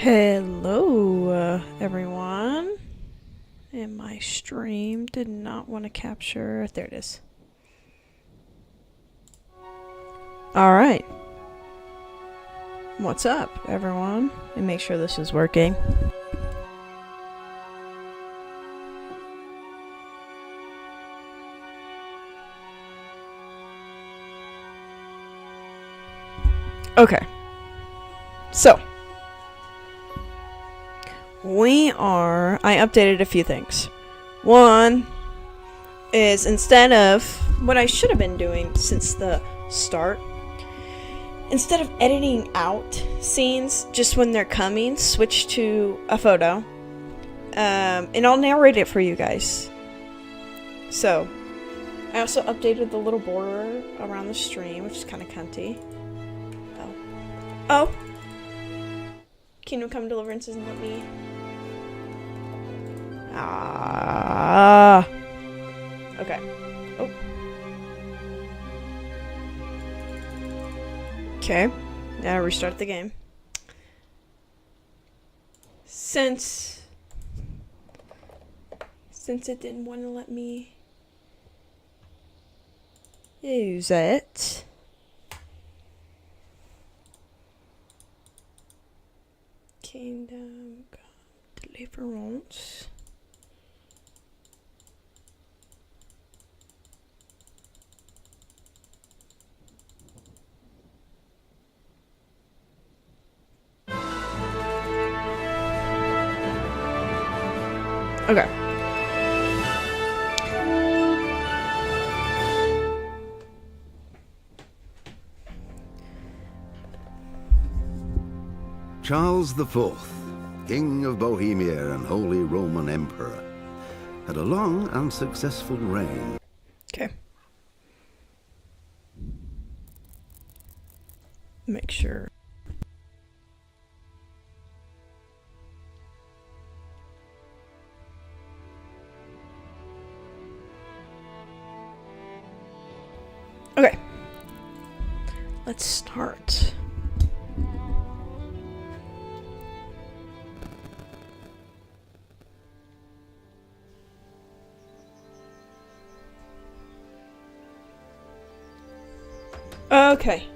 Hello, everyone. And my stream did not want to capture. There it is. Alright. What's up, everyone? And make sure this is working. Okay. So. I updated a few things. One is instead of what I should have been doing since the start, instead of editing out scenes just when they're coming, switch to a photo. And I'll narrate it for you guys. So, I also updated the little border around the stream, which is kind of cunty. Oh. Kingdom Come Deliverance isn't let me. Okay. Oh. Okay. Now restart the game. Since it didn't want to let me use it. Kingdom Come Deliverance. Okay. Charles IV, King of Bohemia and Holy Roman Emperor, had a long and successful reign. Okay. Make sure. Okay. Let's start. Okay.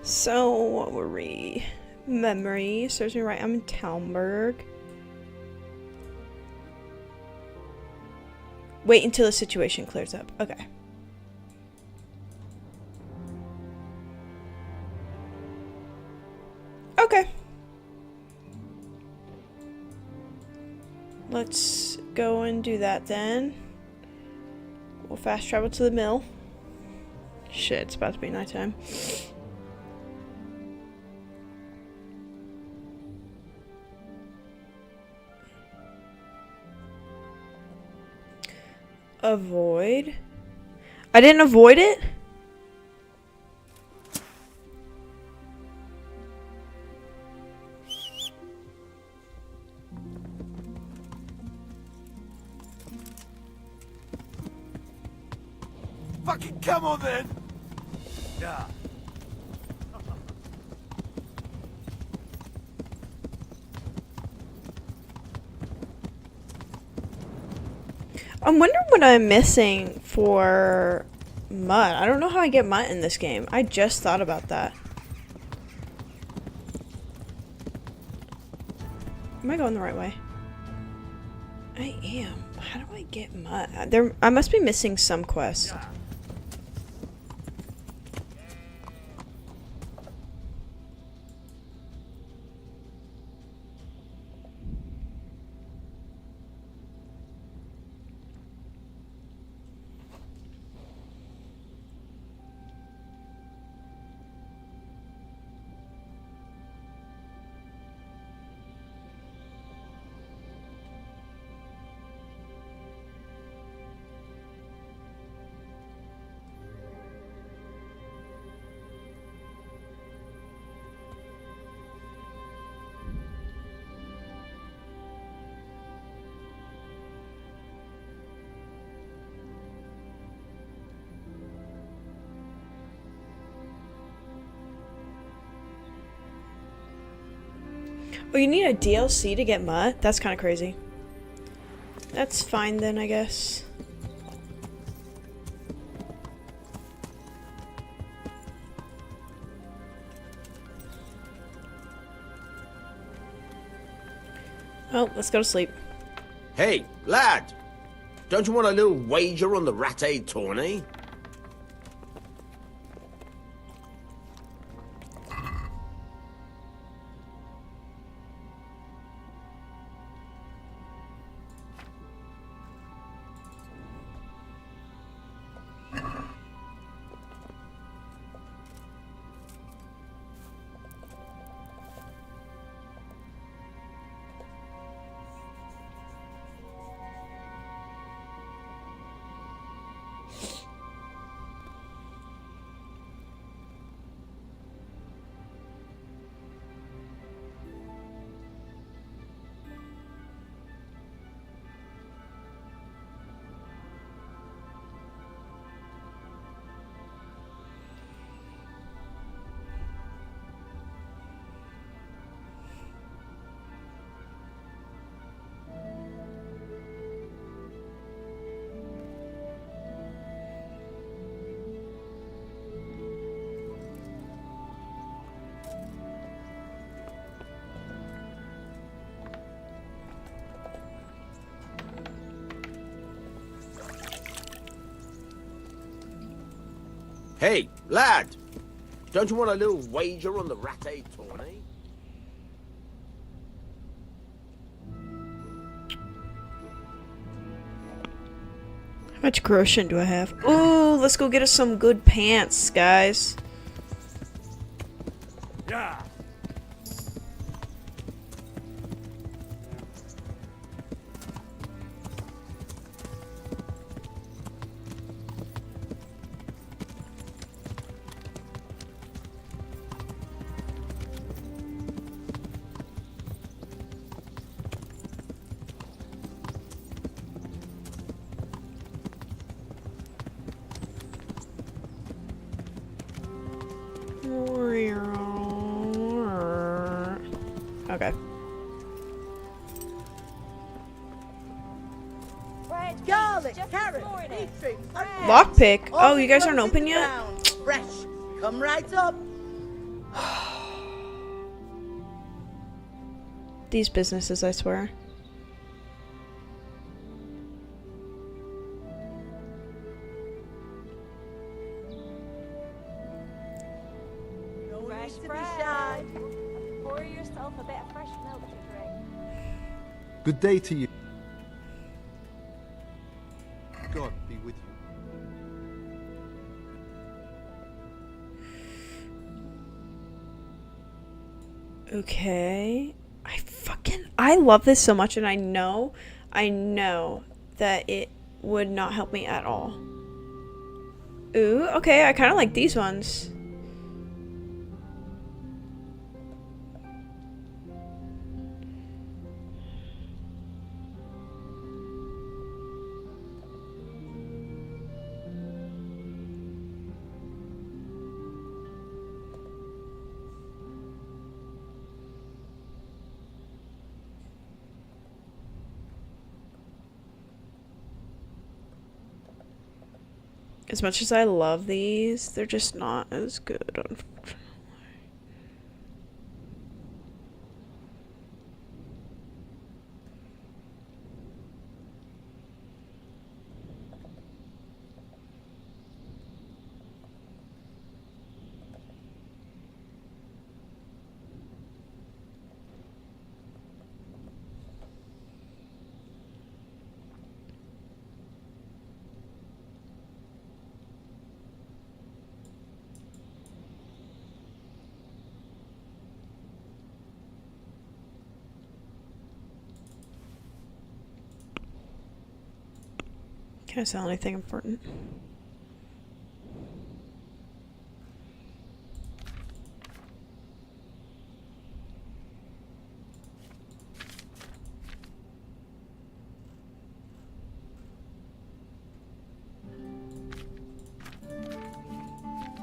So, what were we? Memory serves me right. I'm in Talmberg. Wait until the situation clears up. Okay. Okay. Let's go and do that then. We'll fast travel to the mill. Shit, it's about to be nighttime. Avoid. I didn't avoid it? Fucking come on then! Yeah. I'm wondering what I'm missing for mud. I don't know how I get mud in this game. I just thought about that. Am I going the right way? I am. How do I get mud? I must be missing some quest. Oh, you need a DLC to get Mutt? That's kind of crazy. That's fine then, I guess. Oh, let's go to sleep. Hey, lad! Don't you want a little wager on the Rat-Aid tourney? Hey, lad! Don't you want a little wager on the Rat-Aid tourney? How much groschen do I have? Ooh, let's go get us some good pants, guys. Yeah. Okay. Garlic, carrot, beetroot, Lockpick? Oh, you guys aren't open yet? fresh. Come right up. These businesses, I swear. No Fresh need to be bread. shy. Pour yourself a bit of fresh milk to drink. Good day to you. God be with you. Okay. I love this so much, and I know that it would not help me at all. Ooh, okay, I kind of like these ones. As much as I love these, they're just not as good, unfortunately. Can I sell anything important?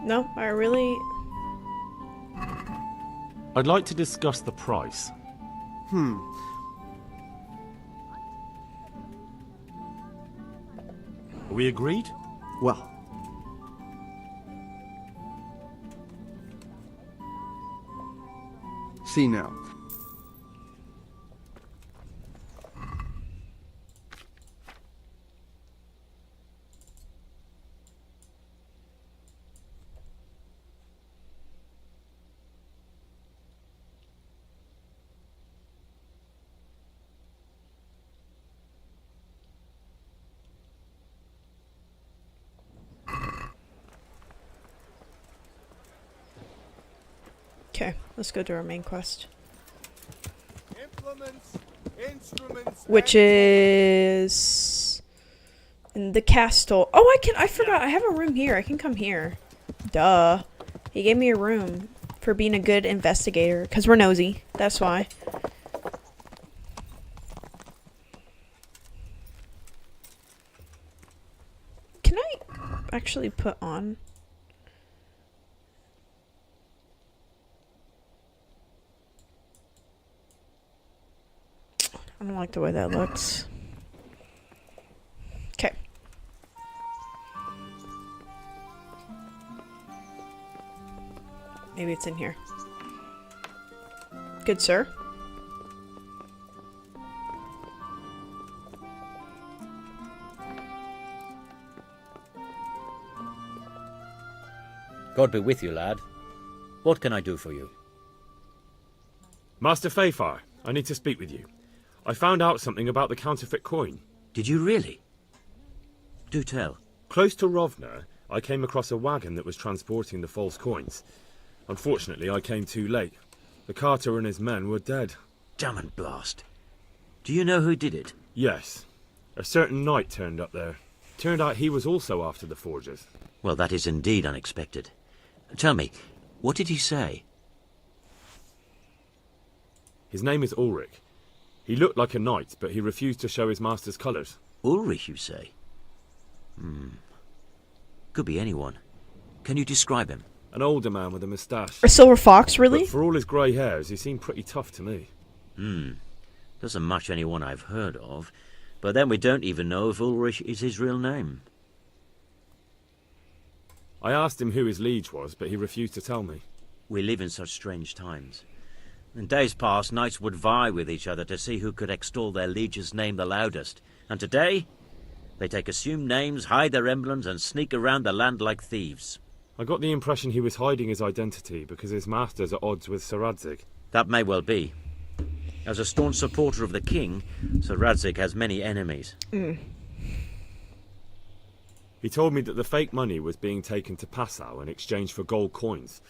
No, I really... I'd like to discuss the price. Are we agreed? Well. See now. Okay, let's go to our main quest. Implements, instruments, Which is in the castle. Oh, I forgot. I have a room here. I can come here. Duh. He gave me a room for being a good investigator. Because we're nosy. That's why. Can I actually put on? I don't like the way that looks. Okay. Maybe it's in here. Good sir. God be with you, lad. What can I do for you? Master Fayfire, I need to speak with you. I found out something about the counterfeit coin. Did you really? Do tell. Close to Rovna, I came across a wagon that was transporting the false coins. Unfortunately, I came too late. The carter and his men were dead. Damn and blast. Do you know who did it? Yes. A certain knight turned up there. Turned out he was also after the forgers. Well, that is indeed unexpected. Tell me, what did he say? His name is Ulrich. He looked like a knight, but he refused to show his master's colours. Ulrich, you say? Could be anyone. Can you describe him? An older man with a moustache. A silver fox, really? But for all his grey hairs, he seemed pretty tough to me. Doesn't match anyone I've heard of. But then we don't even know if Ulrich is his real name. I asked him who his liege was, but he refused to tell me. We live in such strange times. In days past, knights would vie with each other to see who could extol their liege's name the loudest. And today, they take assumed names, hide their emblems, and sneak around the land like thieves. I got the impression he was hiding his identity because his master's at odds with Sir Radzig. That may well be. As a staunch supporter of the king, Sir Radzig has many enemies. He told me that the fake money was being taken to Passau in exchange for gold coins.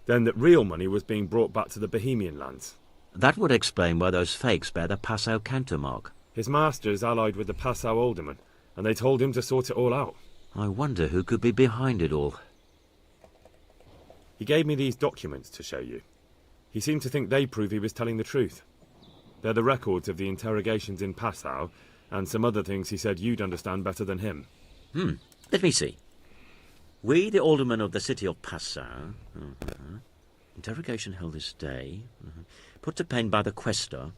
Then that real money was being brought back to the Bohemian lands. That would explain why those fakes bear the Passau countermark. His master's allied with the Passau alderman, and they told him to sort it all out. I wonder who could be behind it all. He gave me these documents to show you. He seemed to think they prove he was telling the truth. They're the records of the interrogations in Passau, and some other things he said you'd understand better than him. Let me see. We, the aldermen of the city of Passau, interrogation held this day, put to pen by the quaestor.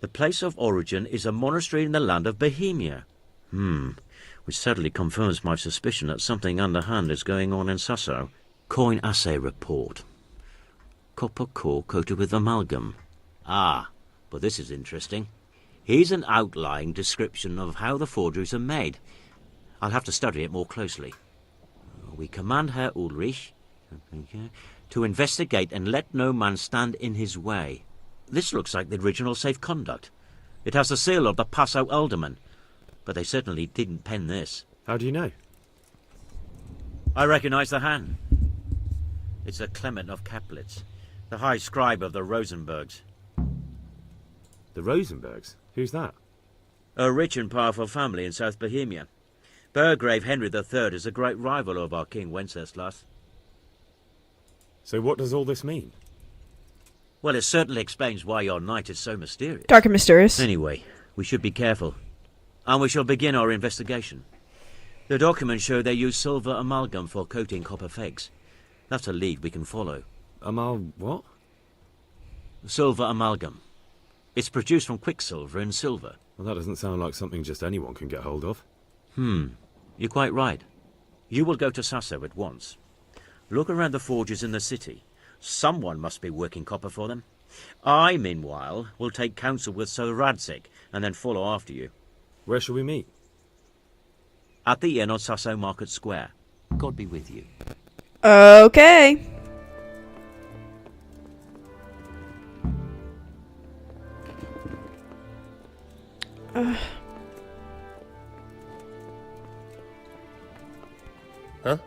The place of origin is a monastery in the land of Bohemia. Which certainly confirms my suspicion that something underhand is going on in Sasso. Coin assay report. Copper core coated with amalgam. Ah, but this is interesting. Here's an outline description of how the forgeries are made. I'll have to study it more closely. We command Herr Ulrich to investigate and let no man stand in his way. This looks like the original safe conduct. It has the seal of the Passau alderman, but they certainly didn't pen this. How do you know? I recognize the hand. It's a Clement of Kaplitz, the high scribe of the Rosenbergs. The Rosenbergs? Who's that? A rich and powerful family in South Bohemia. Burgrave Henry III is a great rival of our King Wenceslas. So what does all this mean? Well, it certainly explains why your knight is so mysterious. Dark and mysterious. Anyway, we should be careful. And we shall begin our investigation. The documents show they use silver amalgam for coating copper fakes. That's a lead we can follow. What? Silver amalgam. It's produced from quicksilver and silver. Well, that doesn't sound like something just anyone can get hold of. You're quite right. You will go to Sasso at once. Look around the forges in the city. Someone must be working copper for them. I, meanwhile, will take counsel with Sir Radzig and then follow after you. Where shall we meet? At the inn on Sasso Market Square. God be with you. Okay. Huh?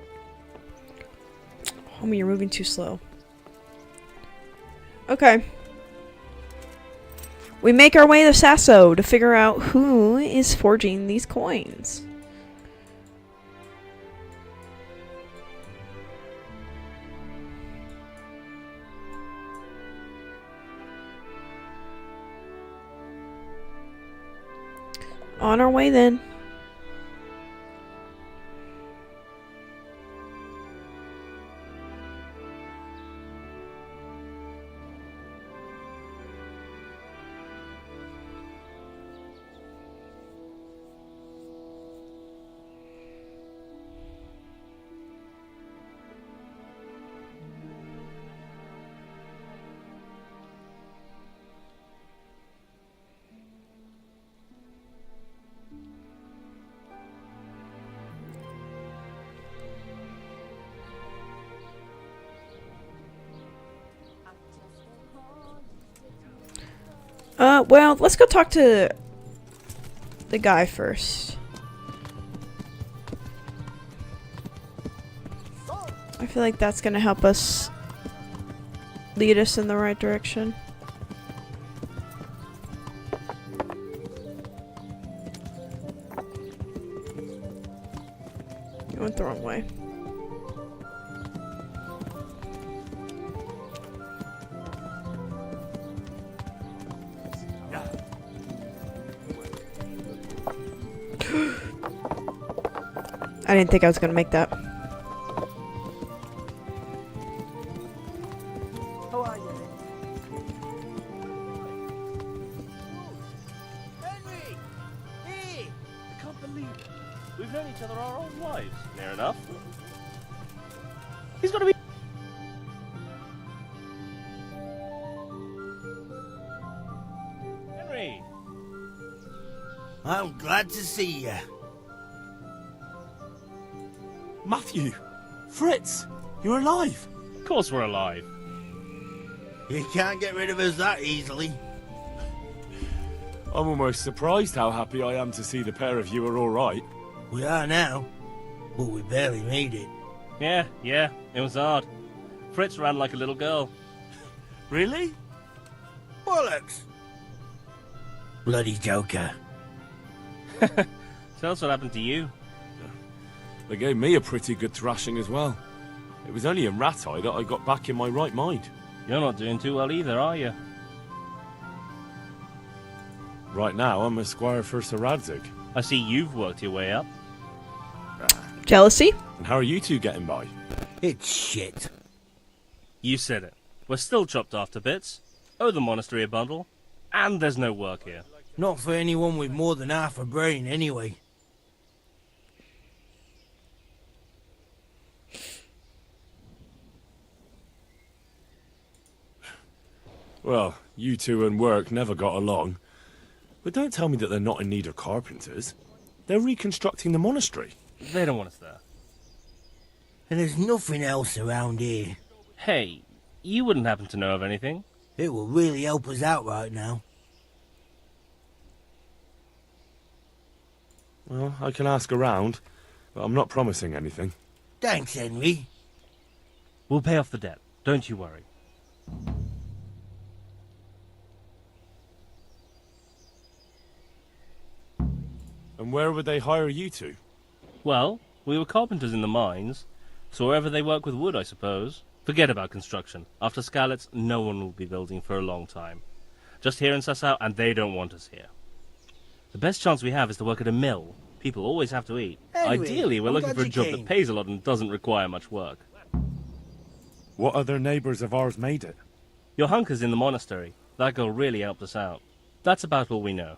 Homie, you're moving too slow. Okay. We make our way to Sasso to figure out who is forging these coins. On our way then. Well, let's go talk to the guy first. I feel like that's gonna help us lead us in the right direction. You went the wrong way. I didn't think I was gonna make that. How are you? Henry! Hey! I can't believe it. We've known each other our whole lives. Near enough. He's gotta be... Henry! I'm glad to see you. Matthew! Fritz! You're alive! Of course we're alive. You can't get rid of us that easily. I'm almost surprised how happy I am to see the pair of you are alright. We are now, but we barely made it. Yeah, it was hard. Fritz ran like a little girl. Really? Bollocks! Bloody joker. Tell us what happened to you. They gave me a pretty good thrashing as well. It was only in Rattay that I got back in my right mind. You're not doing too well either, are you? Right now, I'm a squire for Sir Radzig. I see you've worked your way up. Jealousy? And how are you two getting by? It's shit. You said it. We're still chopped off to bits. Owe the monastery a bundle. And there's no work here. Not for anyone with more than half a brain, anyway. Well, you two and work never got along. But don't tell me that they're not in need of carpenters. They're reconstructing the monastery. They don't want us there. And there's nothing else around here. Hey, you wouldn't happen to know of anything? It will really help us out right now. Well, I can ask around, but I'm not promising anything. Thanks, Henry. We'll pay off the debt. Don't you worry. And where would they hire you to? Well, we were carpenters in the mines, so wherever they work with wood, I suppose. Forget about construction. After Skalitz, no one will be building for a long time. Just here in Sassau, and they don't want us here. The best chance we have is to work at a mill. People always have to eat. Anyway, Ideally, we're I'm looking glad for a you job came. that pays a lot and doesn't require much work. What other neighbours of ours made it? Your hunker's in the monastery. That girl really helped us out. That's about all we know.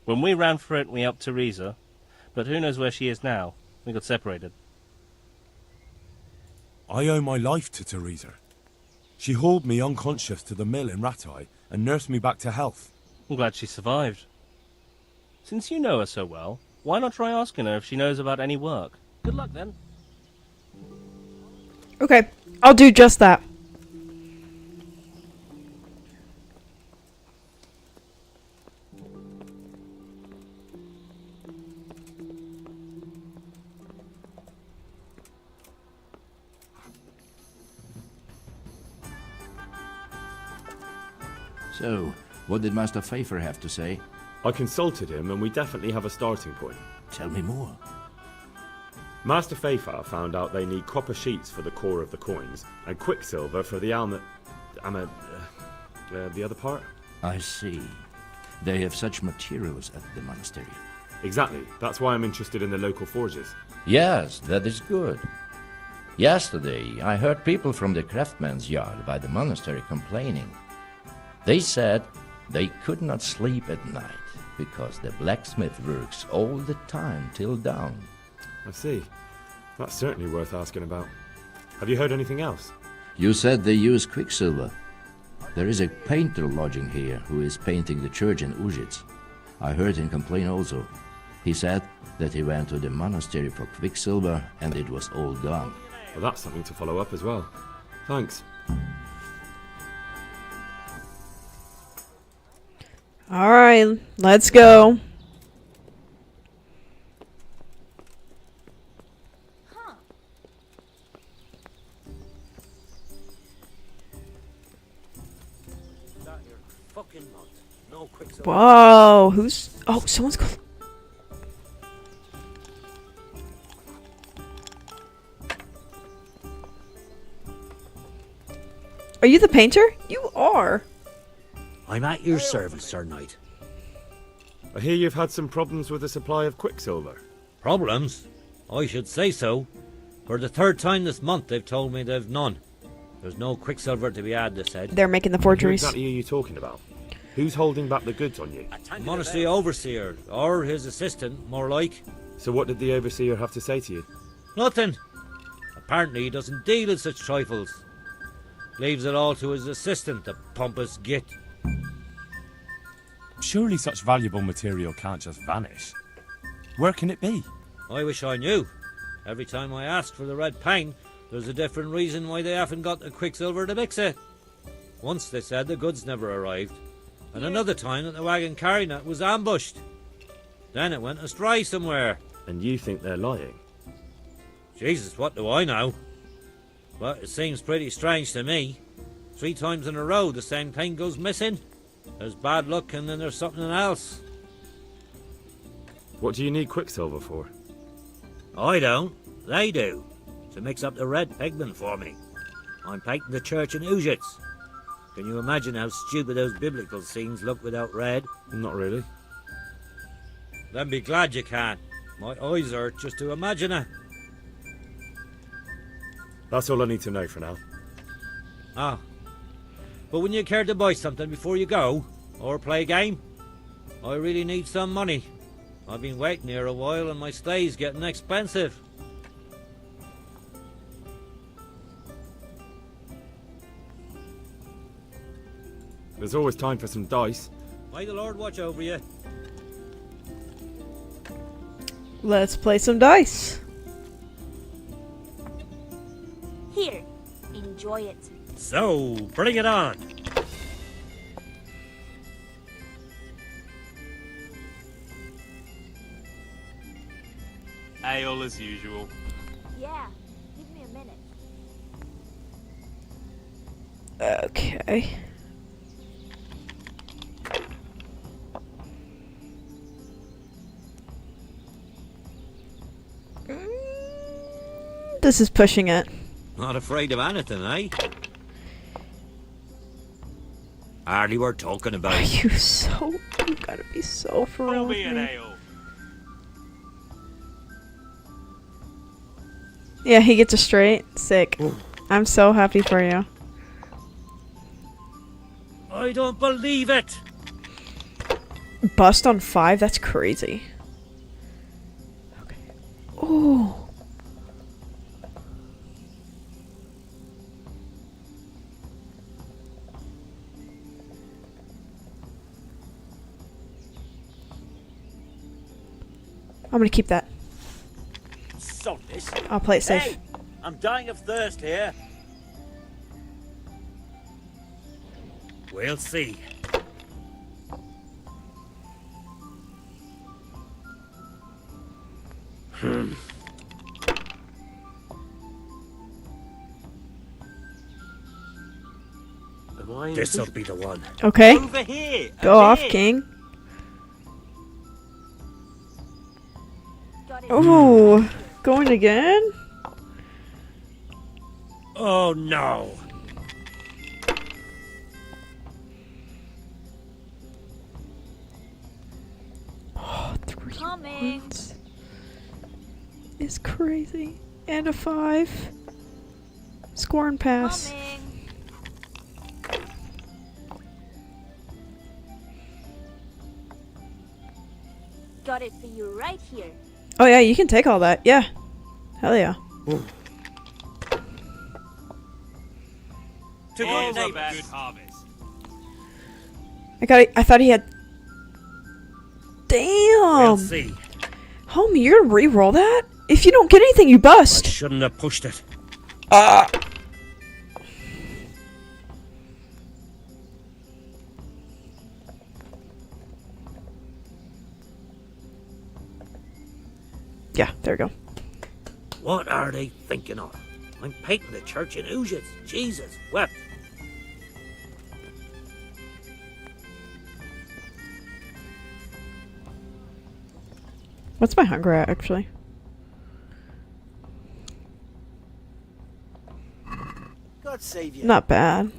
When we ran for it, we helped Teresa, but who knows where she is now? We got separated. I owe my life to Teresa. She hauled me unconscious to the mill in Rattay and nursed me back to health. I'm glad she survived. Since you know her so well, why not try asking her if she knows about any work? Good luck then. Okay, I'll do just that. So, what did Master Pfeiffer have to say? I consulted him and we definitely have a starting point. Tell me more. Master Pfeiffer found out they need copper sheets for the core of the coins and quicksilver for the the other part. I see. They have such materials at the monastery. Exactly. That's why I'm interested in the local forges. Yes, that is good. Yesterday, I heard people from the craftsman's yard by the monastery complaining. They said they could not sleep at night because the blacksmith works all the time till dawn. I see. That's certainly worth asking about. Have you heard anything else? You said they use quicksilver. There is a painter lodging here who is painting the church in Ujits. I heard him complain also. He said that he went to the monastery for quicksilver and it was all gone. Well, that's something to follow up as well. Thanks. Alright, let's go. Whoa, who's... Oh, someone's... Are you the painter? You are. I'm at your service, Sir Knight. I hear you've had some problems with the supply of quicksilver. Problems? I should say so. For the third time this month they've told me they've none. There's no quicksilver to be had, they said. They're making the Who forgeries. exactly are you talking about? Who's holding back the goods on you? Monastery overseer, or his assistant, more like. So what did the overseer have to say to you? Nothing. Apparently he doesn't deal in such trifles. Leaves it all to his assistant, the pompous git. Surely such valuable material can't just vanish. Where can it be? I wish I knew. Every time I ask for the red paint, there's a different reason why they haven't got the quicksilver to mix it. Once they said the goods never arrived, and another time that the wagon carrying it was ambushed. Then it went astray somewhere. And you think they're lying? Jesus, what do I know? But it seems pretty strange to me. 3 times in a row the same thing goes missing. There's bad luck and then there's something else. What do you need quicksilver for? I don't. They do. To mix up the red pigment for me. I'm painting the church in Ujits. Can you imagine how stupid those biblical scenes look without red? Not really. Then be glad you can. My eyes hurt just to imagine it. That's all I need to know for now. Ah. But wouldn't you care to buy something before you go? Or play a game? I really need some money. I've been waiting here a while and my stay's getting expensive. There's always time for some dice. May the Lord watch over you. Let's play some dice. Here, enjoy it. So, bring it on. Ale as usual. Yeah, give me a minute. Okay. This is pushing it. Not afraid of anything, eh? Hardly worth talking about. Are you so... You gotta be so for real with me. Yeah, he gets a straight. Sick. I'm so happy for you. I don't believe it. bust on 5? That's crazy. Okay. Oh. I'm gonna keep that. Sod this. I'll play it safe. Hey, I'm dying of thirst here. We'll see. This'll be the one. Okay. Over here. Go over off, here. King. Got it. Oh, going again? Oh no. Oh, 3 Coming. ones. Is crazy. And a 5. Score and pass. Coming. Got it for you right here. Oh yeah, you can take all that. Yeah. Hell yeah. To good Always a neighbours. good harvest. I thought he had. We'll Damn. see. Homie, you're gonna re-roll that? If you don't get anything, you I bust. shouldn't have pushed it. Yeah, there we go. What are they thinking of? I'm painting the church in oozes. Jesus wept. What's my hunger at, actually? God save you. Not bad.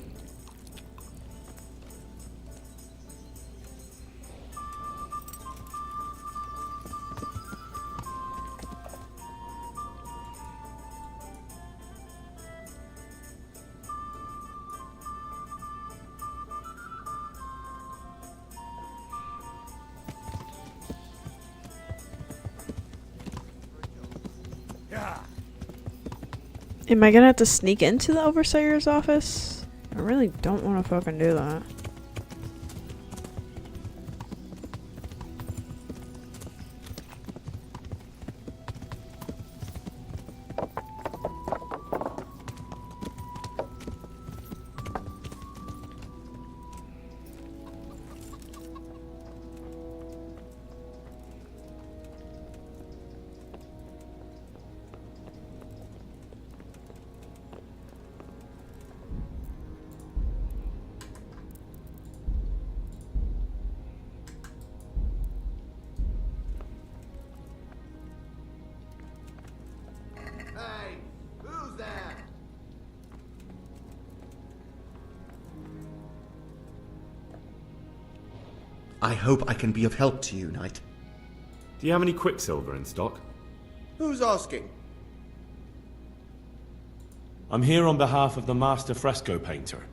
Am I gonna have to sneak into the overseer's office? I really don't want to fucking do that. Hey, who's there? I hope I can be of help to you, Knight. Do you have any quicksilver in stock? Who's asking? I'm here on behalf of the master fresco painter.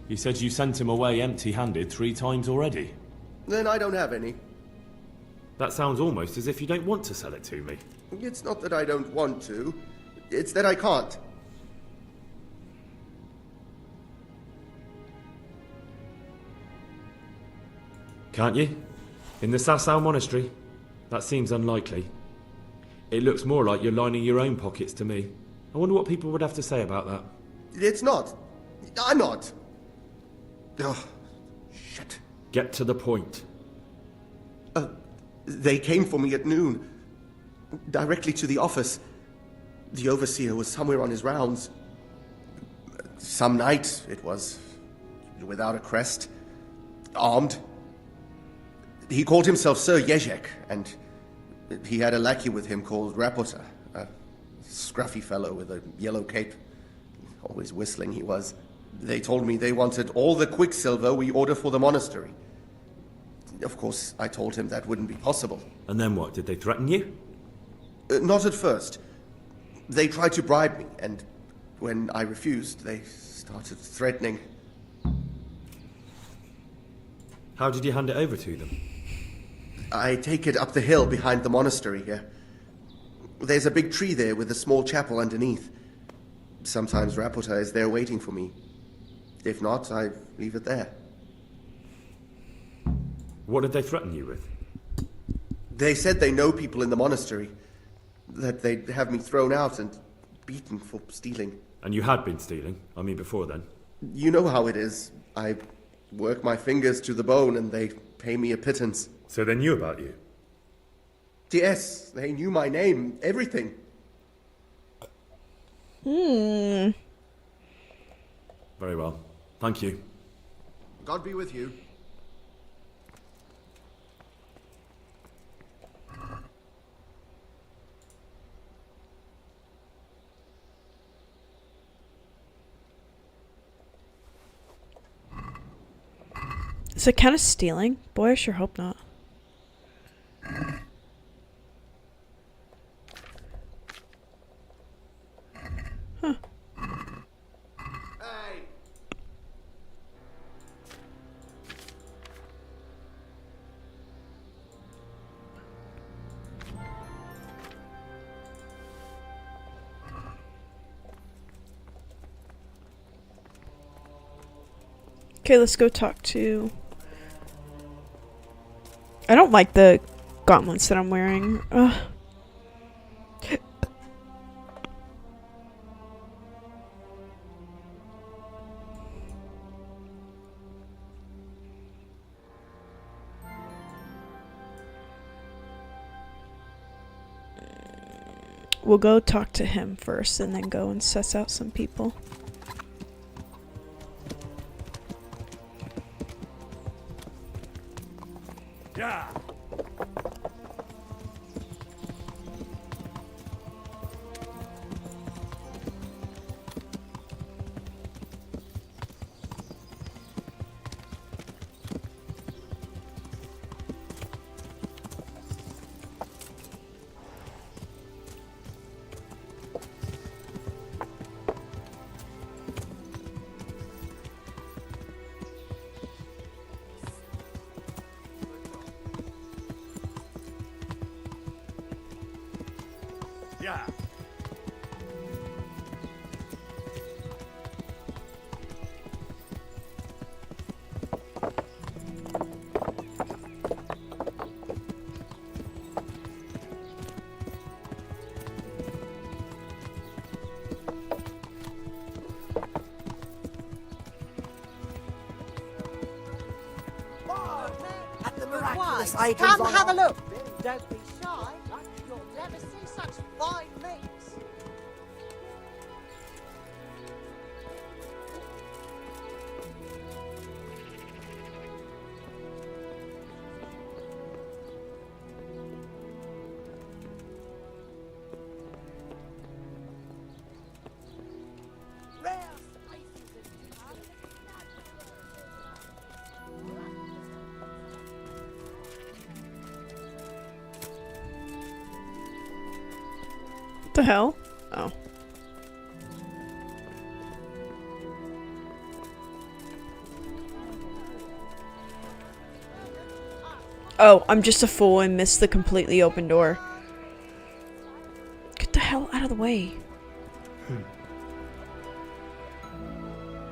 He said you sent him away empty-handed 3 times already. Then I don't have any. That sounds almost as if you don't want to sell it to me. It's not that I don't want to. It's that I can't. Can't you? In the Sasau monastery? That seems unlikely. It looks more like you're lining your own pockets to me. I wonder what people would have to say about that. It's not. I'm not. Ugh, shit. Get to the point. They came for me at noon. Directly to the office. The overseer was somewhere on his rounds. Some night, it was. Without a crest. Armed. He called himself Sir Jezek, and he had a lackey with him called Rapota, a scruffy fellow with a yellow cape. Always whistling he was. They told me they wanted all the quicksilver we order for the monastery. Of course, I told him that wouldn't be possible. And then what? Did they threaten you? Not at first. They tried to bribe me, and when I refused, they started threatening. How did you hand it over to them? I take it up the hill behind the monastery here. There's a big tree there with a small chapel underneath. Sometimes Rapota is there waiting for me. If not, I leave it there. What did they threaten you with? They said they know people in the monastery. That they'd have me thrown out and beaten for stealing. And you had been stealing? I mean, before then? You know how it is. I work my fingers to the bone and they pay me a pittance. So they knew about you? Yes, they knew my name, everything. Hmm. Very well. Thank you. God be with you. Is it kind of stealing? Boy, I sure hope not. Huh. Hey! Okay, let's go talk to... I don't like the gauntlets that I'm wearing. Ugh. We'll go talk to him first and then go and suss out some people. Yeah. Yeah. At the miraculous Why? items Come on have a offer. look. Don't be shy. You'll never see such fine meats. What the hell? Oh. Oh, I'm just a fool and missed the completely open door. Get the hell out of the way.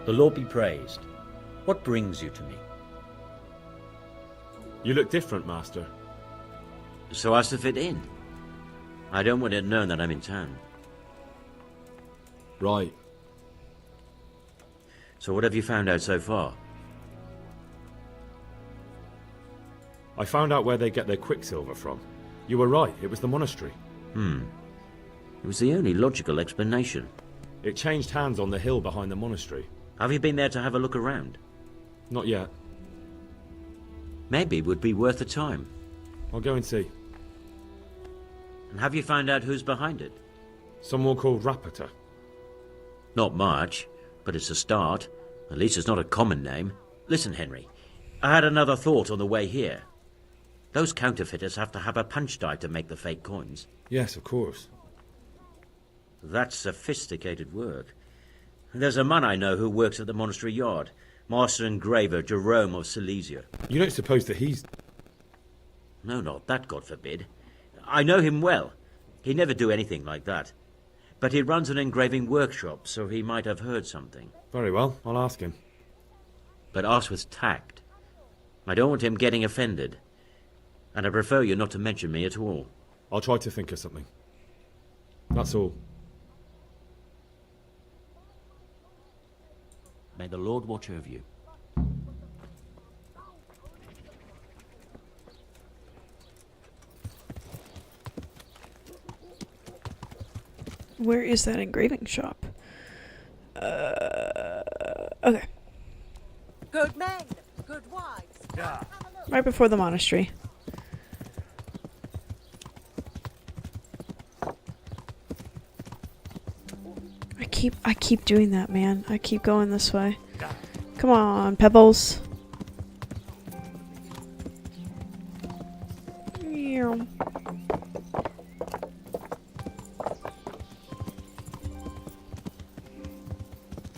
The Lord be praised. What brings you to me? You look different, Master. So as to fit in. I don't want it known that I'm in town. Right. So what have you found out so far? I found out where they get their quicksilver from. You were right, it was the monastery. It was the only logical explanation. It changed hands on the hill behind the monastery. Have you been there to have a look around? Not yet. Maybe it would be worth the time. I'll go and see. And have you found out who's behind it? Someone called Rapota. Not much, but it's a start. At least it's not a common name. Listen, Henry, I had another thought on the way here. Those counterfeiters have to have a punch die to make the fake coins. Yes, of course. That's sophisticated work. There's a man I know who works at the monastery yard, Master Engraver Jerome of Silesia. You don't suppose that he's... No, not that, God forbid. I know him well. He'd never do anything like that. But he runs an engraving workshop, so he might have heard something. Very well, I'll ask him. But ask with tact. I don't want him getting offended. And I prefer you not to mention me at all. I'll try to think of something. That's all. May the Lord watch over you. Where is that engraving shop? Okay. Good men, good wives. Yeah. Right before the monastery. I keep doing that, man. I keep going this way. Come on, Pebbles. Meow.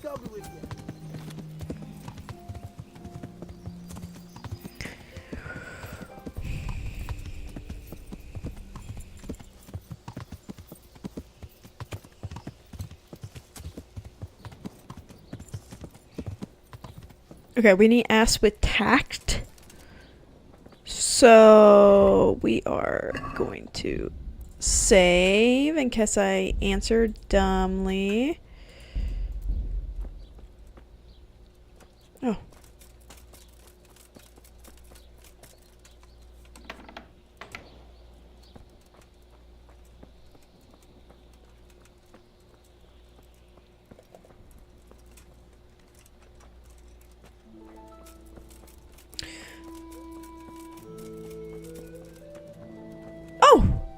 God be with you. Okay, we need ask with tact. So we are going to save in case I answered dumbly. Oh.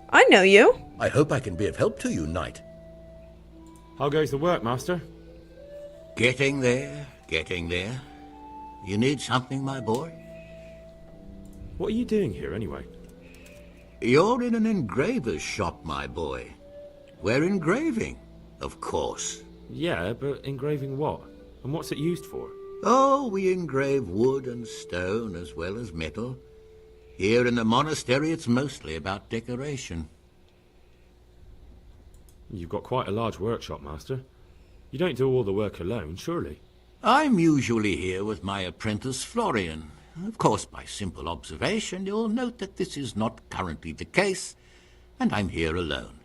I know you. I hope I can be of help to you, Knight. How goes the work, Master? Getting there, getting there. You need something, my boy? What are you doing here, anyway? You're in an engraver's shop, my boy. We're engraving, of course. Yeah, but engraving what? And what's it used for? Oh, we engrave wood and stone as well as metal. Here in the monastery, it's mostly about decoration. You've got quite a large workshop, Master. You don't do all the work alone, surely? I'm usually here with my apprentice, Florian. Of course, by simple observation, you'll note that this is not currently the case, and I'm here alone,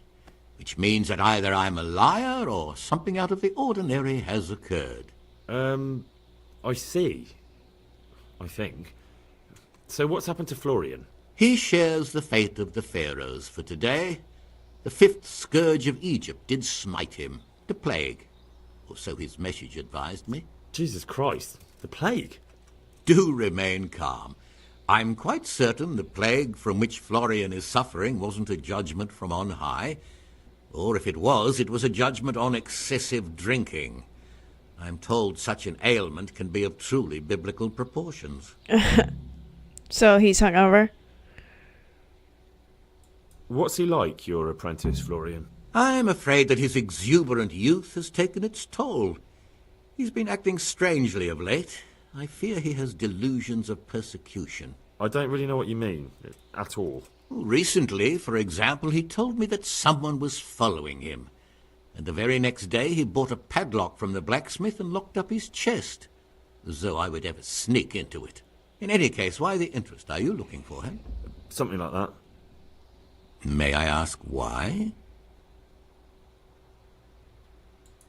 which means that either I'm a liar or something out of the ordinary has occurred. I see. I think. So what's happened to Florian? He shares the fate of the pharaohs for today. The fifth scourge of Egypt did smite him, the plague, or so his message advised me. Jesus Christ, the plague? Do remain calm. I'm quite certain the plague from which Florian is suffering wasn't a judgment from on high, or if it was a judgment on excessive drinking. I'm told such an ailment can be of truly biblical proportions. So he's hungover? What's he like, your apprentice, Florian? I'm afraid that his exuberant youth has taken its toll. He's been acting strangely of late. I fear he has delusions of persecution. I don't really know what you mean, at all. Recently, for example, he told me that someone was following him. And the very next day he bought a padlock from the blacksmith and locked up his chest, as though I would ever sneak into it. In any case, why the interest? Are you looking for him? Something like that. May I ask why?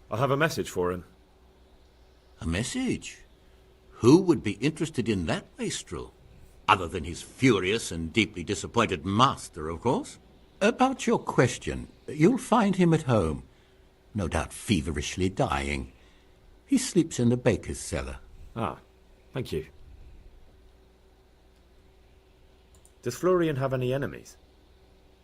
I have a message for him. A message? Who would be interested in that wastrel? Other than his furious and deeply disappointed master, of course. About your question, you'll find him at home. No doubt feverishly dying. He sleeps in the baker's cellar. Ah, thank you. Does Florian have any enemies?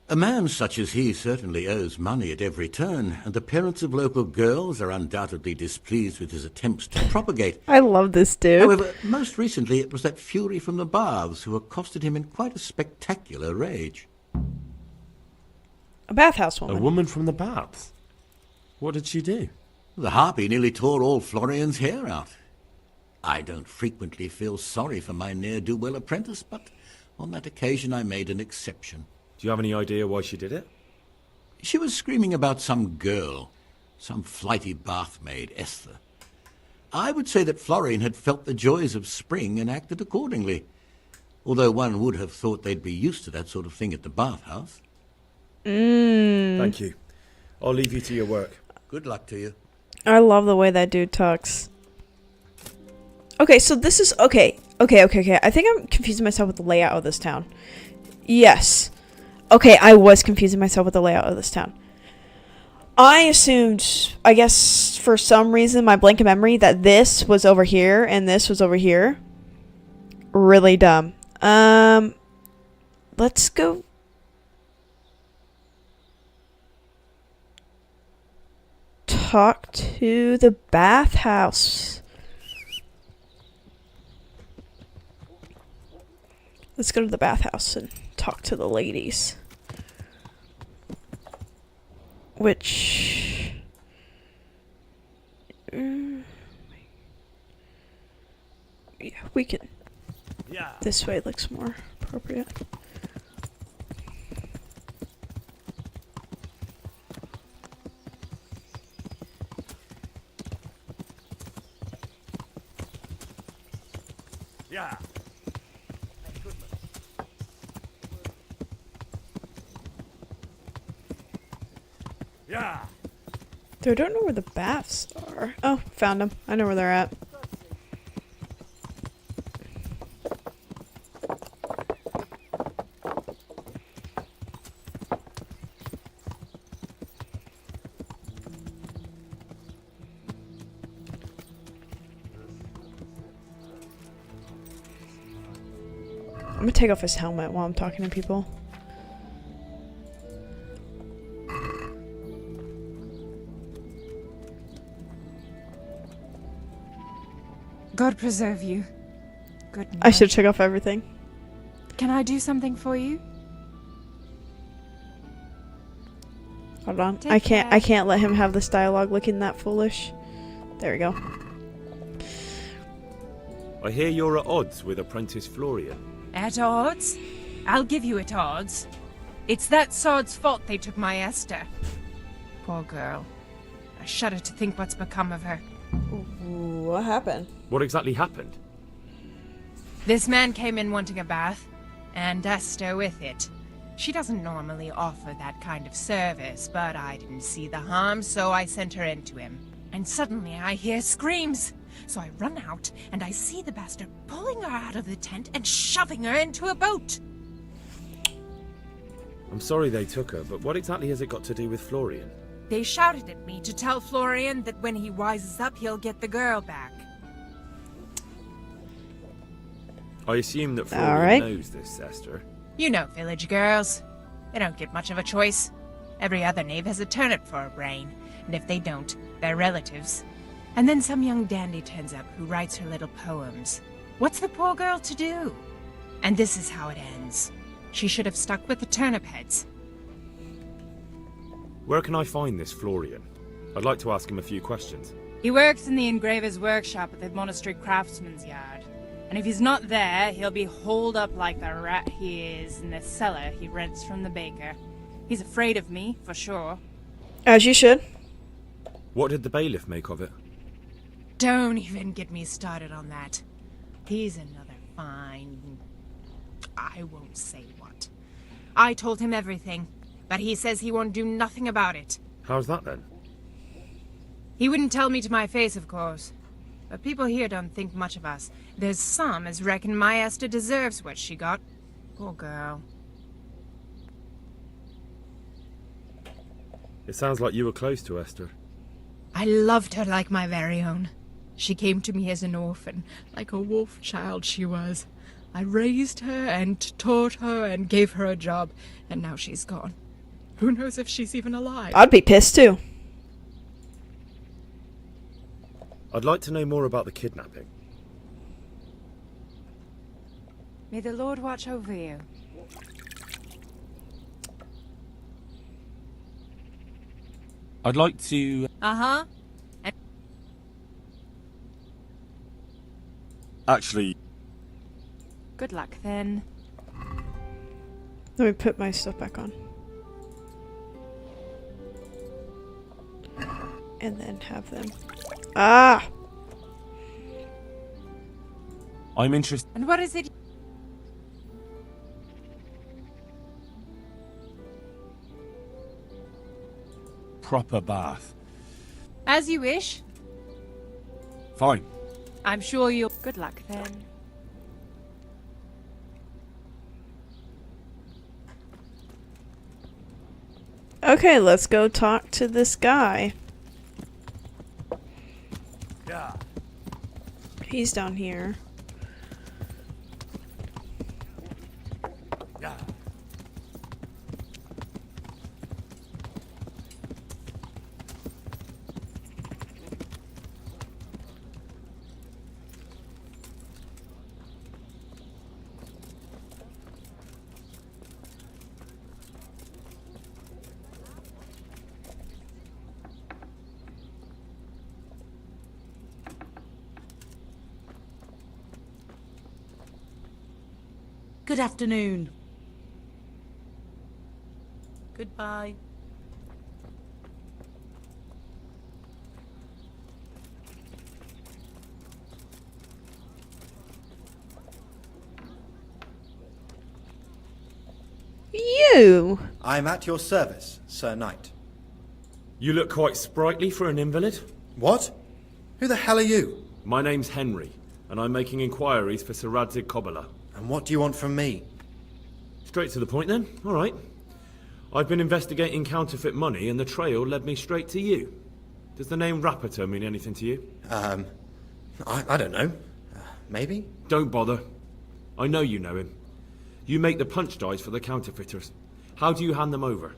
A man such as he certainly owes money at every turn, and the parents of local girls are undoubtedly displeased with his attempts to propagate. I love this dude. However, most recently it was that fury from the baths who accosted him in quite a spectacular rage. A bathhouse woman. A woman from the baths? What did she do? The harpy nearly tore all Florian's hair out. I don't frequently feel sorry for my ne'er-do-well apprentice, but On that occasion, I made an exception. Do you have any idea why she did it? She was screaming about some girl, some flighty bath maid, Esther. I would say that Florian had felt the joys of spring and acted accordingly, although one would have thought they'd be used to that sort of thing at the bathhouse. Thank you. I'll leave you to your work. Good luck to you. I love the way that dude talks. Okay, so this is... Okay. I think I'm confusing myself with the layout of this town. Yes. Okay, I was confusing myself with the layout of this town. I assumed, I guess for some reason, my blank of memory, that this was over here and this was over here. Really dumb. Let's go. Talk to the bathhouse. Let's go to the bathhouse and talk to the ladies. Which... yeah, we can... Yeah. This way looks more appropriate. Yeah. Yeah. Though I don't know where the baths are. Oh, found them. I know where they're at. I'm gonna take off his helmet while I'm talking to people. God preserve you. Good night. I should check off everything. Can I do something for you? Hold on. Take I care. can't let him have this dialogue looking that foolish. There we go. I hear you're at odds with Apprentice Florian. At odds? I'll give you at odds. It's that sod's fault they took my Esther. Poor girl. I shudder to think what's become of her. What happened? What exactly happened? This man came in wanting a bath, and Esther with it. She doesn't normally offer that kind of service, but I didn't see the harm, so I sent her in to him. And suddenly I hear screams. So I run out, and I see the bastard pulling her out of the tent and shoving her into a boat. I'm sorry they took her, but what exactly has it got to do with Florian? They shouted at me to tell Florian that when he wises up, he'll get the girl back. I assume that Florian Alright. knows this, Esther. You know village girls. They don't get much of a choice. Every other knave has a turnip for a brain, and if they don't, they're relatives. And then some young dandy turns up who writes her little poems. What's the poor girl to do? And this is how it ends. She should have stuck with the turnip heads. Where can I find this Florian? I'd like to ask him a few questions. He works in the engraver's workshop at the monastery craftsman's yard. And if he's not there, he'll be holed up like the rat he is in the cellar he rents from the baker. He's afraid of me, for sure. As you should. What did the bailiff make of it? Don't even get me started on that. He's another fine... I won't say what. I told him everything, but he says he won't do nothing about it. How's that then? He wouldn't tell me to my face, of course. But people here don't think much of us. There's some as reckon my Esther deserves what she got. Poor girl. It sounds like you were close to Esther. I loved her like my very own. She came to me as an orphan, like a wolf child she was. I raised her and taught her and gave her a job, and now she's gone. Who knows if she's even alive? I'd be pissed too. I'd like to know more about the kidnapping. May the Lord watch over you. I'd like to... Uh-huh. Actually... Good luck, then. Let me put my stuff back on. And then have them. Ah! I'm interested. And what is it? Proper bath. As you wish. Fine. I'm sure you'll... Good luck, then. Okay, let's go talk to this guy. Yeah. He's down here. Yeah. Good afternoon. Goodbye. You! I'm at your service, Sir Knight. You look quite sprightly for an invalid. What? Who the hell are you? My name's Henry, and I'm making inquiries for Sir Radzig Kobyla. And what do you want from me? Straight to the point then. All right. I've been investigating counterfeit money, and the trail led me straight to you. Does the name Rapiter mean anything to you? I don't know. Maybe? Don't bother. I know you know him. You make the punch dies for the counterfeiters. How do you hand them over?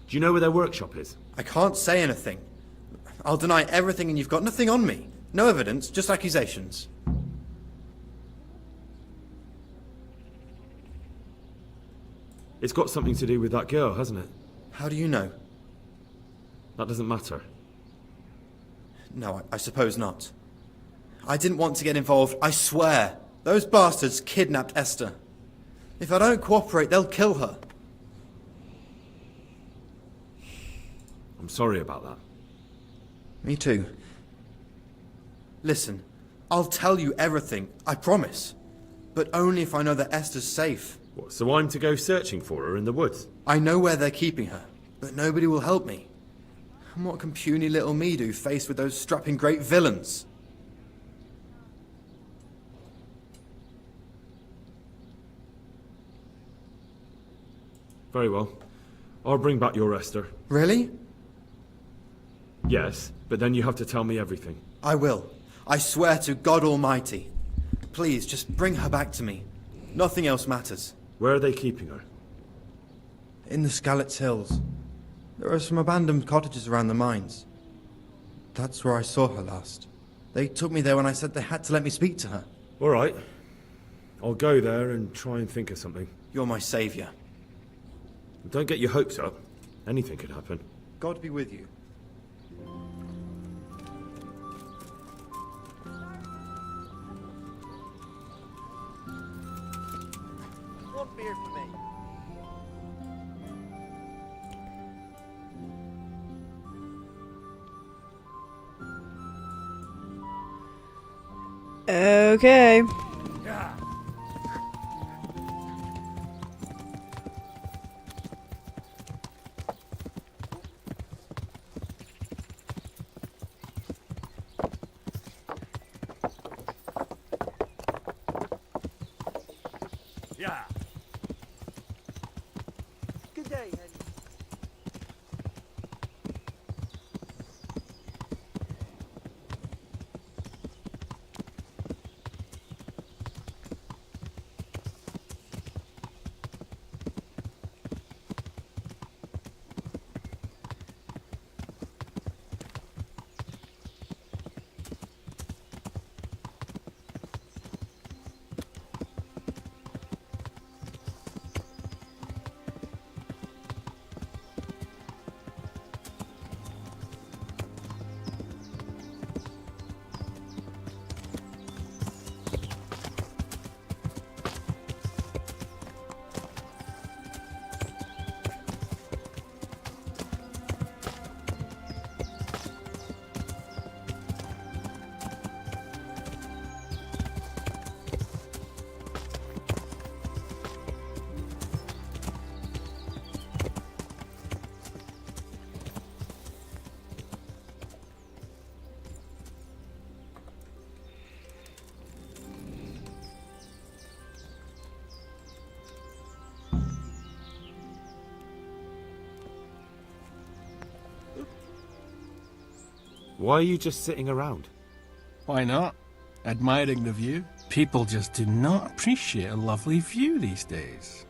Do you know where their workshop is? I can't say anything. I'll deny everything and you've got nothing on me. No evidence, just accusations. It's got something to do with that girl, hasn't it? How do you know? That doesn't matter. No, I suppose not. I didn't want to get involved, I swear. Those bastards kidnapped Esther. If I don't cooperate, they'll kill her. I'm sorry about that. Me too. Listen, I'll tell you everything, I promise. But only if I know that Esther's safe. What, so I'm to go searching for her in the woods? I know where they're keeping her, but nobody will help me. And what can puny little me do faced with those strapping great villains? Very well. I'll bring back your Esther. Really? Yes, but then you have to tell me everything. I will. I swear to God Almighty. Please, just bring her back to me. Nothing else matters. Where are they keeping her? In the Skalitz Hills. There are some abandoned cottages around the mines. That's where I saw her last. They took me there when I said they had to let me speak to her. All right. I'll go there and try and think of something. You're my saviour. Don't get your hopes up. Anything could happen. God be with you. One beer for me. Okay. Yeah. Yeah. Good day, Henry. Why are you just sitting around? Why not? Admiring the view. People just do not appreciate a lovely view these days.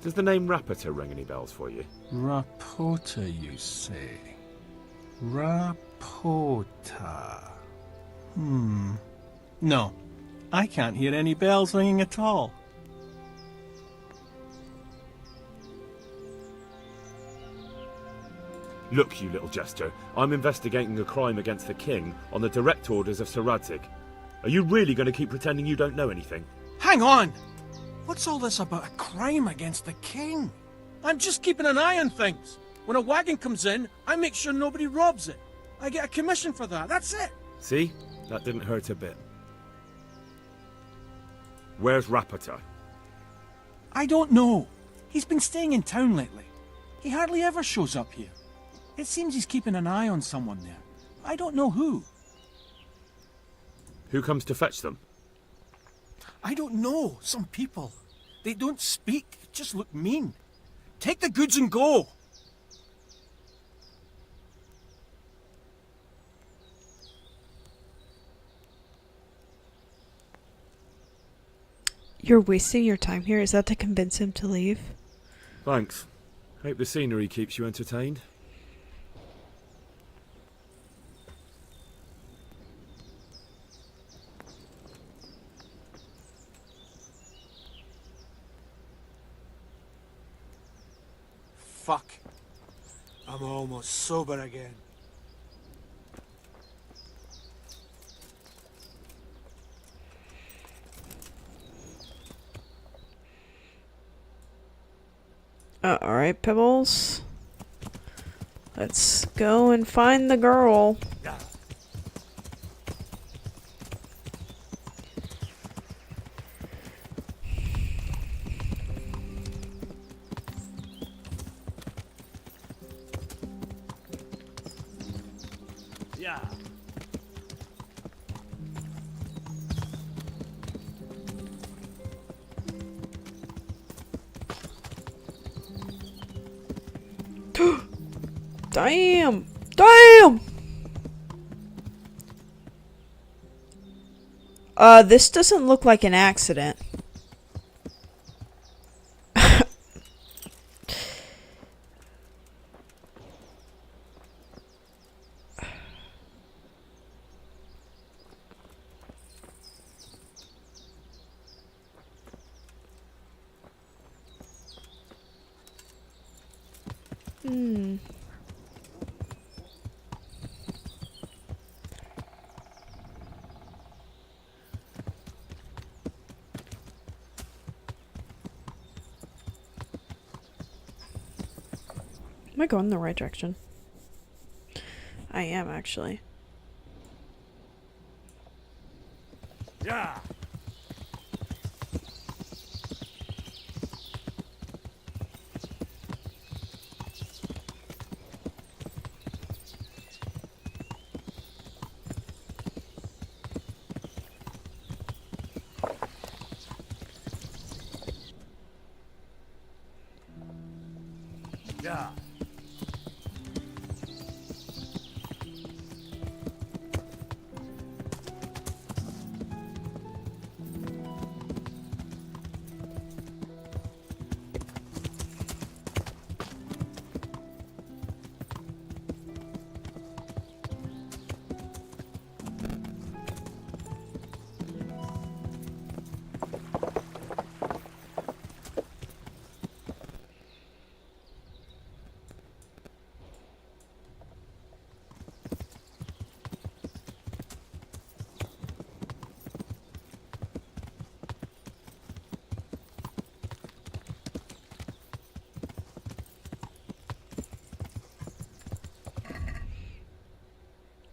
Does the name Rapata ring any bells for you? Rapota, you say? Rapota. No, I can't hear any bells ringing at all. Look, you little jester, I'm investigating a crime against the king on the direct orders of Sir Radzig. Are you really going to keep pretending you don't know anything? Hang on! What's all this about a crime against the king? I'm just keeping an eye on things. When a wagon comes in, I make sure nobody robs it. I get a commission for that, that's it. See? That didn't hurt a bit. Where's Rapata? I don't know. He's been staying in town lately. He hardly ever shows up here. It seems he's keeping an eye on someone there. I don't know who. Who comes to fetch them? I don't know. Some people. They don't speak, just look mean. Take the goods and go. You're wasting your time here. Is that to convince him to leave? Thanks. Hope the scenery keeps you entertained. Fuck. I'm almost sober again. Alright, Pebbles. Let's go and find the girl. Yeah. Damn! Damn! This doesn't look like an accident. Am I going in the right direction? I am, actually. Yeah. Yeah.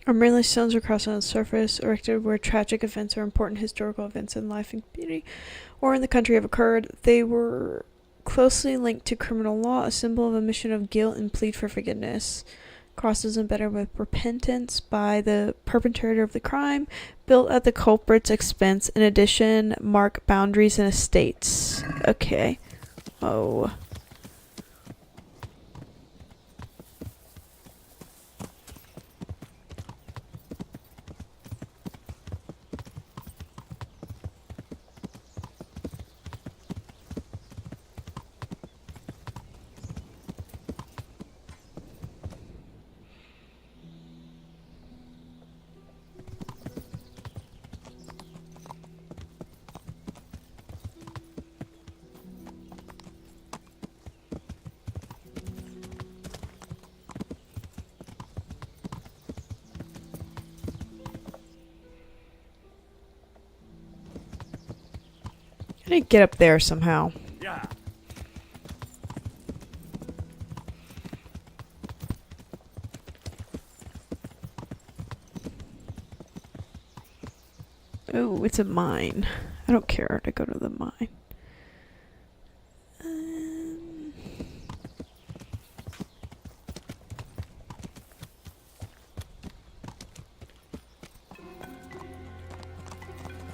Are merely stones or crosses on the surface, erected where tragic events or important historical events in life and community or in the country have occurred. They were closely linked to criminal law, a symbol of admission of guilt and plead for forgiveness. Crosses embedded with repentance by the perpetrator of the crime, built at the culprit's expense. In addition, mark boundaries and estates. Okay. Oh. I need to get up there somehow. Yeah. Oh, it's a mine. I don't care to go to the mine.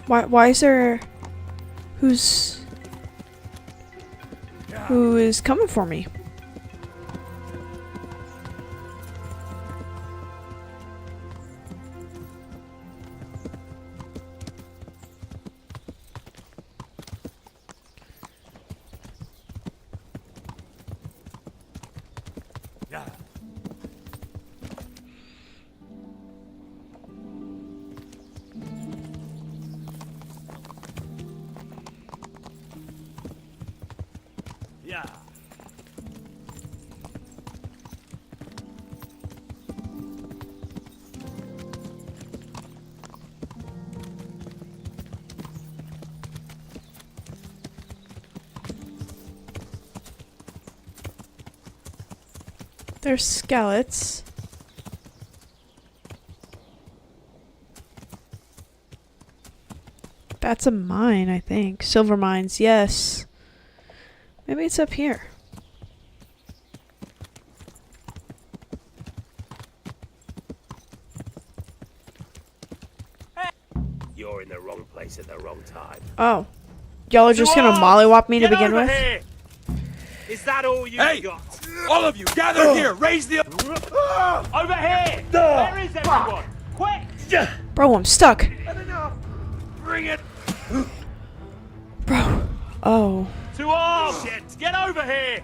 Why is there... Who is coming for me? Yeah. Yeah. There's skeleton. That's a mine, I think. Silver mines, yes. Maybe it's up here. You're in the wrong place at the wrong time. Oh. Y'all are just gonna mollywop me to begin with? Here. Is that all you got? All of you, gather here. Raise the... Over here! Where is everyone? Quick! Bro, I'm stuck. Bring it! Bro. Oh. To arms! Shit! Get over here!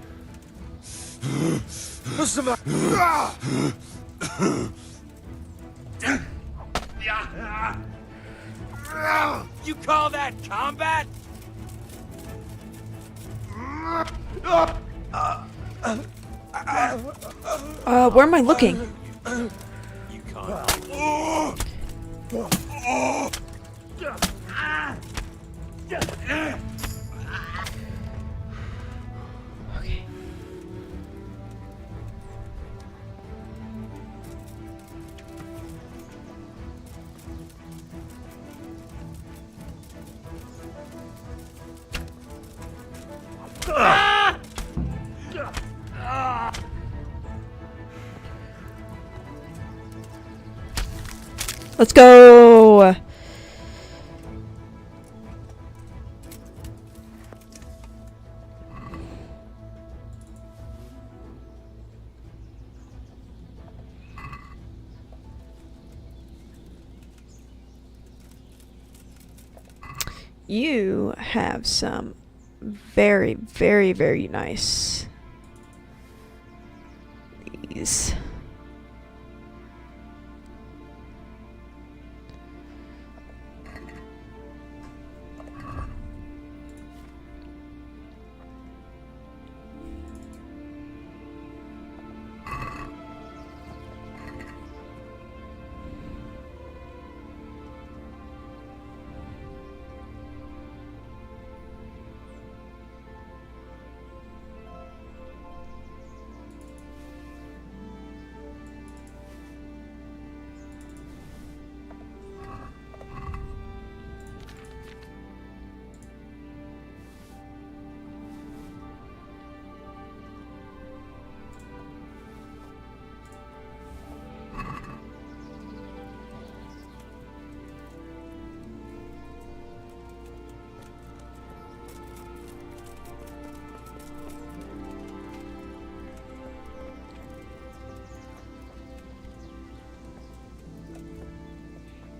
You call that combat? Where am I looking? You can't. Okay. Let's go. You have some very, very, very nice these.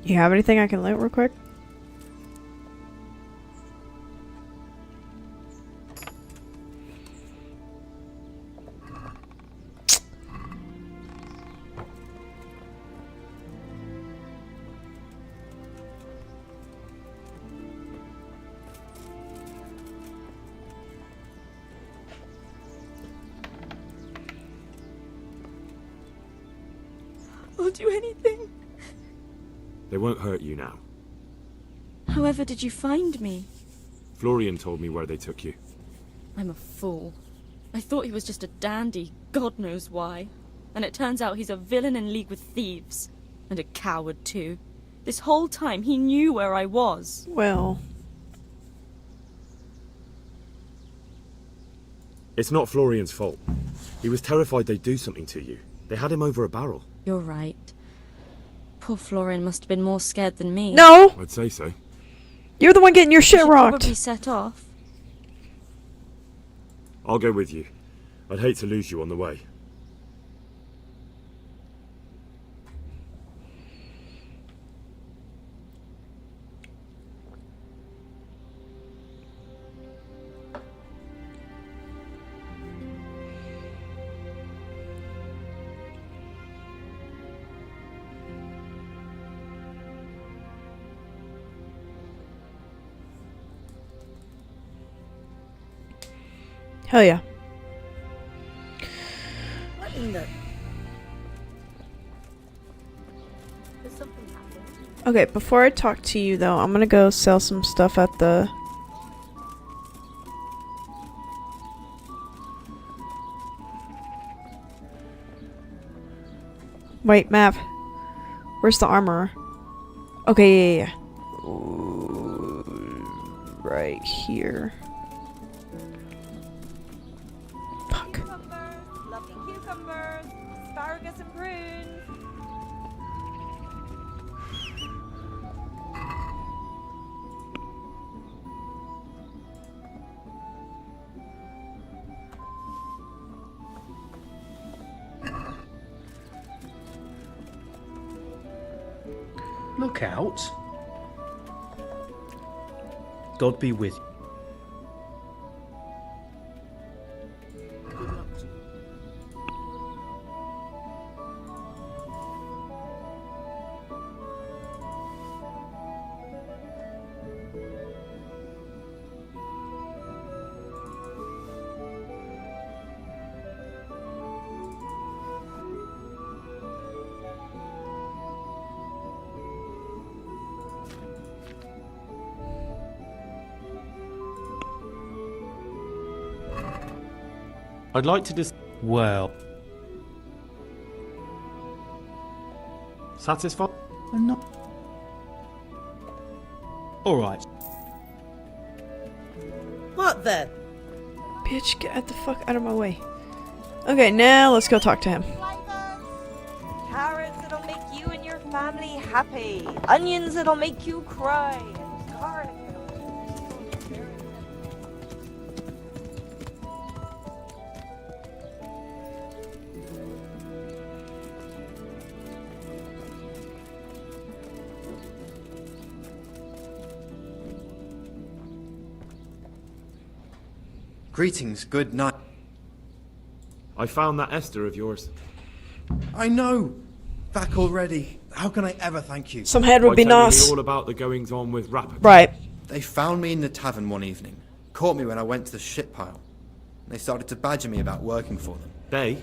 You have anything I can loot real quick? I'll do anything. They won't hurt you now. However did you find me? Florian told me where they took you. I'm a fool. I thought he was just a dandy, God knows why. And it turns out he's a villain in league with thieves. And a coward, too. This whole time he knew where I was. Well... It's not Florian's fault. He was terrified they'd do something to you. They had him over a barrel. You're right. Poor Florian must have been more scared than me. No! I'd say so. You're the one getting your shit should rocked. Probably set off. I'll go with you. I'd hate to lose you on the way. Hell yeah. What in the... Did something happen? Okay, before I talk to you though, I'm gonna go sell some stuff at the... Wait, Mav. Where's the armor? Okay, yeah. Ooh, right here. Lovely cucumbers, asparagus and prunes. Look out. God be with you. I'd like to just... Well... Satisfied? I'm not... Alright. What then? Bitch, get the fuck out of my way. Okay, now let's go talk to him. Carrots that'll make you and your family happy. Onions that'll make you cry. And garlic Greetings, good night. I found that Esther of yours. I know! Back already. How can I ever thank you? Some head would By be telling nice. me all about the goings on with Rapper. Right. They found me in the tavern one evening. Caught me when I went to the shit pile. They started to badger me about working for them. They?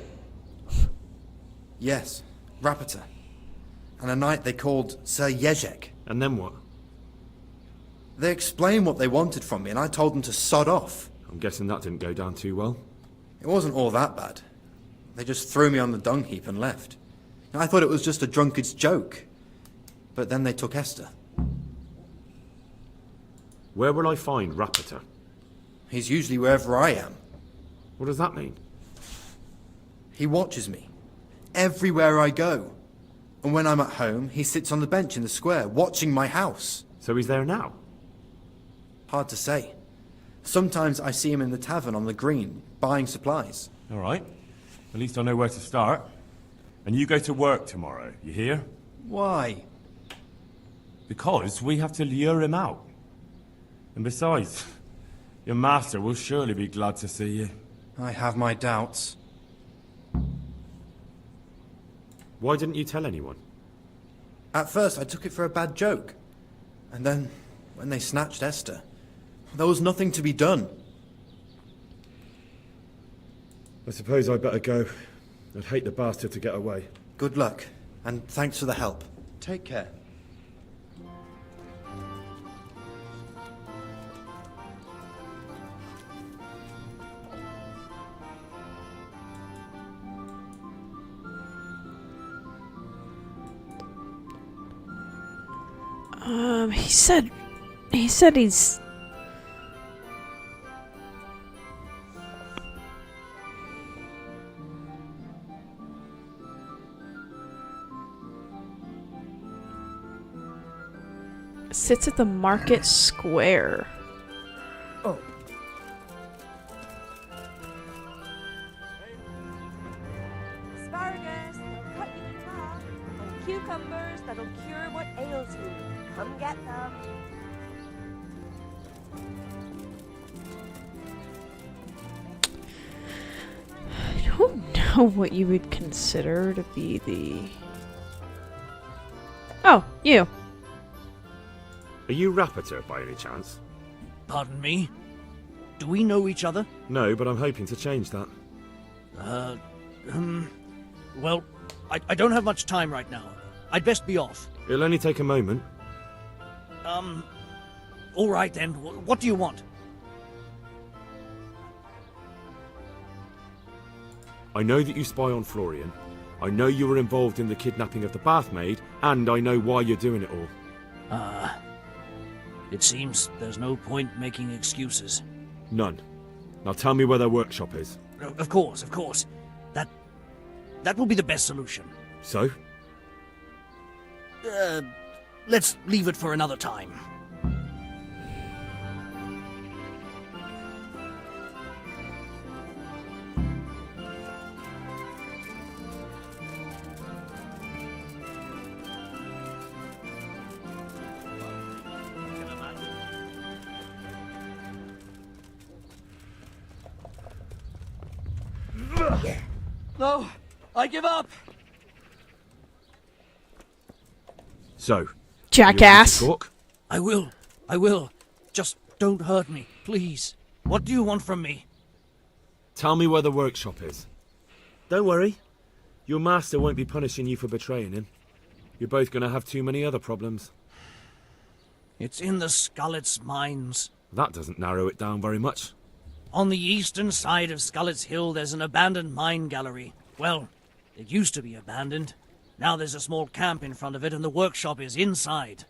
Yes, Rapita. And a night they called Sir Jezek. And then what? They explained what they wanted from me and I told them to sod off. I'm guessing that didn't go down too well. It wasn't all that bad. They just threw me on the dung heap and left. I thought it was just a drunkard's joke. But then they took Esther. Where will I find Rapita? He's usually wherever I am. What does that mean? He watches me. Everywhere I go. And when I'm at home, he sits on the bench in the square, watching my house. So he's there now? Hard to say. Sometimes I see him in the tavern on the green, buying supplies. All right. At least I know where to start. And you go to work tomorrow, you hear? Why? Because we have to lure him out. And besides, your master will surely be glad to see you. I have my doubts. Why didn't you tell anyone? At first I took it for a bad joke. And then, when they snatched Esther, there was nothing to be done. I suppose I'd better go. I'd hate the bastard to get away. Good luck, and thanks for the help. Take care. He said he's... sits at the market square. Oh. Asparagus, they'll cut you in half. And cucumbers, that'll cure what ails you. Come get them. I don't know what you would consider to be the... Oh, you. Are you Rapiter by any chance? Pardon me? Do we know each other? No, but I'm hoping to change that. Well, I don't have much time right now. I'd best be off. It'll only take a moment. All right then. What do you want? I know that you spy on Florian. I know you were involved in the kidnapping of the bathmaid, and I know why you're doing it all. It seems there's no point making excuses. None. Now tell me where their workshop is. Of course. That will be the best solution. So? Let's leave it for another time. No, I give up. So, jackass. I will. Just don't hurt me, please. What do you want from me? Tell me where the workshop is. Don't worry. Your master won't be punishing you for betraying him. You're both going to have too many other problems. It's in the Skullet's mines. That doesn't narrow it down very much. On the eastern side of Skullet's Hill, there's an abandoned mine gallery. Well, it used to be abandoned. Now there's a small camp in front of it, and the workshop is inside.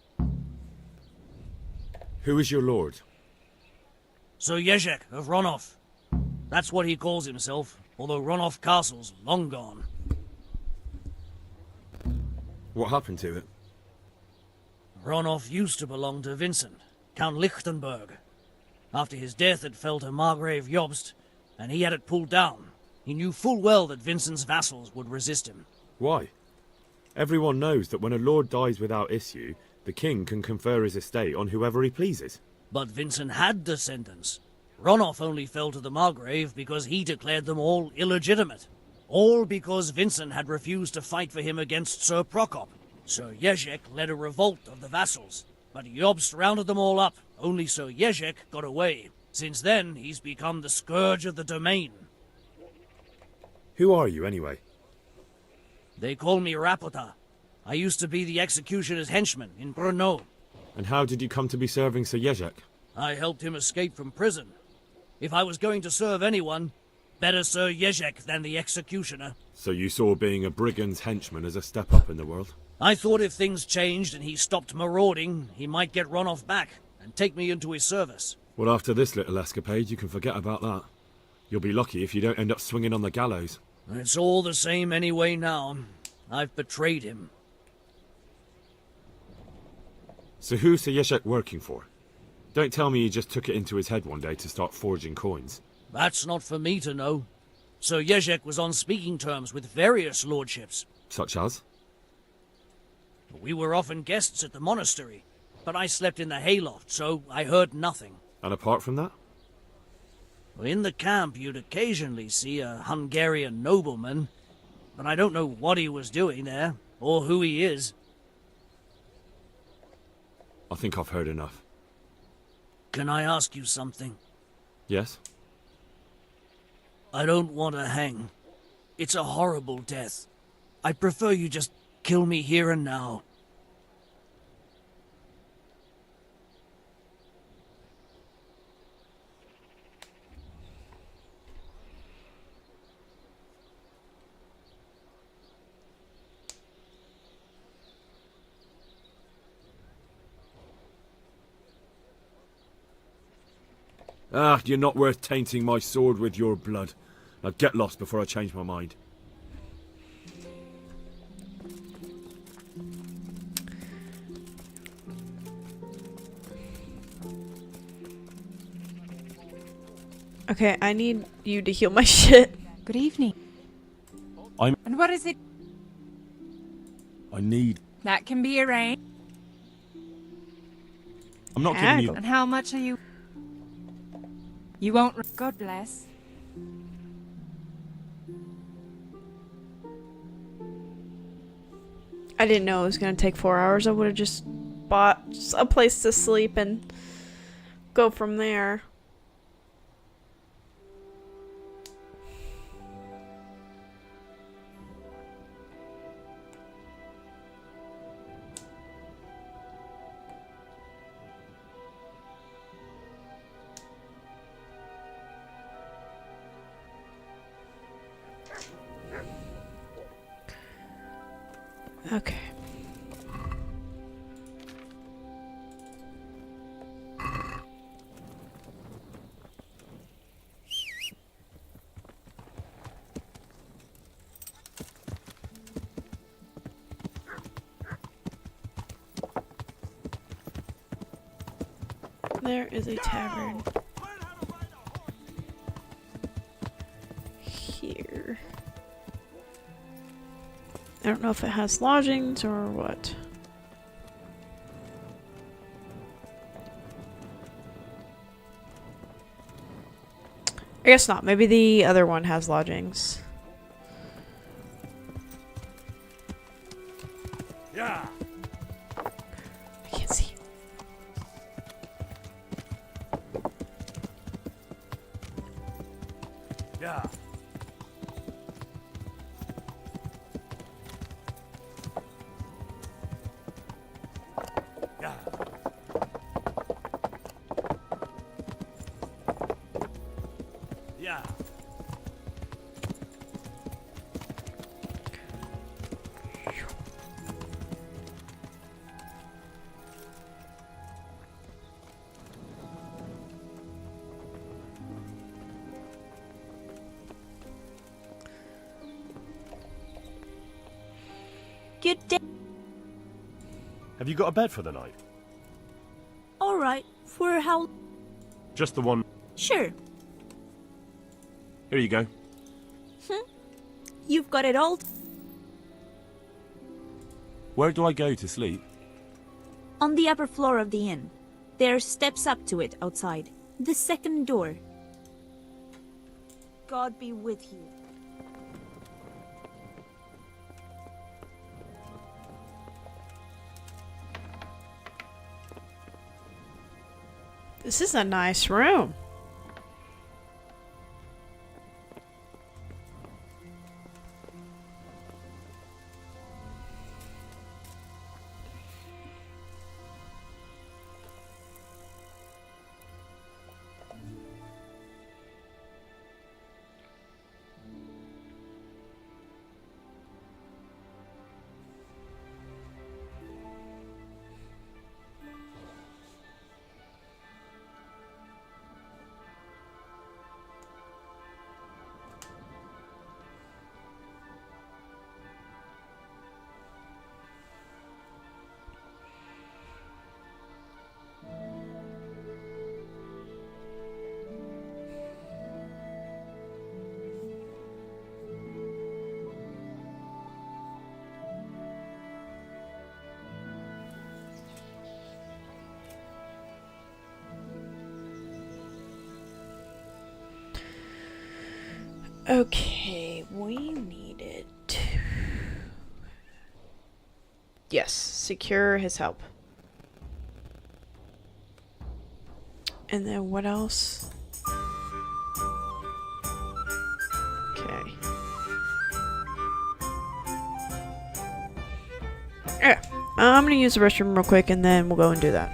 Who is your lord? Sir Jezek of Ronov. That's what he calls himself, although Ronov Castle's long gone. What happened to it? Ronov used to belong to Vincent, Count Lichtenberg. After his death, it fell to Margrave Jobst, and he had it pulled down. He knew full well that Vincent's vassals would resist him. Why? Everyone knows that when a lord dies without issue, the king can confer his estate on whoever he pleases. But Vincent had descendants. Ronov only fell to the Margrave because he declared them all illegitimate. All because Vincent had refused to fight for him against Sir Prokop. Sir Jezek led a revolt of the vassals, but Jobst rounded them all up. Only Sir Jezek got away. Since then, he's become the scourge of the domain. Who are you, anyway? They call me Rapota. I used to be the executioner's henchman in Brno. And how did you come to be serving Sir Jezek? I helped him escape from prison. If I was going to serve anyone, better Sir Jezek than the executioner. So you saw being a brigand's henchman as a step up in the world? I thought if things changed and he stopped marauding, he might get Ronov back and take me into his service. Well, after this little escapade, you can forget about that. You'll be lucky if you don't end up swinging on the gallows. It's all the same anyway now. I've betrayed him. So who's Sir Jezek working for? Don't tell me he just took it into his head one day to start forging coins. That's not for me to know. Sir Jezek was on speaking terms with various lordships. Such as? We were often guests at the monastery, but I slept in the hayloft, so I heard nothing. And apart from that? In the camp, you'd occasionally see a Hungarian nobleman, but I don't know what he was doing there, or who he is. I think I've heard enough. Can I ask you something? Yes? I don't want to hang. It's a horrible death. I prefer you just kill me here and now. Ah, you're not worth tainting my sword with your blood. Now get lost before I change my mind. Okay, I need you to heal my shit. Good evening. I'm... And what is it? I need... That can be arranged. I'm not giving you... And how much are you? You won't... God bless. I didn't know it was gonna take 4 hours. I would have just bought a place to sleep and go from there. Okay. There is a tavern here. I don't know if it has lodgings or what. I guess not. Maybe the other one has lodgings. Yeah. I can't see. Yeah. Yeah. Yeah. Good day. Have you got a bed for the night? All right. For how? Just the one. Sure. Here you go. You've got it all. Where do I go to sleep? On the upper floor of the inn. There's steps up to it outside. The second door. God be with you. This is a nice room. Okay, we needed to... Yes, secure his help. And then what else? Okay. Yeah, I'm gonna use the restroom real quick and then we'll go and do that.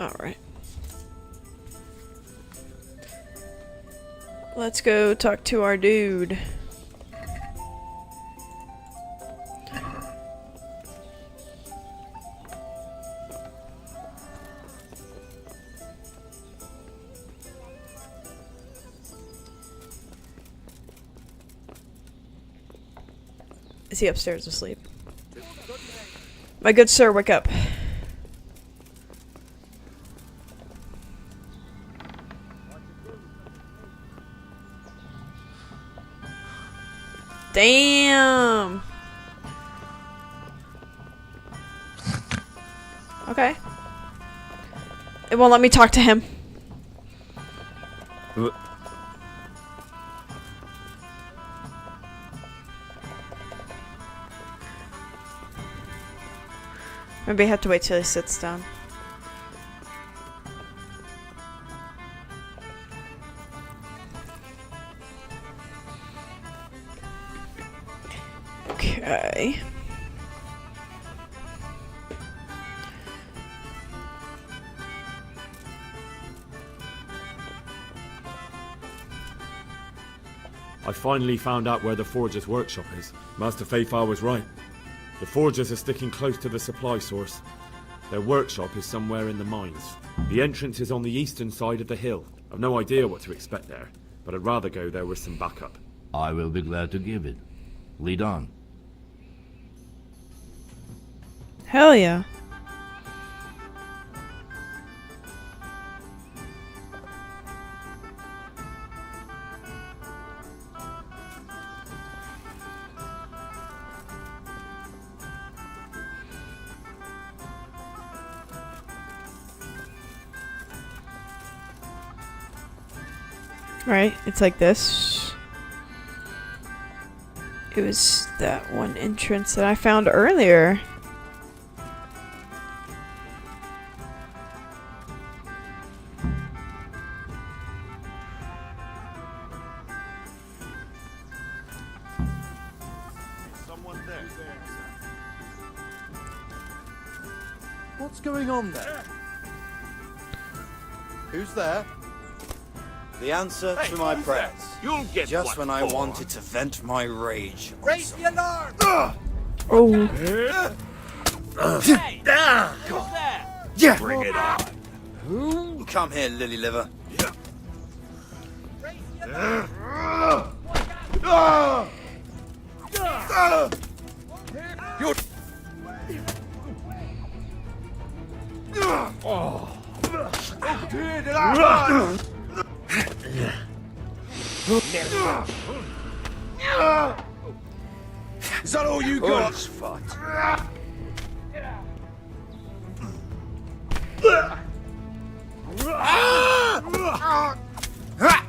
Alright. Let's go talk to our dude. Is he upstairs asleep? My good sir, wake up. Damn. Okay. It won't let me talk to him. Maybe I have to wait till he sits down. Okay. I finally found out where the Forger's workshop is. Master Fayfar was right. The Forgers are sticking close to the supply source. Their workshop is somewhere in the mines. The entrance is on the eastern side of the hill. I've no idea what to expect there, but I'd rather go there with some backup. I will be glad to give it. Lead on. Hell yeah. Right, it's like this. It was that one entrance that I found earlier. Someone there. What's going on there? Who's there? The answer to my prayers. You'll get just what when I for. wanted to vent my rage. Raise the alarm! Oh. Hey! Who's there? Yeah. Bring it on. Who? Come here, lily liver. You're... Oh. Oh dear, did I... Is that all you got?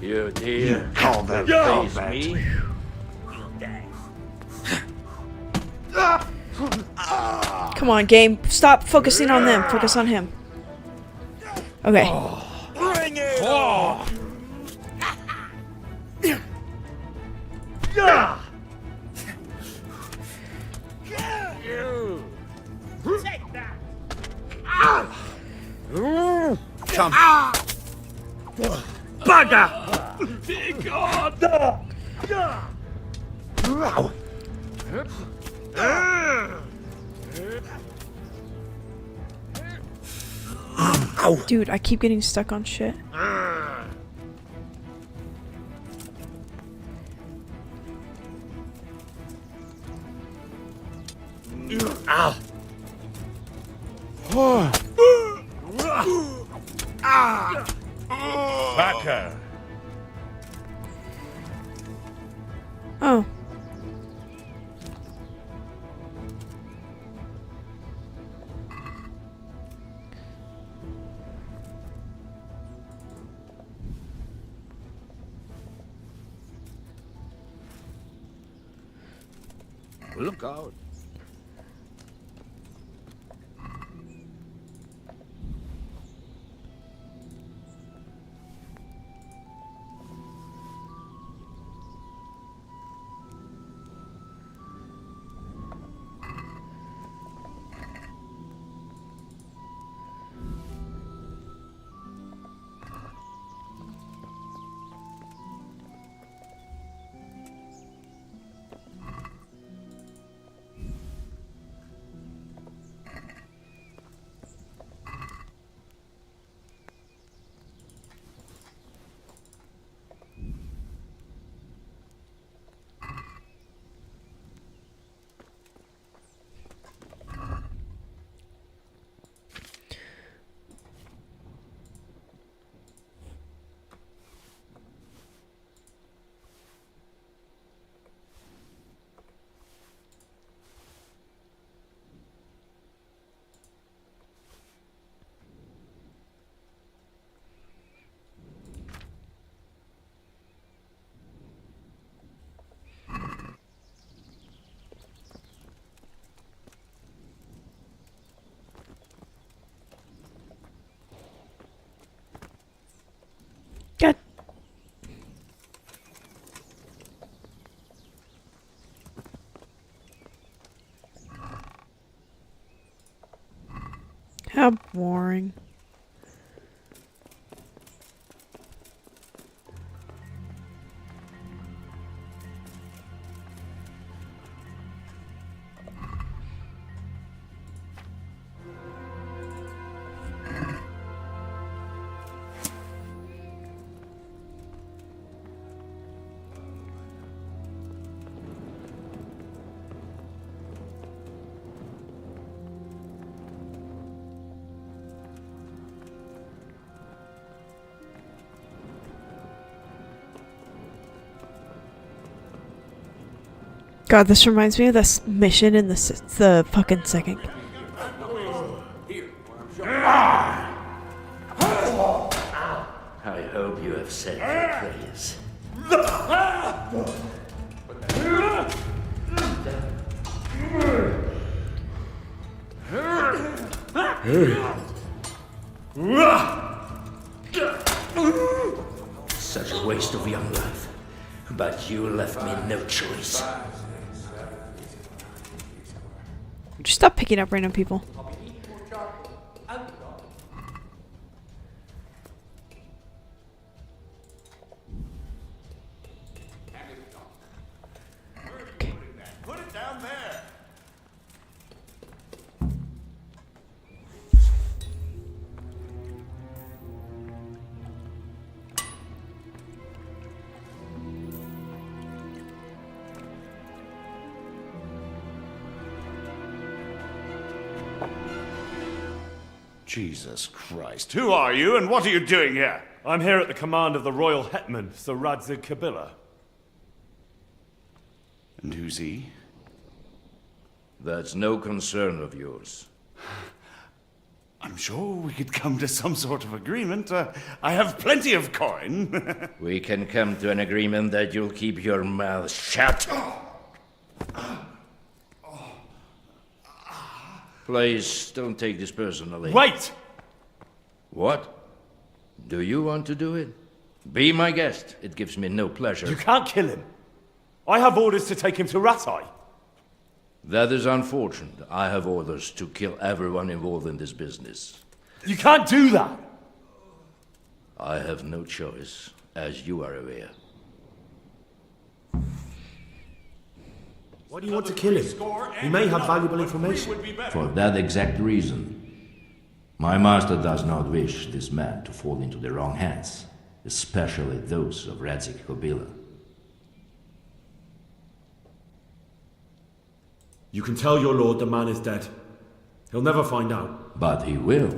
You dear. Call them face me. Come on, game. Stop focusing on them. Focus on him. Okay. Bring it on! Take that! Come. Bugger! Be gone! Dude, I keep getting stuck on shit. Ow! Backer. Oh. Look out. How boring. God, this reminds me of this mission in the fucking second. I hope you have said your prayers. Such a waste of young life. But you left me no choice. Just stop picking up random people. Put it down there. Jesus Christ. Who are you and what are you doing here? I'm here at the command of the royal hetman, Sir Radzig Kabila. And who's he? That's no concern of yours. I'm sure we could come to some sort of agreement. I have plenty of coin. We can come to an agreement that you'll keep your mouth shut. Please, don't take this personally. Wait! What? Do you want to do it? Be my guest. It gives me no pleasure. You can't kill him. I have orders to take him to Ratai. That is unfortunate. I have orders to kill everyone involved in this business. You can't do that! I have no choice, as you are aware. Why do you want to kill him? He may have valuable information. For that exact reason. My master does not wish this man to fall into the wrong hands, especially those of Radzig Kabila. You can tell your lord the man is dead. He'll never find out. But he will.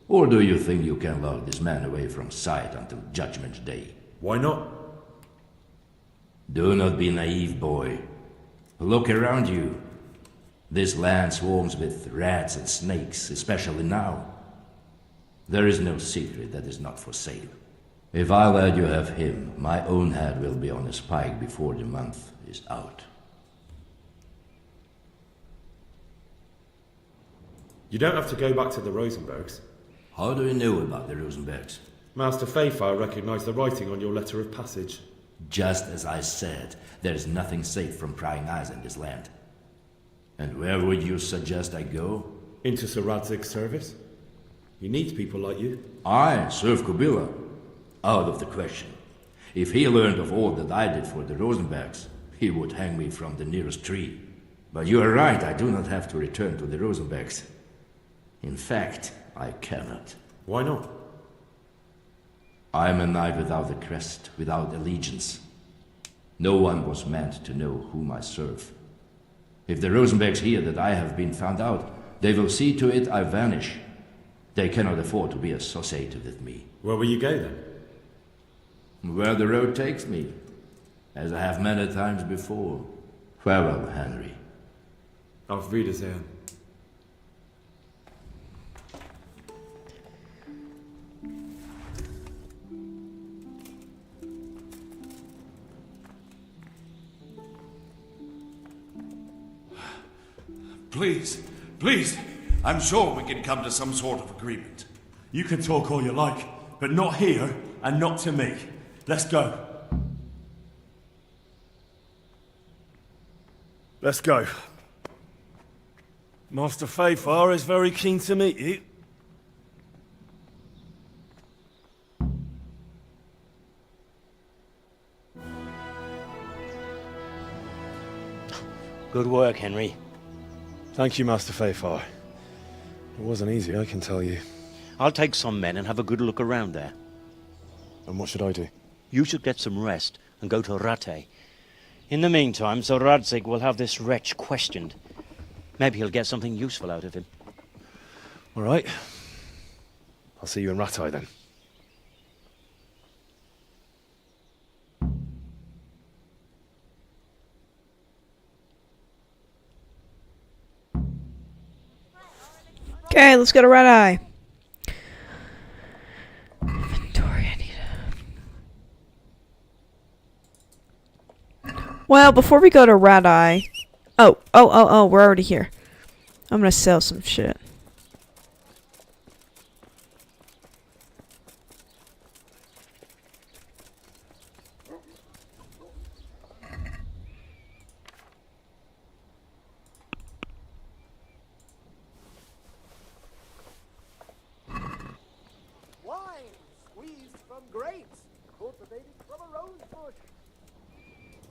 Or do you think you can lock this man away from sight until Judgment Day? Why not? Do not be naive, boy. Look around you. This land swarms with rats and snakes, especially now. There is no secret that is not for sale. If I let you have him, my own head will be on a spike before the month is out. You don't have to go back to the Rosenbergs. How do you know about the Rosenbergs? Master Fayfire recognized the writing on your letter of passage. Just as I said, there is nothing safe from prying eyes in this land. And where would you suggest I go? Into Sir Radzig's service. He needs people like you. I serve Kabila. Out of the question. If he learned of all that I did for the Rosenbergs, he would hang me from the nearest tree. But you are right, I do not have to return to the Rosenbergs. In fact, I cannot. Why not? I am a knight without a crest, without allegiance. No one was meant to know whom I serve. If the Rosenbergs hear that I have been found out, they will see to it I vanish. They cannot afford to be associated with me. Where will you go then? Where the road takes me, as I have many times before. Farewell, Henry. Auf Wiedersehen. Please, please. I'm sure we can come to some sort of agreement. You can talk all you like, but not here and not to me. Let's go. Let's go. Master Fayfire is very keen to meet you. Good work, Henry. Thank you, Master Fayfar. It wasn't easy, I can tell you. I'll take some men and have a good look around there. And what should I do? You should get some rest and go to Rattay. In the meantime, Sir Radzig will have this wretch questioned. Maybe he'll get something useful out of him. All right. I'll see you in Rattay then. Okay, let's go to Red Eye. Inventory, I need Well, before we go to Red Eye... Oh, we're already here. I'm gonna sell some shit. Wine squeezed from grapes, cultivated from a rose bush.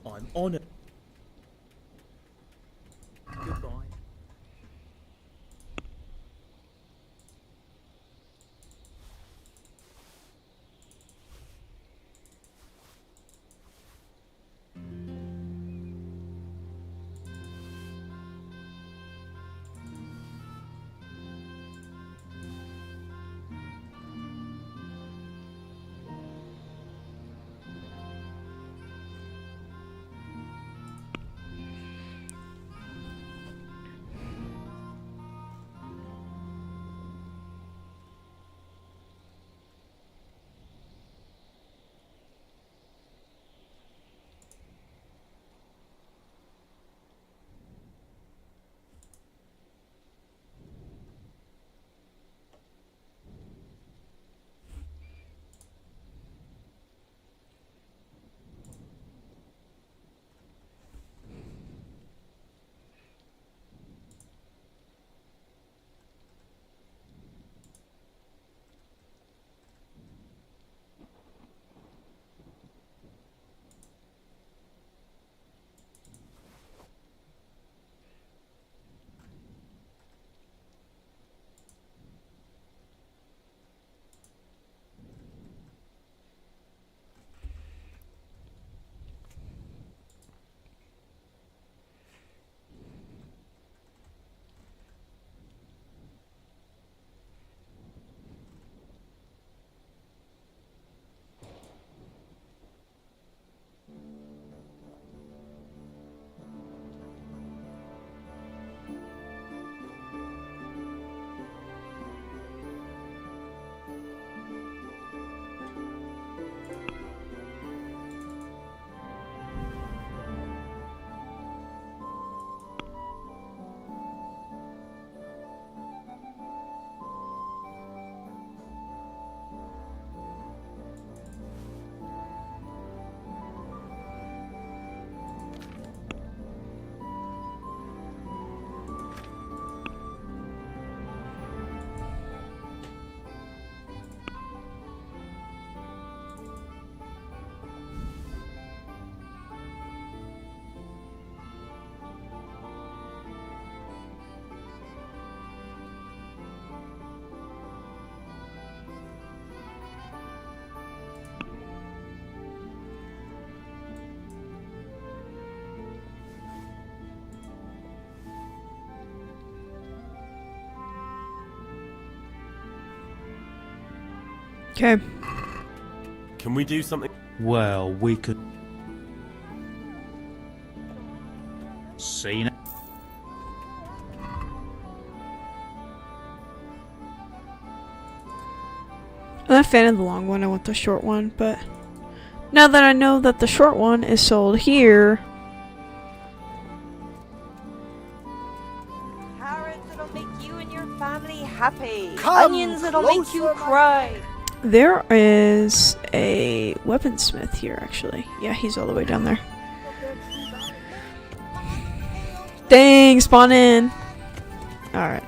I'm on it. Goodbye. Okay. Can we do something? Well, we could... Seen it? I'm not a fan of the long one, I want the short one, but... Now that I know that the short one is sold here... Carrots that'll make you and your family happy. Come Onions that'll make you cry. There is a weaponsmith here, actually. Yeah, he's all the way down there. Dang, spawn in. Alright.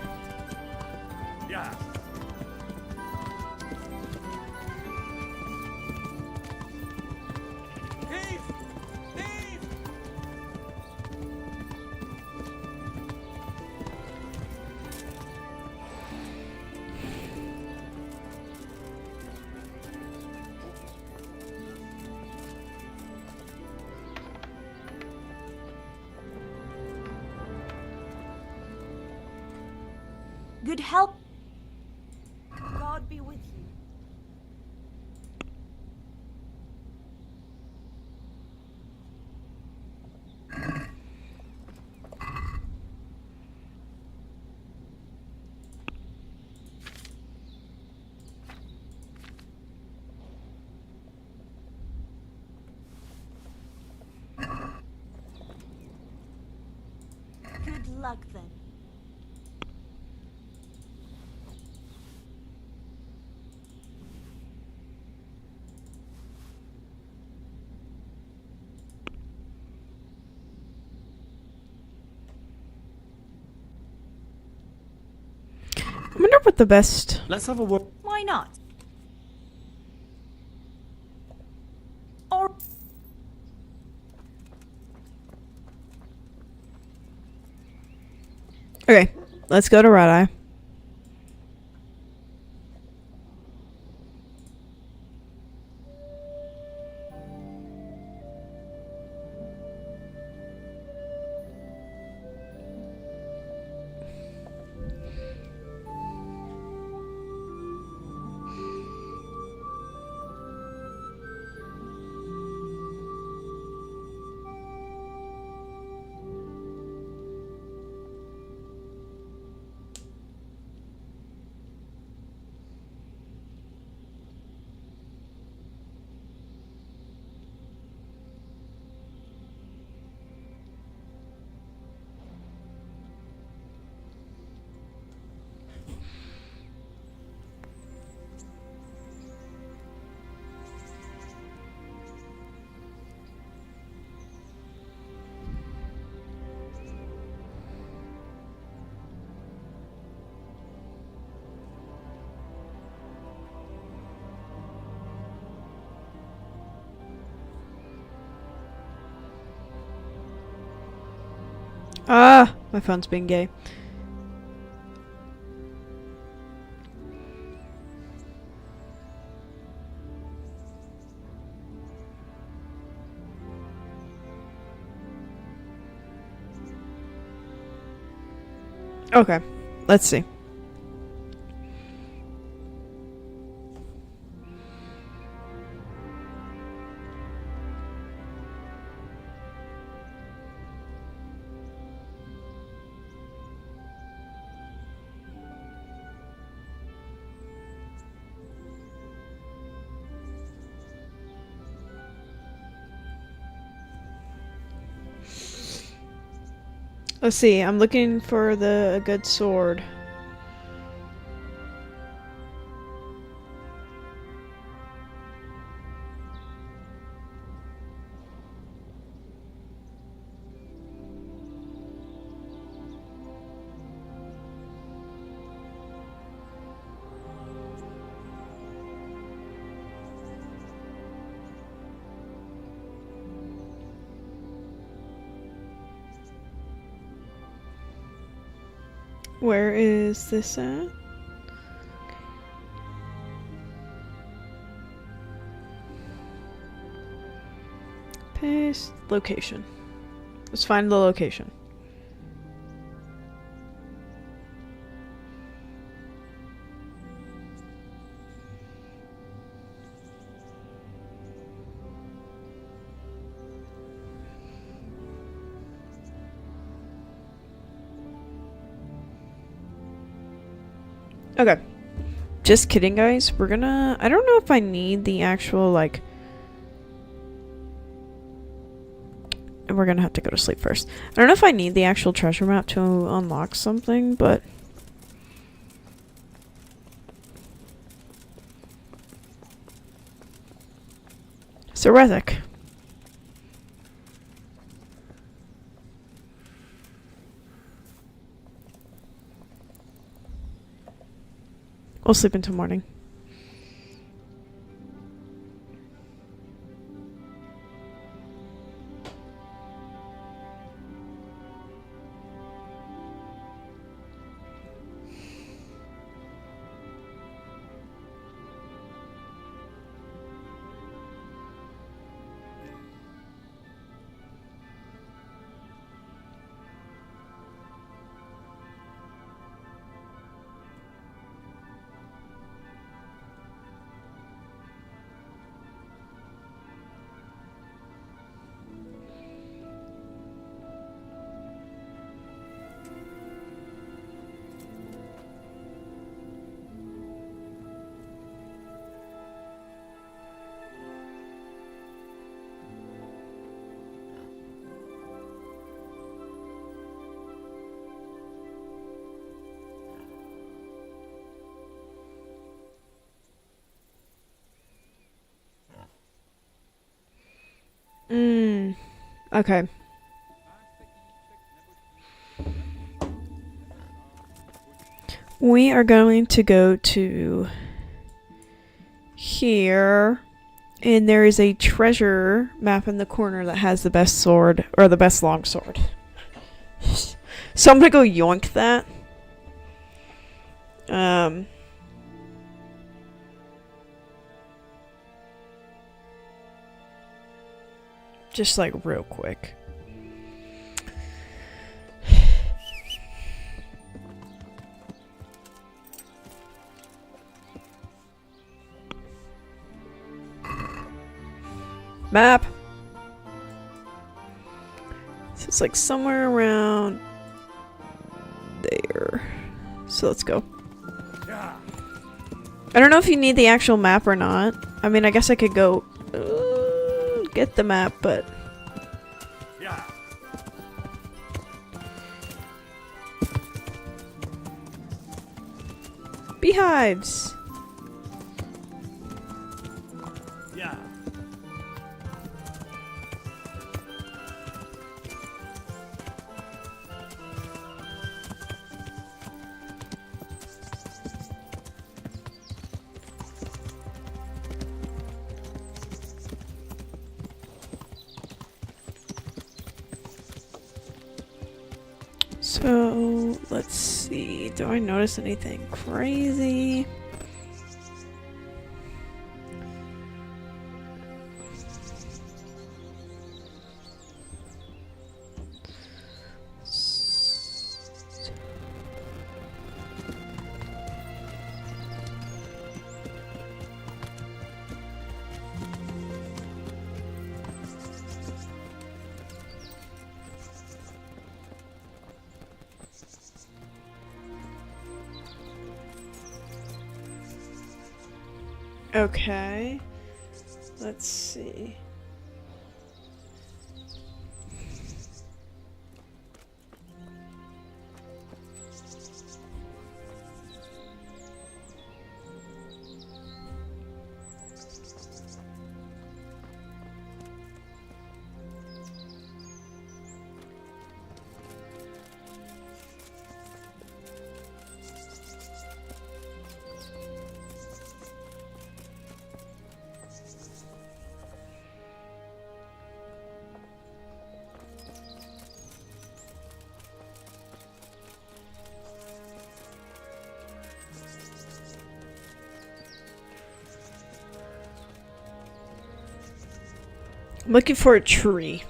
Good help. God be with you. Good luck then. I wonder what the best. Let's have a word. Why not? Or Okay, let's go to Red Eye. Ah, my phone's being gay. Okay, let's see. Let's see, I'm looking for a good sword. Where is this at? Paste location. Let's find the location. Okay. Just kidding, guys. We're gonna... I don't know if I need the actual, like... We're gonna have to go to sleep first. I don't know if I need the actual treasure map to unlock something, but... Serethic. We'll sleep until morning. Okay. We are going to go to here, and there is a treasure map in the corner that has the best sword, or the best long sword. So I'm gonna go yoink that. Just like real quick. Map. So it's like somewhere around there. So let's go. I don't know if you need the actual map or not. I mean, I guess I could go get the map, but beehives. Yeah. So let's see. Do I notice anything crazy? Okay. Let's see. I'm looking for a tree.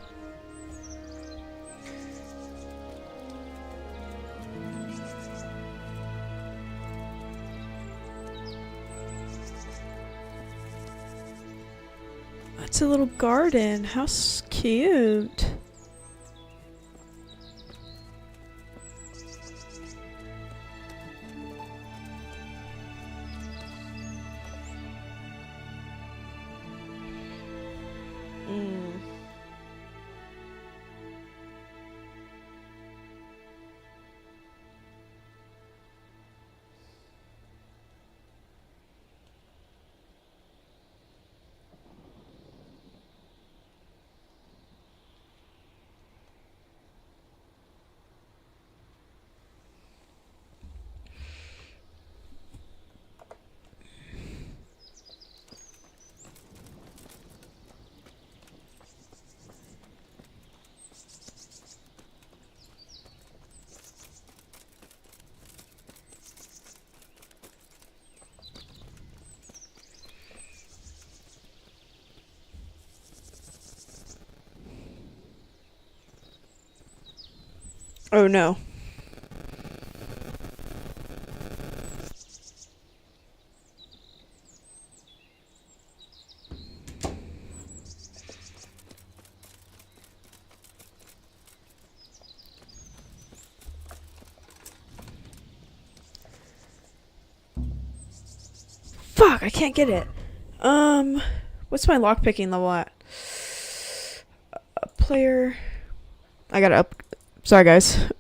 That's a little garden. How cute. Oh no. Fuck, I can't get it. What's my lockpicking level at? Player. I gotta up. Sorry, guys.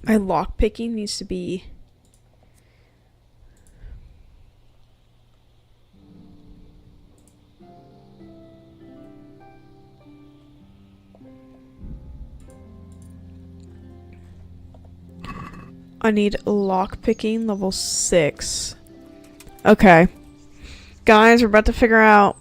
My lock picking needs to be... I need lock picking level 6. Okay. Guys, we're about to figure out...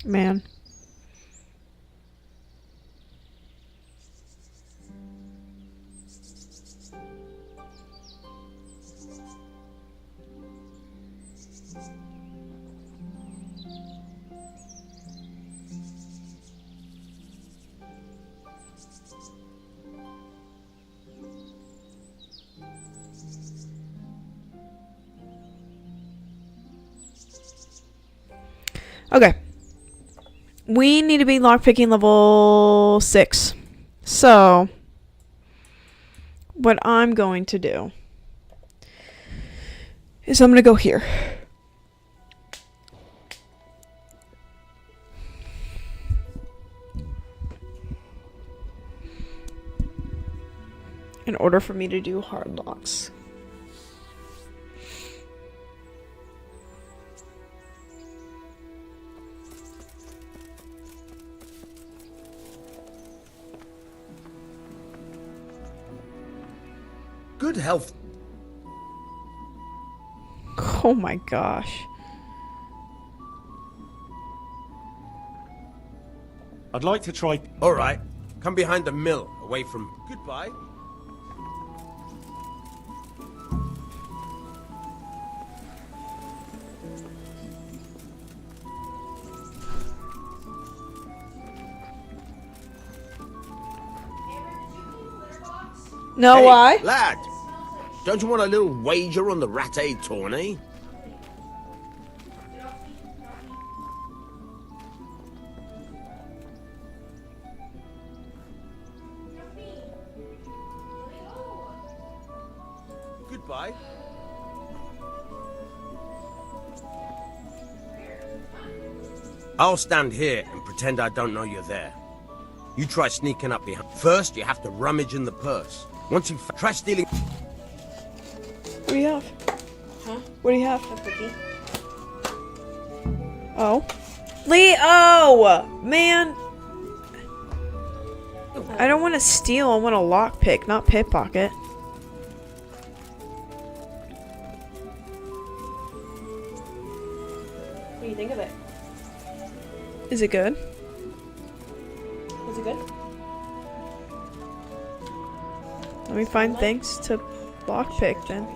Man. Okay. We need to be lockpicking level 6. So, what I'm going to do is I'm going to go here. In order for me to do hard locks. Good health. Oh my gosh. I'd like to try... All right. Come behind the mill, away from... Goodbye. No, hey, why? Lad, don't you want a little wager on the ratte tourney? Goodbye. I'll stand here and pretend I don't know you're there. You try sneaking up behind. First, you have to rummage in the purse. Once you try stealing... What do you have? Huh? What do you have? A cookie. Oh. Leo! Man! I don't want to steal, I want to lockpick, not pickpocket. What do you think of it? Is it good? Is it good? Let me find things to lockpick then.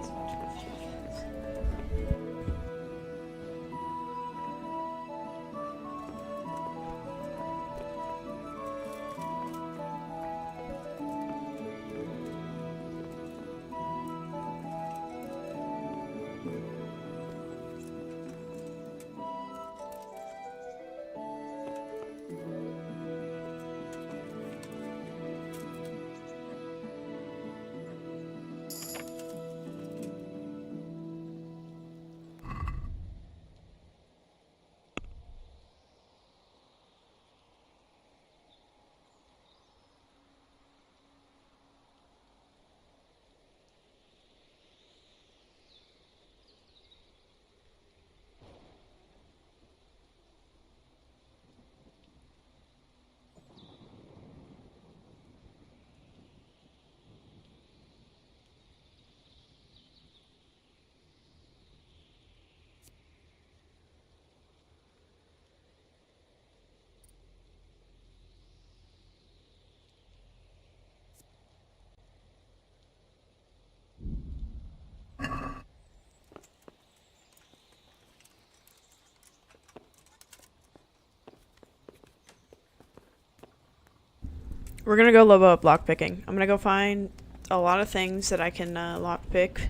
We're gonna go level up lockpicking. I'm gonna go find a lot of things that I can lockpick.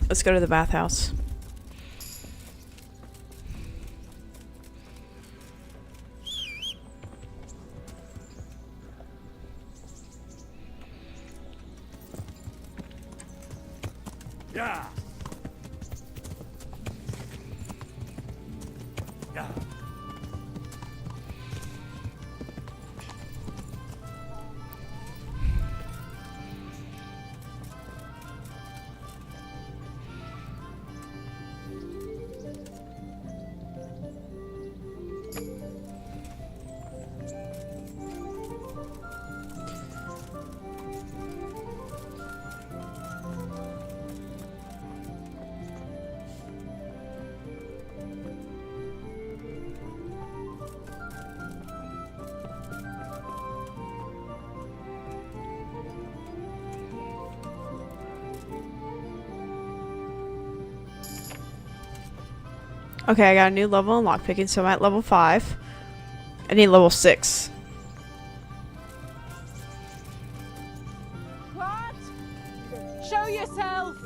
Let's go to the bathhouse. Yeah. Yeah. Okay, I got a new level in lockpicking, so I'm at level 5. I need level 6. What? Show yourself!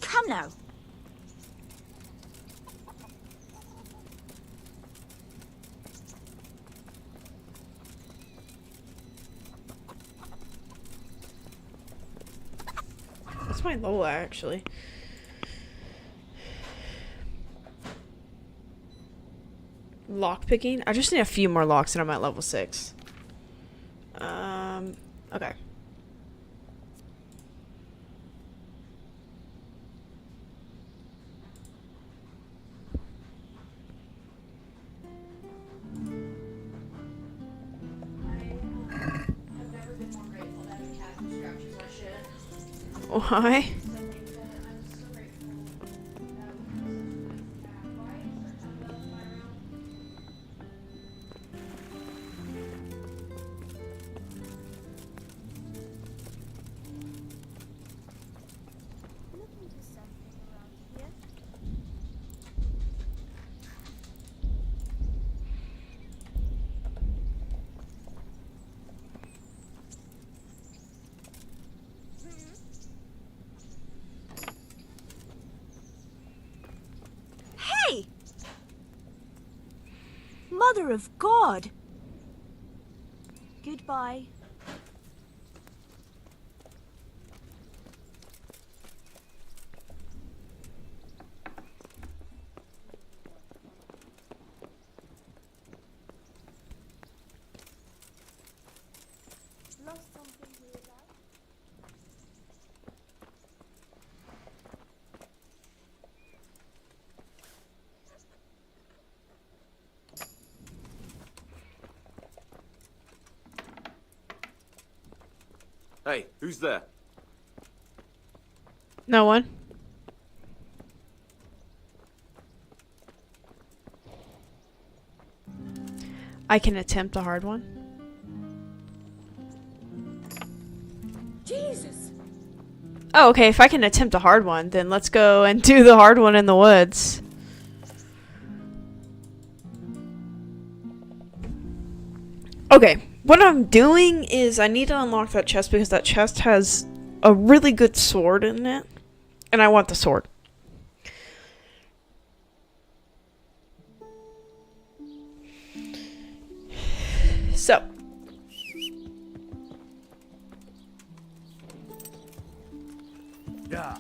Come now. That's my Lola, actually. Lockpicking? I just need a few more locks and I'm at level 6. Okay. Why? Hey! Mother of God! Goodbye. Lost something here, Dad? Hey, who's there? No one. I can attempt a hard one. Jesus! Oh, okay, if I can attempt a hard one, then let's go and do the hard one in the woods. Okay, what I'm doing is I need to unlock that chest because that chest has a really good sword in it. And I want the sword. So. Yeah.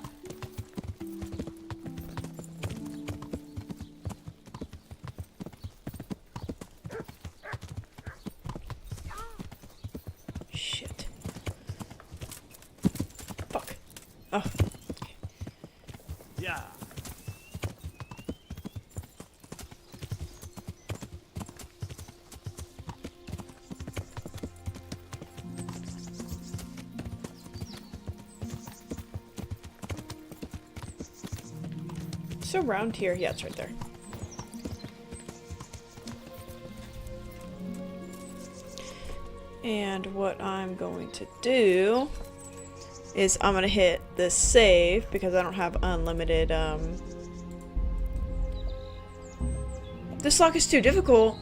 Shit. Fuck. Oh. Yeah. So around here, yeah, it's right there. And what I'm going to do is I'm gonna hit this save because I don't have unlimited, This lock is too difficult.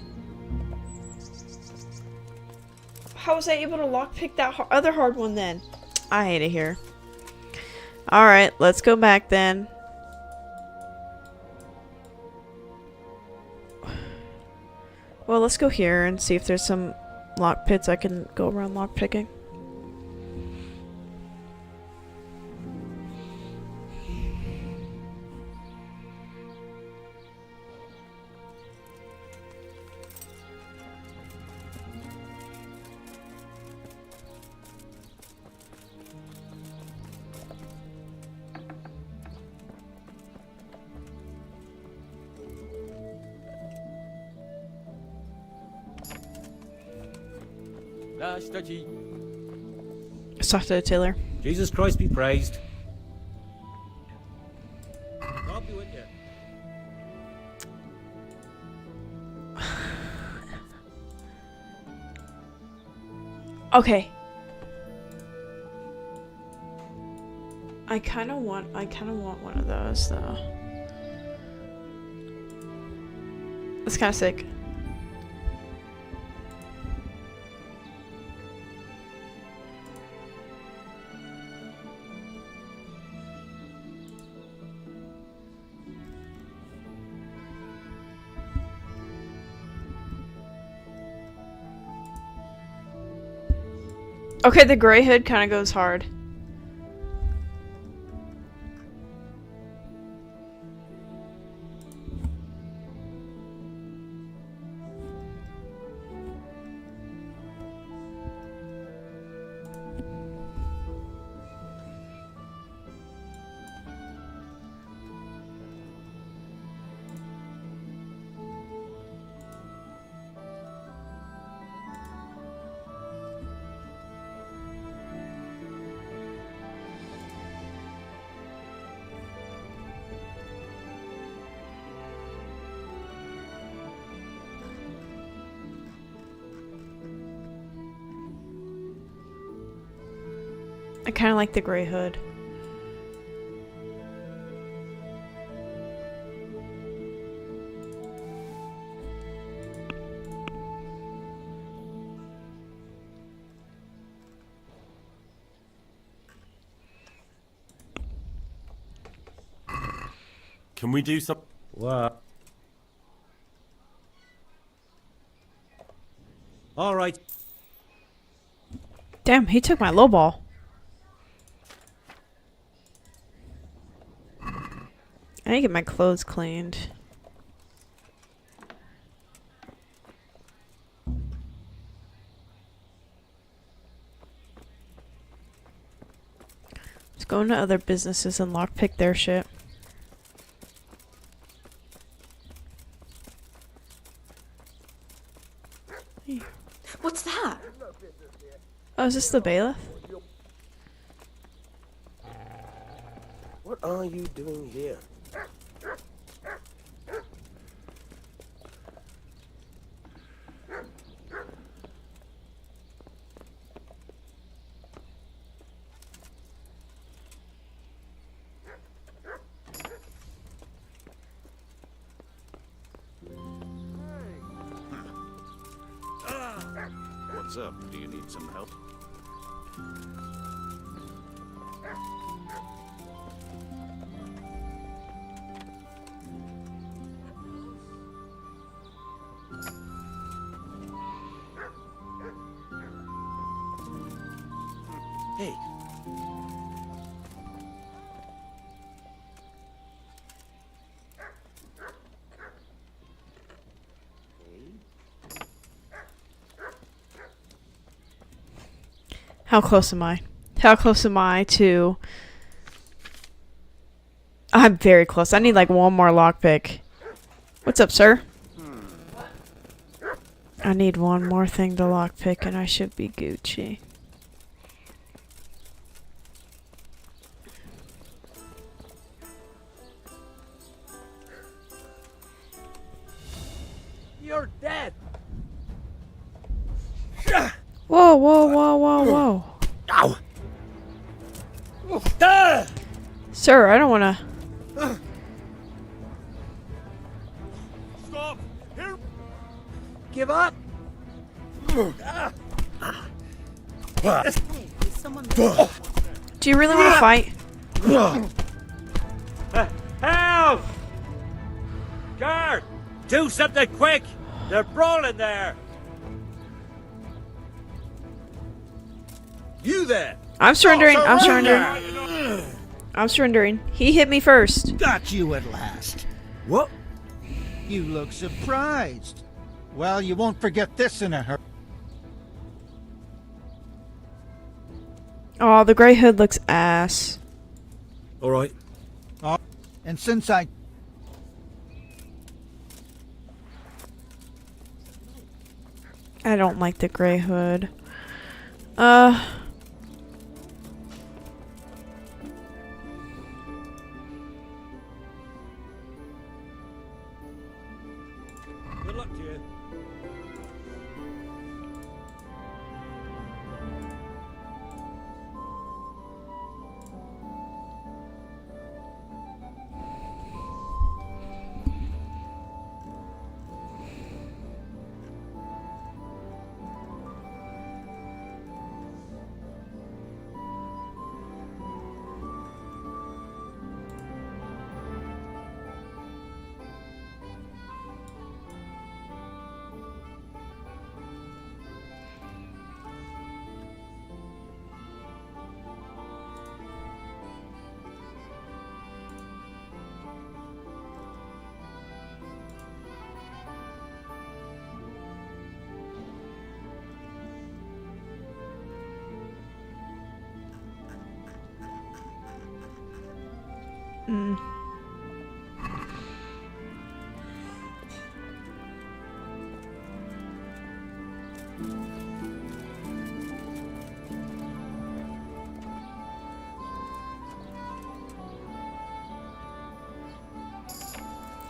How was I able to lockpick that other hard one then? I hate it here. Alright, let's go back then. Well, let's go here and see if there's some lock pits I can go around lock picking. Let's talk to the tailor. Jesus Christ be praised. God be with you. Okay. I kind of want one of those though. It's kind of sick. Okay, the gray hood kind of goes hard. I kind of like the gray hood. Can we do some... What? All right. Damn, he took my low ball. I need to get my clothes cleaned. Let's go into other businesses and lockpick their shit. What's that? Oh, is this the bailiff? What are you doing here? up? Do you need some help? Hey. How close am I? How close am I to... I'm very close. I need like one more lockpick. What's up, sir? I need one more thing to lockpick and I should be Gucci. You're dead. Whoa, whoa, whoa, whoa, whoa. Ow! Sir, I don't want to... Stop! Here! Give up! Do you really want to fight? Help! Guard! Do something quick! They're brawling there! You there! I'm surrendering. I'm surrendering. I'm surrendering. He hit me first. Got you at last. What? You look surprised. Well, you won't forget this in a hurry. Oh, the gray hood looks ass. All right. And since I... I don't like the gray hood. Good luck to you.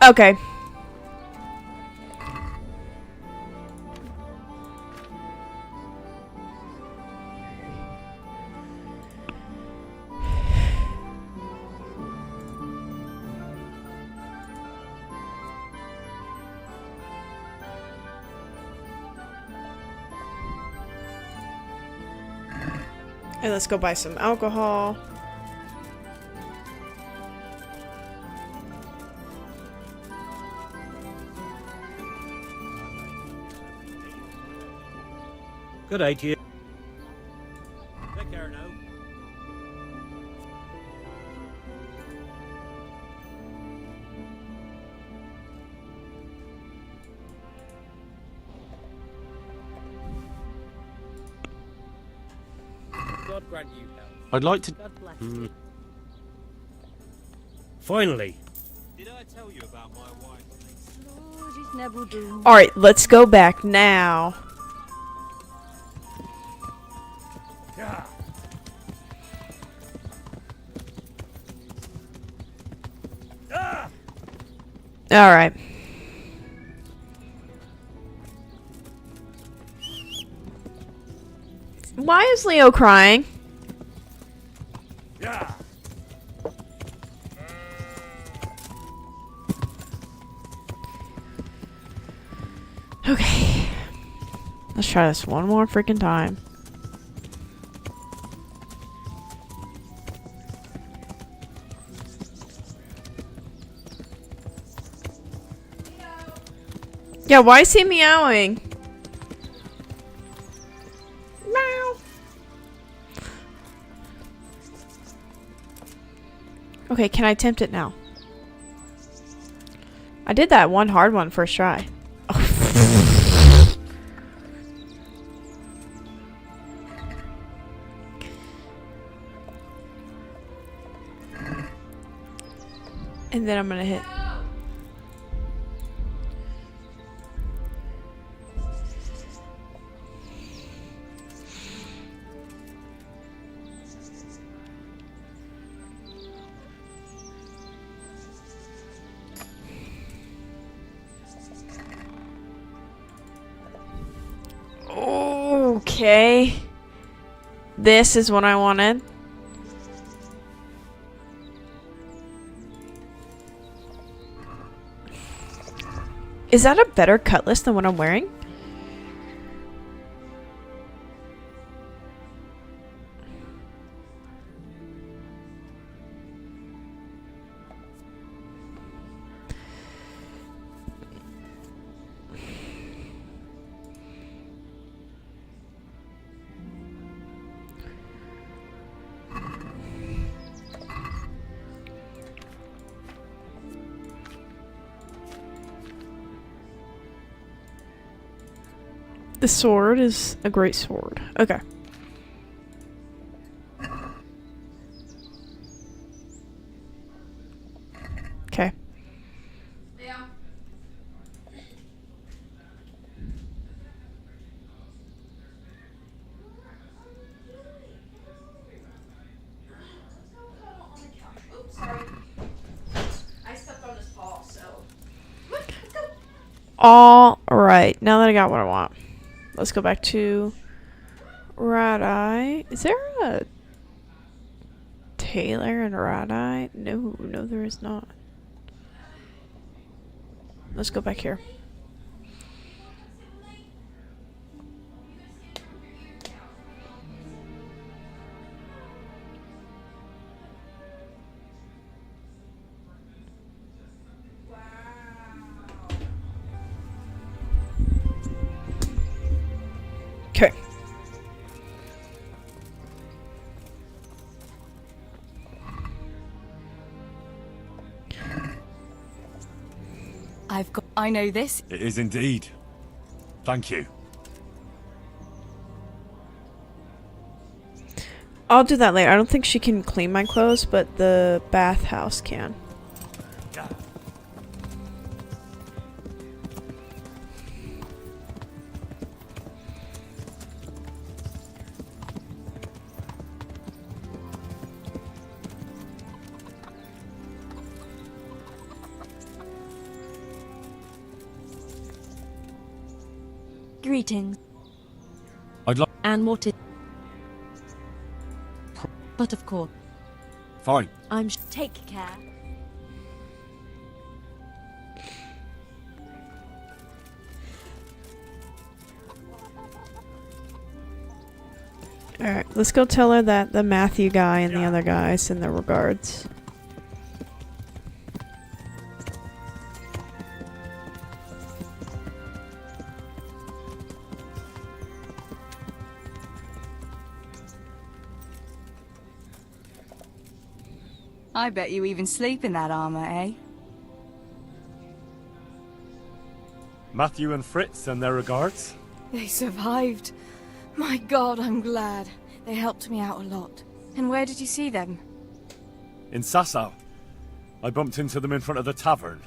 Okay. And let's go buy some alcohol. Good day to you. Take care now. God grant you health. I'd like to... God bless you. Finally. Did I tell you about my wife? Alright, let's go back now. Alright. Why is Leo crying? Yeah. Okay. Let's try this one more freaking time. Yeah, why is he meowing? Meow. Okay, can I attempt it now? I did that one hard one first try. And then I'm gonna hit. Okay. This is what I wanted. Is that a better cutlass than what I'm wearing? The sword is a great sword. Okay. Okay. Yeah. Oops, sorry. I stepped on his paw, so. All right. Now that I got what I want, let's go back to Rat Eye. Is there a tailor in Rat Eye? No, no, there is not. Let's go back here. Okay. I know this. It is indeed. Thank you. I'll do that later. I don't think she can clean my clothes, but the bathhouse can. Greetings. I'd like. And what is... But of course, Fine. take care. Alright, let's go tell her that the Matthew guy and the other guy send their regards. I bet you even sleep in that armor, eh? Matthew and Fritz and their regards. They survived. My God, I'm glad. They helped me out a lot. And where did you see them? In Sasau. I bumped into them in front of the tavern.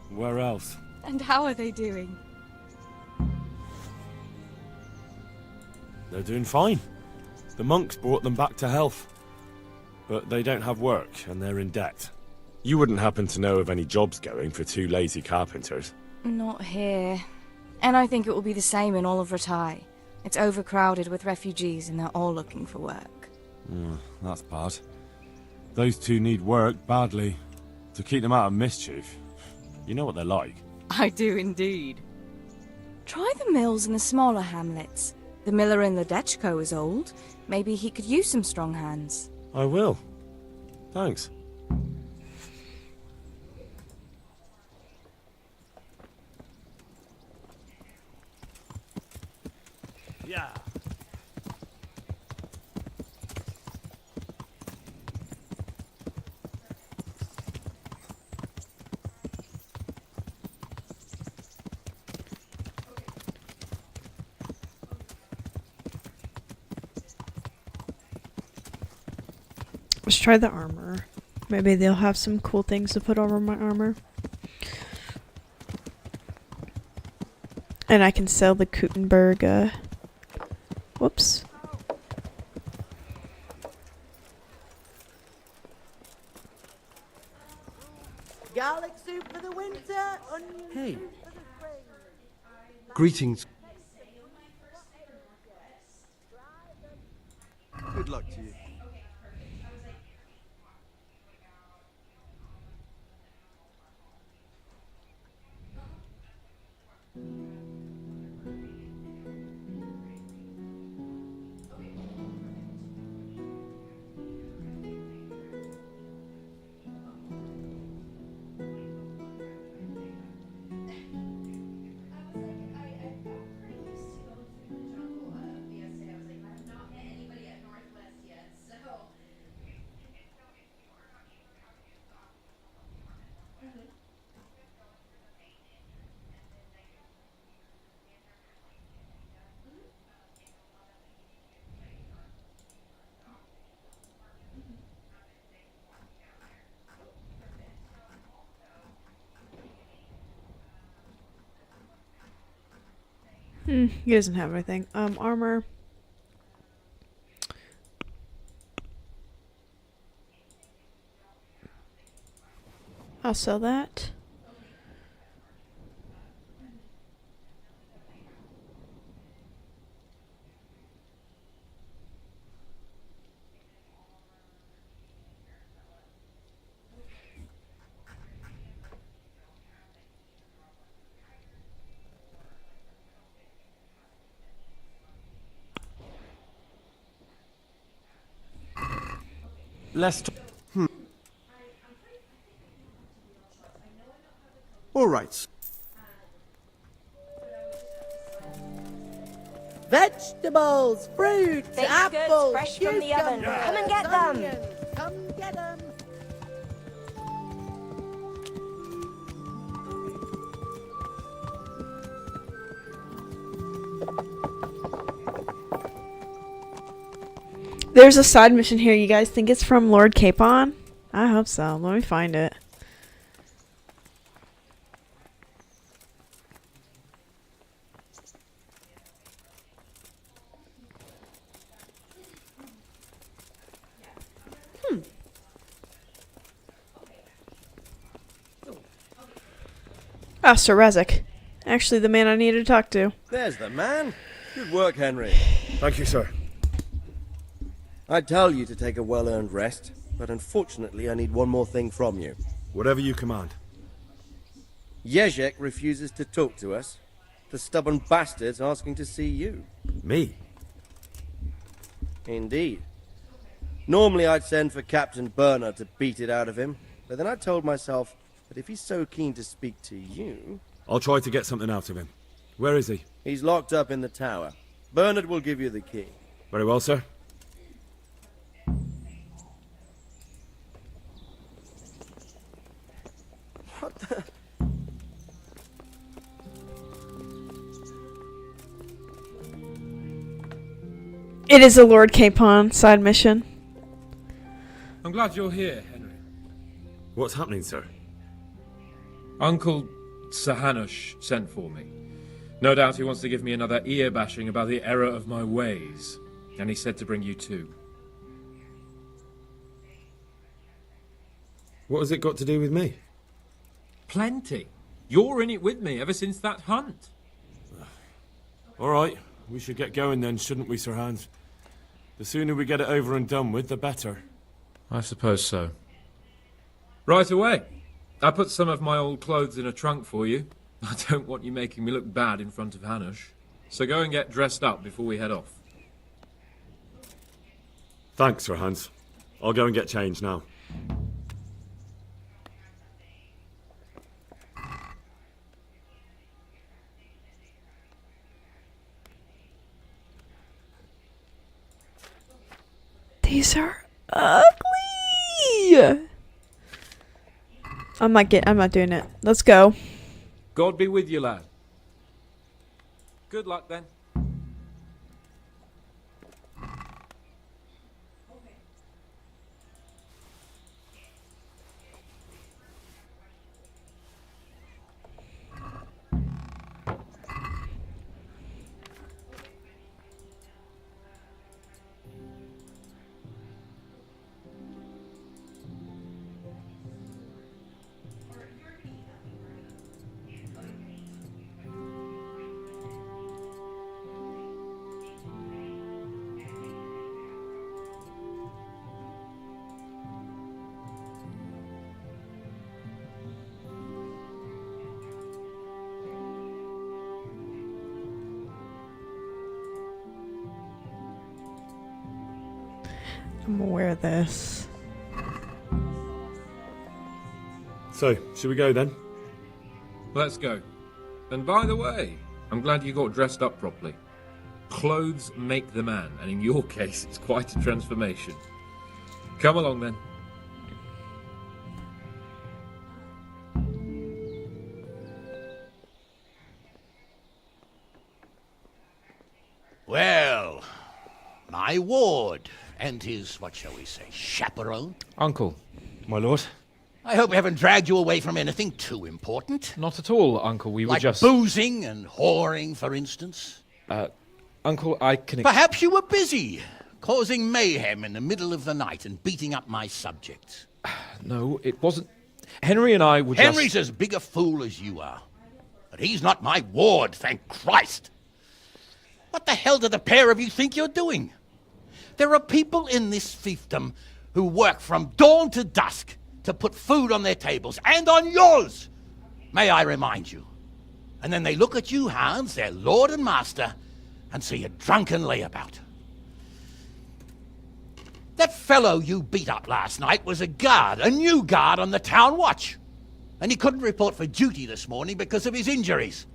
Where else? And how are they doing? They're doing fine. The monks brought them back to health. But they don't have work, and they're in debt. You wouldn't happen to know of any jobs going for two lazy carpenters? Not here. And I think it will be the same in all of Rattay. It's overcrowded with refugees, and they're all looking for work. That's bad. Those two need work badly. To keep them out of mischief. You know what they're like. I do indeed. Try the mills in the smaller hamlets. The miller in Ledechko is old. Maybe he could use some strong hands. I will. Thanks. Yeah. Let's try the armor. Maybe they'll have some cool things to put over my armor. And I can sell the Gutenberg, whoops. Garlic soup for the winter, onion Hey. soup for the spring. Greetings. Good luck to you. He doesn't have anything. Armor. I'll sell that. Let's All right. Vegetables, fruits, Baked goods apples, fresh from the oven. cucumbers, Come and get them. onions. Come get them. There's a side mission here. You guys think it's from Lord Capon? I hope so. Let me find it. Ah, Sir Rezek. Actually, the man I needed to talk to. There's the man. Good work, Henry. Thank you, sir. I'd tell you to take a well-earned rest, but unfortunately I need one more thing from you. Whatever you command. Jezek refuses to talk to us. The stubborn bastard's asking to see you. Me? Indeed. Normally I'd send for Captain Bernard to beat it out of him, but then I told myself that if he's so keen to speak to you... I'll try to get something out of him. Where is he? He's locked up in the tower. Bernard will give you the key. Very well, sir. What the... It is a Lord Capon side mission. I'm glad you're here, Henry. What's happening, sir? Uncle Sahanush sent for me. No doubt he wants to give me another ear-bashing about the error of my ways. And he said to bring you too. What has it got to do with me? Plenty. You're in it with me ever since that hunt. All right, we should get going then, shouldn't we, Sir Hans? The sooner we get it over and done with, the better. I suppose so. Right away. I put some of my old clothes in a trunk for you. I don't want you making me look bad in front of Hanush. So go and get dressed up before we head off. Thanks, Sir Hans. I'll go and get changed now. These are ugly. I'm not doing it. Let's go. God be with you, lad. Good luck, then. I'm aware of this. So, should we go then? Let's go. And by the way, I'm glad you got dressed up properly. Clothes make the man, and in your case, it's quite a transformation. Come along then. Well, my ward and his, what shall we say, chaperone. Uncle. My lord. I hope we haven't dragged you away from anything too important. Not at all, Uncle. We were like just... boozing and whoring, for instance. Uncle, I can... Perhaps you were busy, causing mayhem in the middle of the night and beating up my subjects. No, it wasn't... Henry and I were Henry's as big a fool as you are. But he's not my ward, thank Christ. What the hell do the pair of you think you're doing? There are people in this fiefdom who work from dawn to dusk to put food on their tables, and on yours, may I remind you. And then they look at you, Hans, their lord and master, and see a drunken layabout. That fellow you beat up last night was a guard, a new guard on the town watch. And he couldn't report for duty this morning because of his injuries.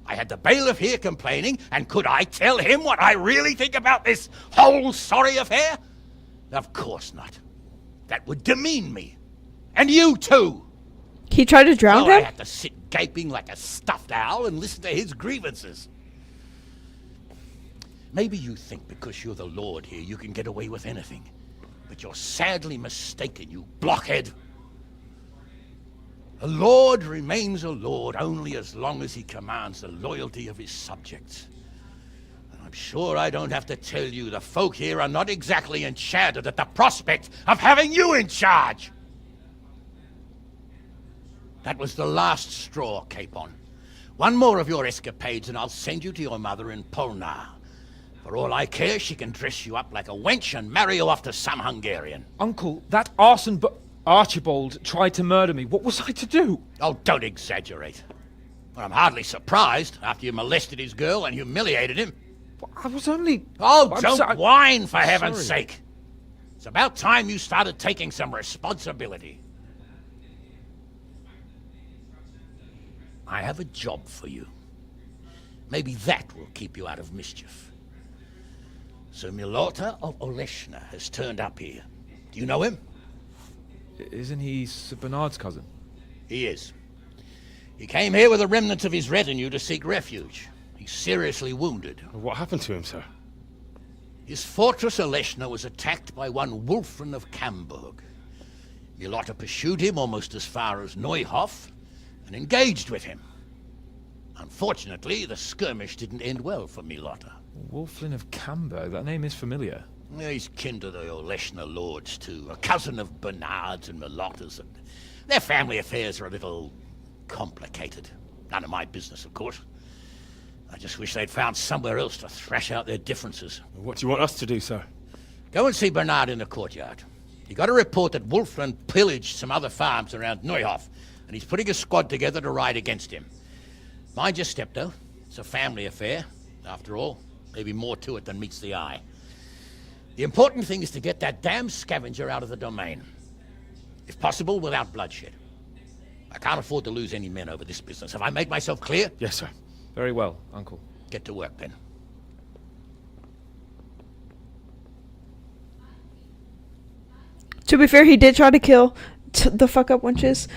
I had the bailiff here complaining, and could I tell him what I really think about this whole sorry affair? Of course not. That would demean me. And you too. He tried to drown So I him? had to sit gaping like a stuffed owl and listen to his grievances. Maybe you think because you're the lord here you can get away with anything. But you're sadly mistaken, you blockhead. A lord remains a lord only as long as he commands the loyalty of his subjects. And I'm sure I don't have to tell you the folk here are not exactly enchanted at the prospect of having you in charge. That was the last straw, Capon. One more of your escapades and I'll send you to your mother in Polnar. For all I care, she can dress you up like a wench and marry you off to some Hungarian. Uncle, that arson Archibald tried to murder me. What was I to do? Oh, don't exaggerate. Well, I'm hardly surprised after you molested his girl and humiliated him. I was only... Oh, don't whine, for heaven's sorry. sake. It's about time you started taking some responsibility. I have a job for you. Maybe that will keep you out of mischief. So Milota of Oleshna has turned up here. Do you know him? Isn't he Sir Bernard's cousin? He is. He came here with a remnant of his retinue to seek refuge. He's seriously wounded. What happened to him, sir? His fortress Oleshna was attacked by one Wulfrin of Camburg. Milota pursued him almost as far as Neuhof and engaged with him. Unfortunately, the skirmish didn't end well for Milota. Wulflin of Camburg, that name is familiar. He's kin to the Oleshna lords, too. A cousin of Bernard's and Milota's, and their family affairs are a little complicated. None of my business, of course. I just wish they'd found somewhere else to thrash out their differences. What do you want us to do, sir? Go and see Bernard in the courtyard. He got a report that Wulflin pillaged some other farms around Neuhof, and he's putting a squad together to ride against him. Mind your step, though. It's a family affair, after all. Maybe more to it than meets the eye. The important thing is to get that damn scavenger out of the domain. If possible, without bloodshed. I can't afford to lose any men over this business. Have I made myself clear? Yes, sir. Very well, Uncle. Get to work, then. To be fair, he did try to kill the fuck up wenches.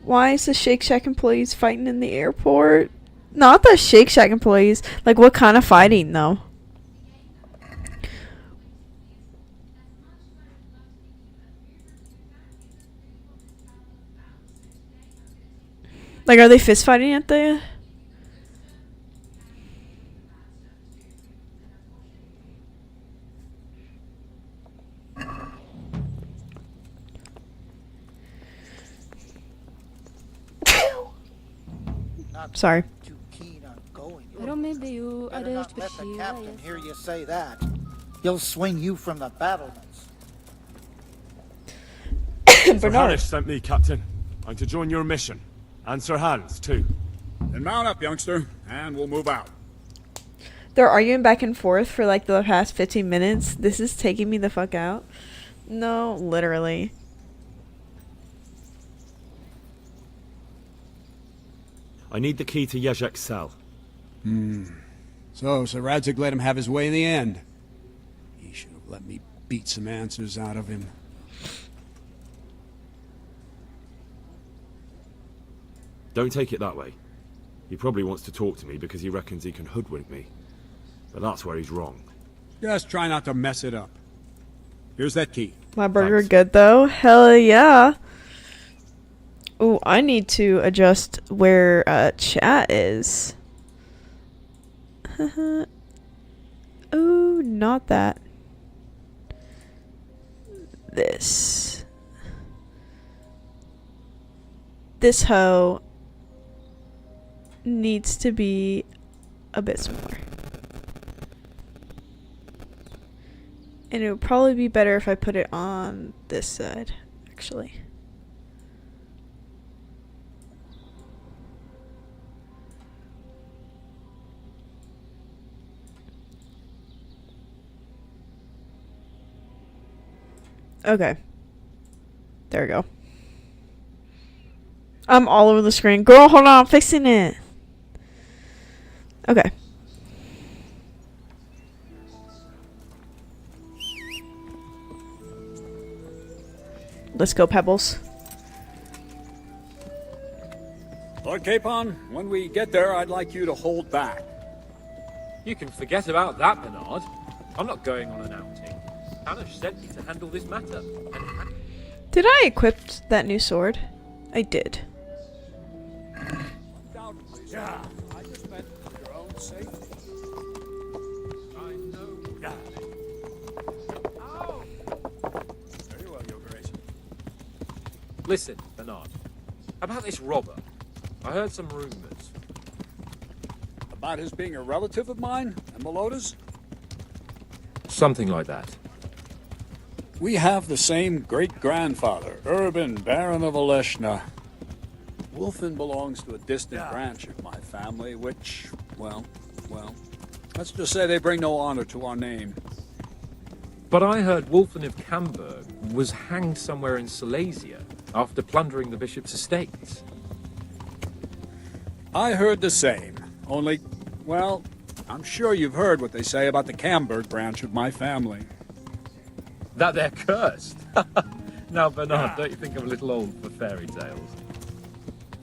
Why is the Shake Shack employees fighting in the airport? Not the Shake Shack employees. Like, what kind of fighting, though? Like, are they fist fighting at the... Sorry. Too keen on going. Pero maybe you Better not let the captain hear you say that. He'll swing you from the battlements. Sir Harris sent me, Captain. I'm to join your mission. And Sir Hans, too. Then mount up, youngster, and we'll move out. They're arguing back and forth for like the past 15 minutes. This is taking me the fuck out. No, literally. I need the key to Yezhek's cell. So Sir Radzig let him have his way in the end. He should have let me beat some answers out of him. Don't take it that way. He probably wants to talk to me because he reckons he can hoodwink me. But that's where he's wrong. Just try not to mess it up. Here's that key. My burger good though? Hell yeah. Ooh, I need to adjust where chat is. Ooh, not that. This. This hoe needs to be a bit smaller. And it would probably be better if I put it on this side, actually. Okay. There we go. I'm all over the screen. Girl, hold on. I'm fixing it. Okay. Let's go, Pebbles. Lord Capon, when we get there, I'd like you to hold back. You can forget about that, Bernard. I'm not going on an outing. Hannah sent me to handle this matter. Did I equip that new sword? I did. Undoubtedly, yeah. I just meant for your own safety. I know. Ow! Very well, Your Grace. Listen, Bernard. About this robber. I heard some rumors. About his being a relative of mine and Meloda's? Something like that. We have the same great-grandfather, Urban, Baron of Oleshna. Wolfen belongs to a distant branch of my family, which, well, let's just say they bring no honor to our name. But I heard Wolfen of Camberg was hanged somewhere in Silesia after plundering the bishop's estates. I heard the same, only, well, I'm sure you've heard what they say about the Camberg branch of my family. That they're cursed. Now, Bernard, don't you think I'm a little old for fairy tales?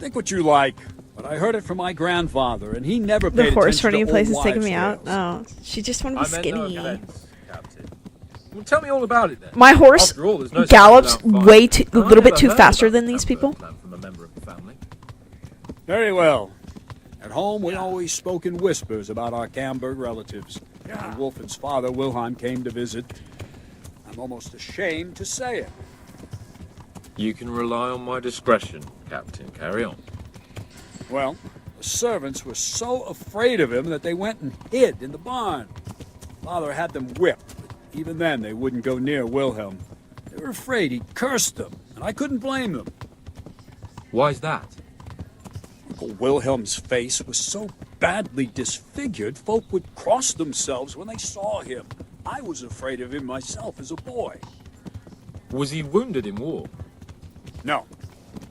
Think what you like, but I heard it from my grandfather, and he never paid The horse attention running to place old is taking wives' me out. tales. Oh, she just wanted to be I meant skinny. no offense, Captain. Well, tell me all about it then. My horse After all, there's no gallops sense without way fighting. too, a I little bit never too heard faster about than the these Camberg people. plan from a member of the family. Very well. At home, we always spoke in whispers about our Camberg relatives. When Wolfen's father, Wilhelm, came to visit, I'm almost ashamed to say it. You can rely on my discretion, Captain. Carry on. Well, the servants were so afraid of him that they went and hid in the barn. Father had them whipped, but even then they wouldn't go near Wilhelm. They were afraid he'd cursed them, and I couldn't blame them. Why's that? Uncle Wilhelm's face was so badly disfigured, folk would cross themselves when they saw him. I was afraid of him myself as a boy. Was he wounded in war? No,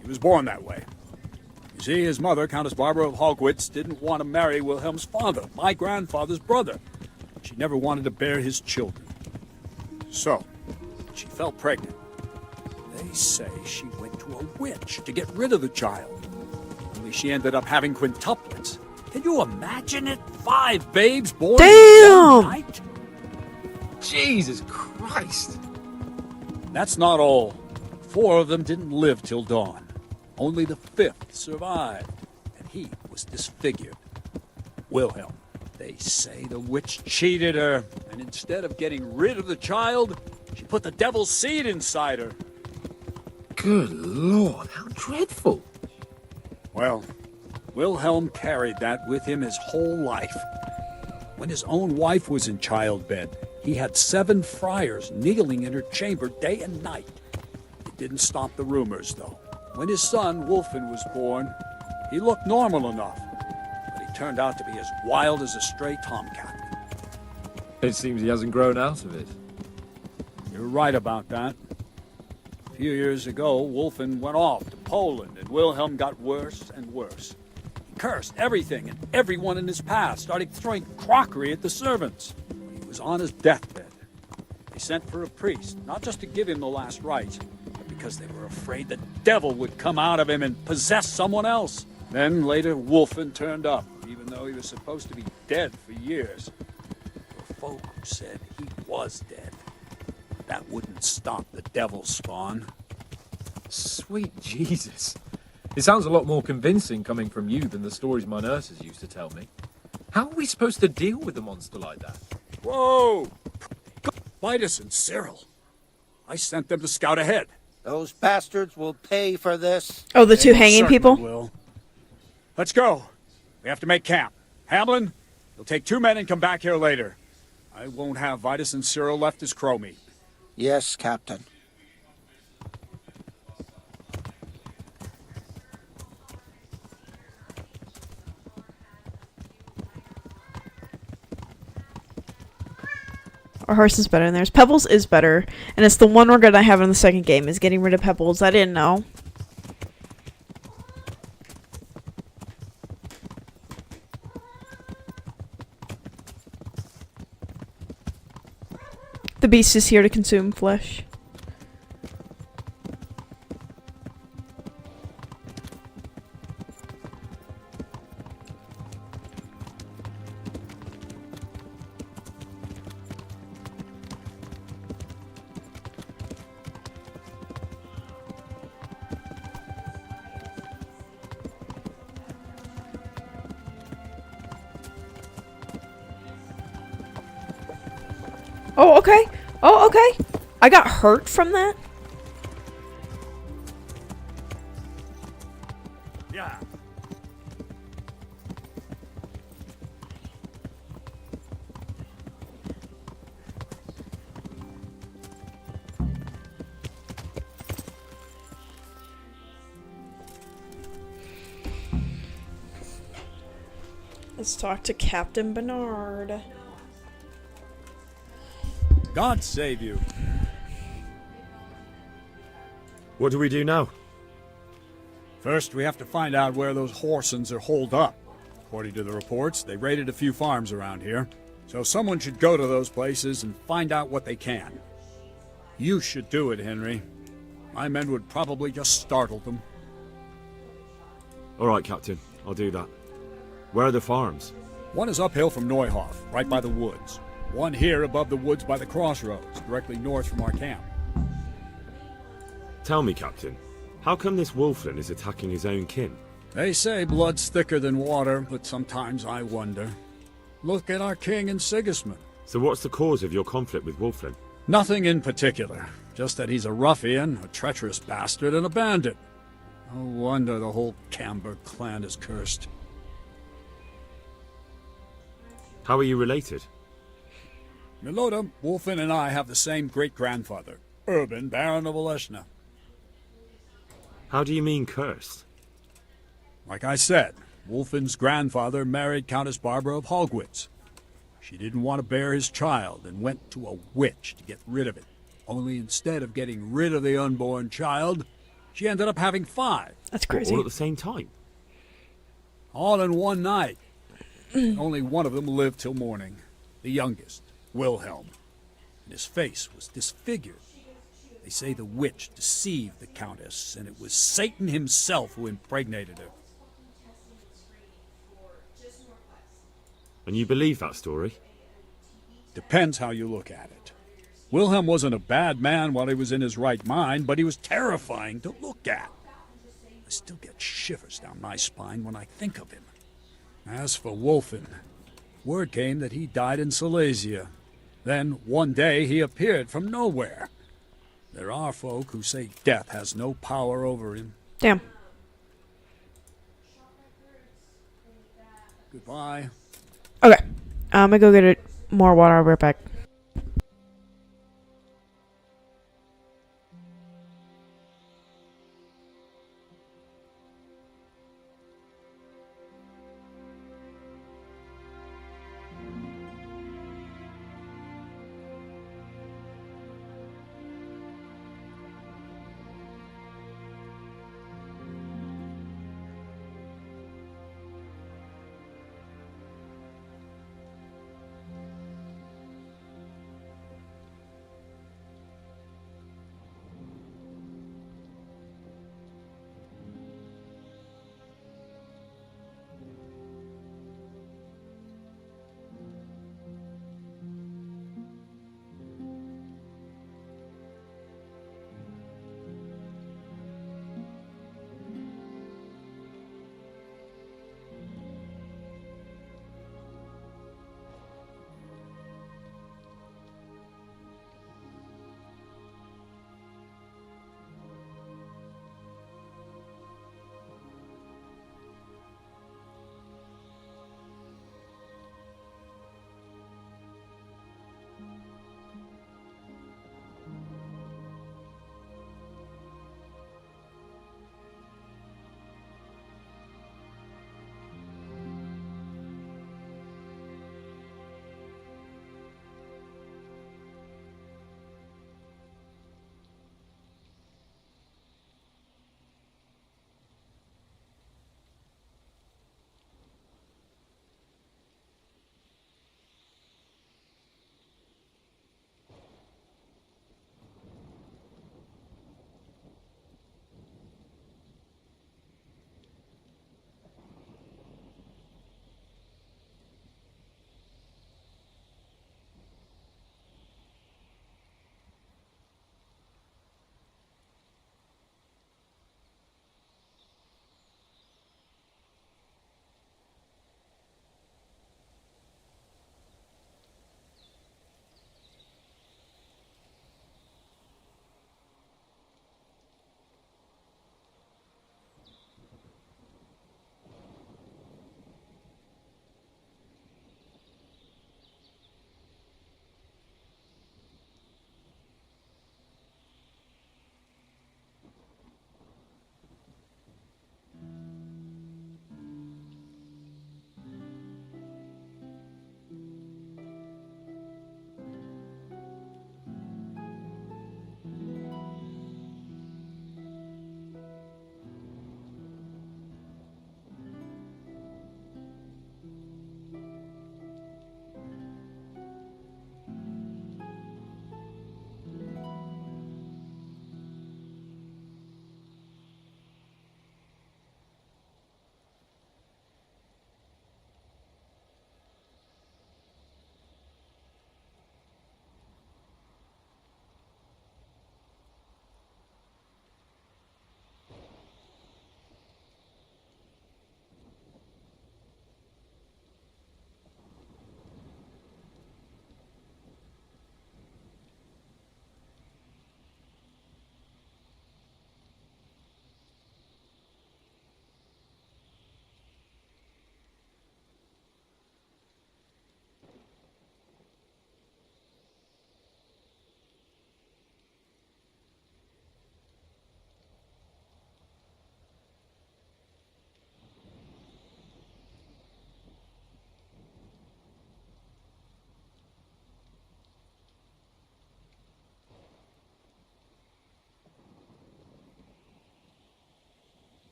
he was born that way. You see, his mother, Countess Barbara of Hogwitz, didn't want to marry Wilhelm's father, my grandfather's brother. She never wanted to bear his children. So, she fell pregnant. They say she went to a witch to get rid of the child. Only she ended up having quintuplets. Can you imagine it? 5 babes born in one night? Jesus Christ! That's not all. 4 of them didn't live till dawn. Only the 5th survived, and he was disfigured. Wilhelm. They say the witch cheated her, and instead of getting rid of the child, she put the devil's seed inside her. Good Lord, how dreadful. Well, Wilhelm carried that with him his whole life. When his own wife was in childbed, he had 7 friars kneeling in her chamber day and night. It didn't stop the rumors, though. When his son, Wolfen, was born, he looked normal enough, but he turned out to be as wild as a stray tomcat. It seems he hasn't grown out of it. You're right about that. A few years ago, Wolfen went off to Poland, and Wilhelm got worse and worse. He cursed everything and everyone in his path, started throwing crockery at the servants. He was on his deathbed. They sent for a priest, not just to give him the last rites, but because they were afraid the devil would come out of him and possess someone else. Then later, Wolfen turned up, even though he was supposed to be dead for years. There were folk who said he was dead. That wouldn't stop the devil's spawn. Sweet Jesus. It sounds a lot more convincing coming from you than the stories my nurses used to tell me. How are we supposed to deal with a monster like that? Whoa! Vitus and Cyril. I sent them to scout ahead. Those bastards will pay for this. Oh, the 2 They hanging certainly people? will. Let's go. We have to make camp. Hamlin, you'll take 2 men and come back here later. I won't have Vitus and Cyril left as crow meat. Yes, Captain. Our horse is better than theirs. Pebbles is better, and it's the one regret I have in the second game is getting rid of Pebbles. I didn't know. The beast is here to consume flesh. Oh, okay. Oh, okay. I got hurt from that? Yeah. Let's talk to Captain Bernard. God save you. What do we do now? First, we have to find out where those Horsons are holed up. According to the reports, they raided a few farms around here. So someone should go to those places and find out what they can. You should do it, Henry. My men would probably just startle them. All right, Captain. I'll do that. Where are the farms? One is uphill from Neuhof, right by the woods. One here above the woods by the crossroads, directly north from our camp. Tell me, Captain, how come this Wolflin is attacking his own kin? They say blood's thicker than water, but sometimes I wonder. Look at our king and Sigismund. So what's the cause of your conflict with Wolflin? Nothing in particular. Just that he's a ruffian, a treacherous bastard, and a bandit. No wonder the whole Camber clan is cursed. How are you related? Milota, Wolfen, and I have the same great-grandfather, Urban, Baron of Oleshna. How do you mean cursed? Like I said, Wolfin's grandfather married Countess Barbara of Hogwitz. She didn't want to bear his child and went to a witch to get rid of it. Only instead of getting rid of the unborn child, she ended up having 5. That's crazy. All at the same time? All in one night. Only one of them lived till morning. The youngest, Wilhelm. And his face was disfigured. They say the witch deceived the Countess, and it was Satan himself who impregnated her. And you believe that story? Depends how you look at it. Wilhelm wasn't a bad man while he was in his right mind, but he was terrifying to look at. I still get shivers down my spine when I think of him. As for Wolfen, word came that he died in Silesia. Then, one day, he appeared from nowhere. There are folk who say death has no power over him. Damn. Goodbye. Okay. I'm gonna go get more water. I'll be right back.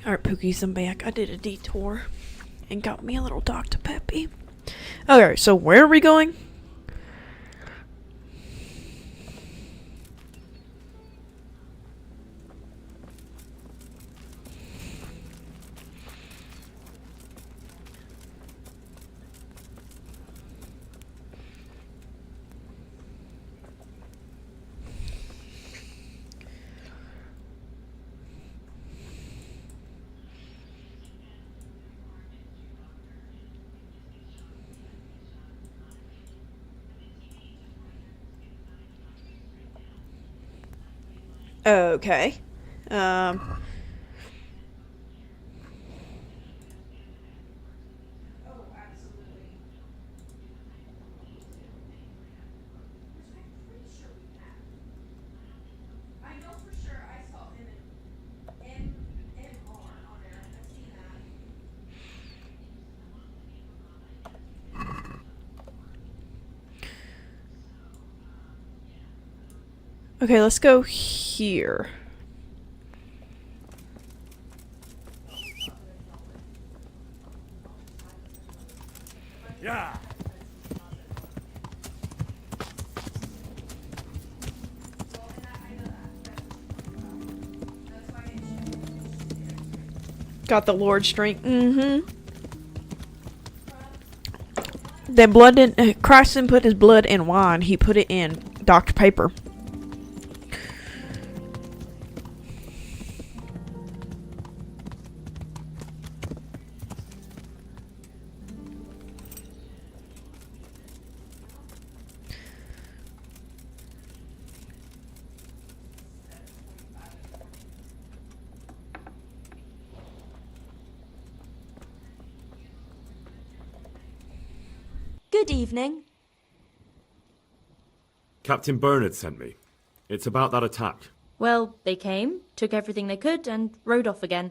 Alright, Pookies, I'm back. I did a detour and got me a little Dr. Peppy. Okay, so where are we going? Okay. Okay, let's go here. Yeah. Got the Lord's drink. Mm-hmm. Then blood didn't. Christ didn't put his blood in wine. He put it in Dr. Paper. Good evening. Captain Bernard sent me. It's about that attack. Well, they came, took everything they could, and rode off again.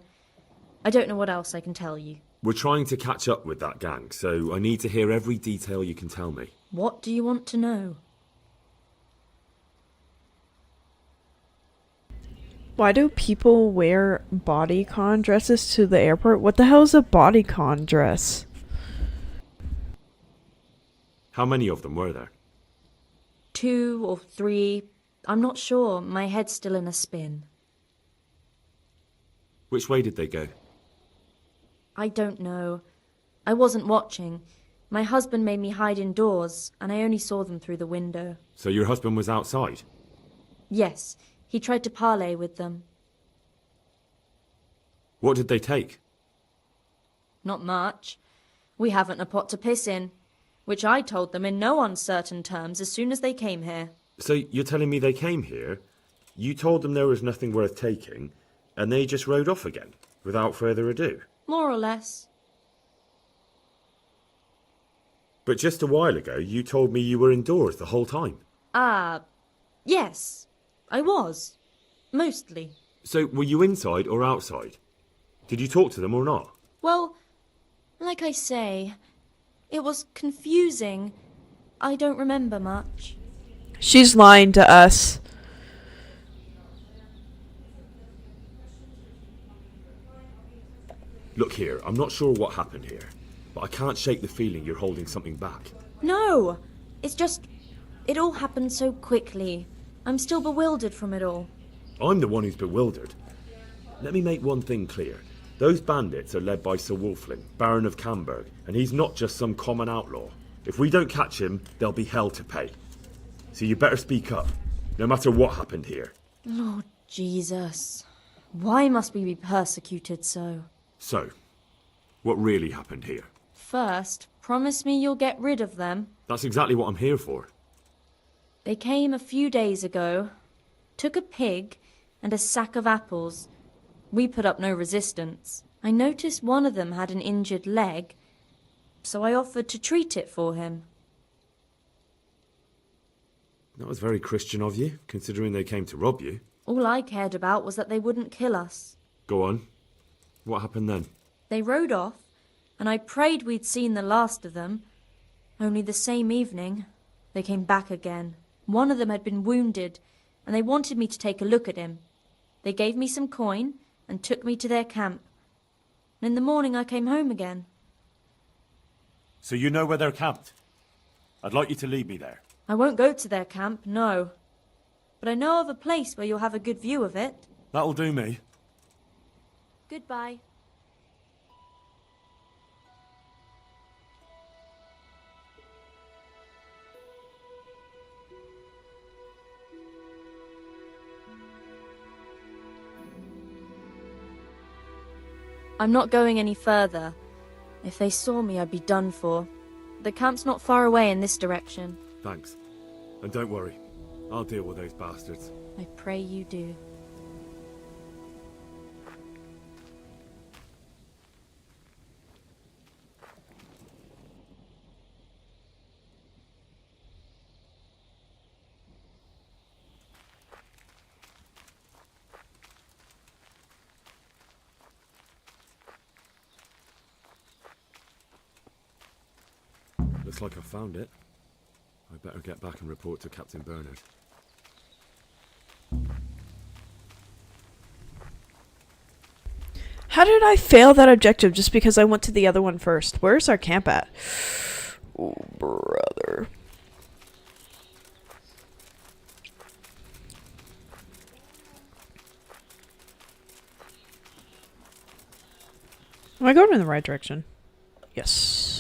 I don't know what else I can tell you. We're trying to catch up with that gang, so I need to hear every detail you can tell me. What do you want to know? Why do people wear bodycon dresses to the airport? What the hell is a bodycon dress? How many of them were there? 2 or 3. I'm not sure. My head's still in a spin. Which way did they go? I don't know. I wasn't watching. My husband made me hide indoors, and I only saw them through the window. So your husband was outside? Yes, he tried to parley with them. What did they take? Not much. We haven't a pot to piss in, which I told them in no uncertain terms as soon as they came here. So you're telling me they came here, you told them there was nothing worth taking, and they just rode off again, without further ado? More or less. But just a while ago, you told me you were indoors the whole time. Yes. I was. Mostly. So were you inside or outside? Did you talk to them or not? Well, like I say, it was confusing. I don't remember much. She's lying to us. Look here, I'm not sure what happened here, but I can't shake the feeling you're holding something back. No! It's just... it all happened so quickly. I'm still bewildered from it all. I'm the one who's bewildered. Let me make one thing clear. Those bandits are led by Sir Wulflin, Baron of Camberg, and he's not just some common outlaw. If we don't catch him, there'll be hell to pay. So you better speak up, no matter what happened here. Lord Jesus. Why must we be persecuted so? So, what really happened here? First, promise me you'll get rid of them. That's exactly what I'm here for. They came a few days ago, took a pig and a sack of apples. We put up no resistance. I noticed one of them had an injured leg, so I offered to treat it for him. That was very Christian of you, considering they came to rob you. All I cared about was that they wouldn't kill us. Go on. What happened then? They rode off, and I prayed we'd seen the last of them. Only the same evening, they came back again. One of them had been wounded, and they wanted me to take a look at him. They gave me some coin and took me to their camp. and in the morning I came home again. So you know where they're camped? I'd like you to lead me there. I won't go to their camp, no. But I know of a place where you'll have a good view of it. That'll do me. Goodbye. I'm not going any further. If they saw me, I'd be done for. The camp's not far away in this direction. Thanks. And don't worry. I'll deal with those bastards. I pray you do. Looks like I found it. I better get back and report to Captain Bernard. How did I fail that objective just because I went to the other one first? Where's our camp at? Oh, brother. Am I going in the right direction? Yes.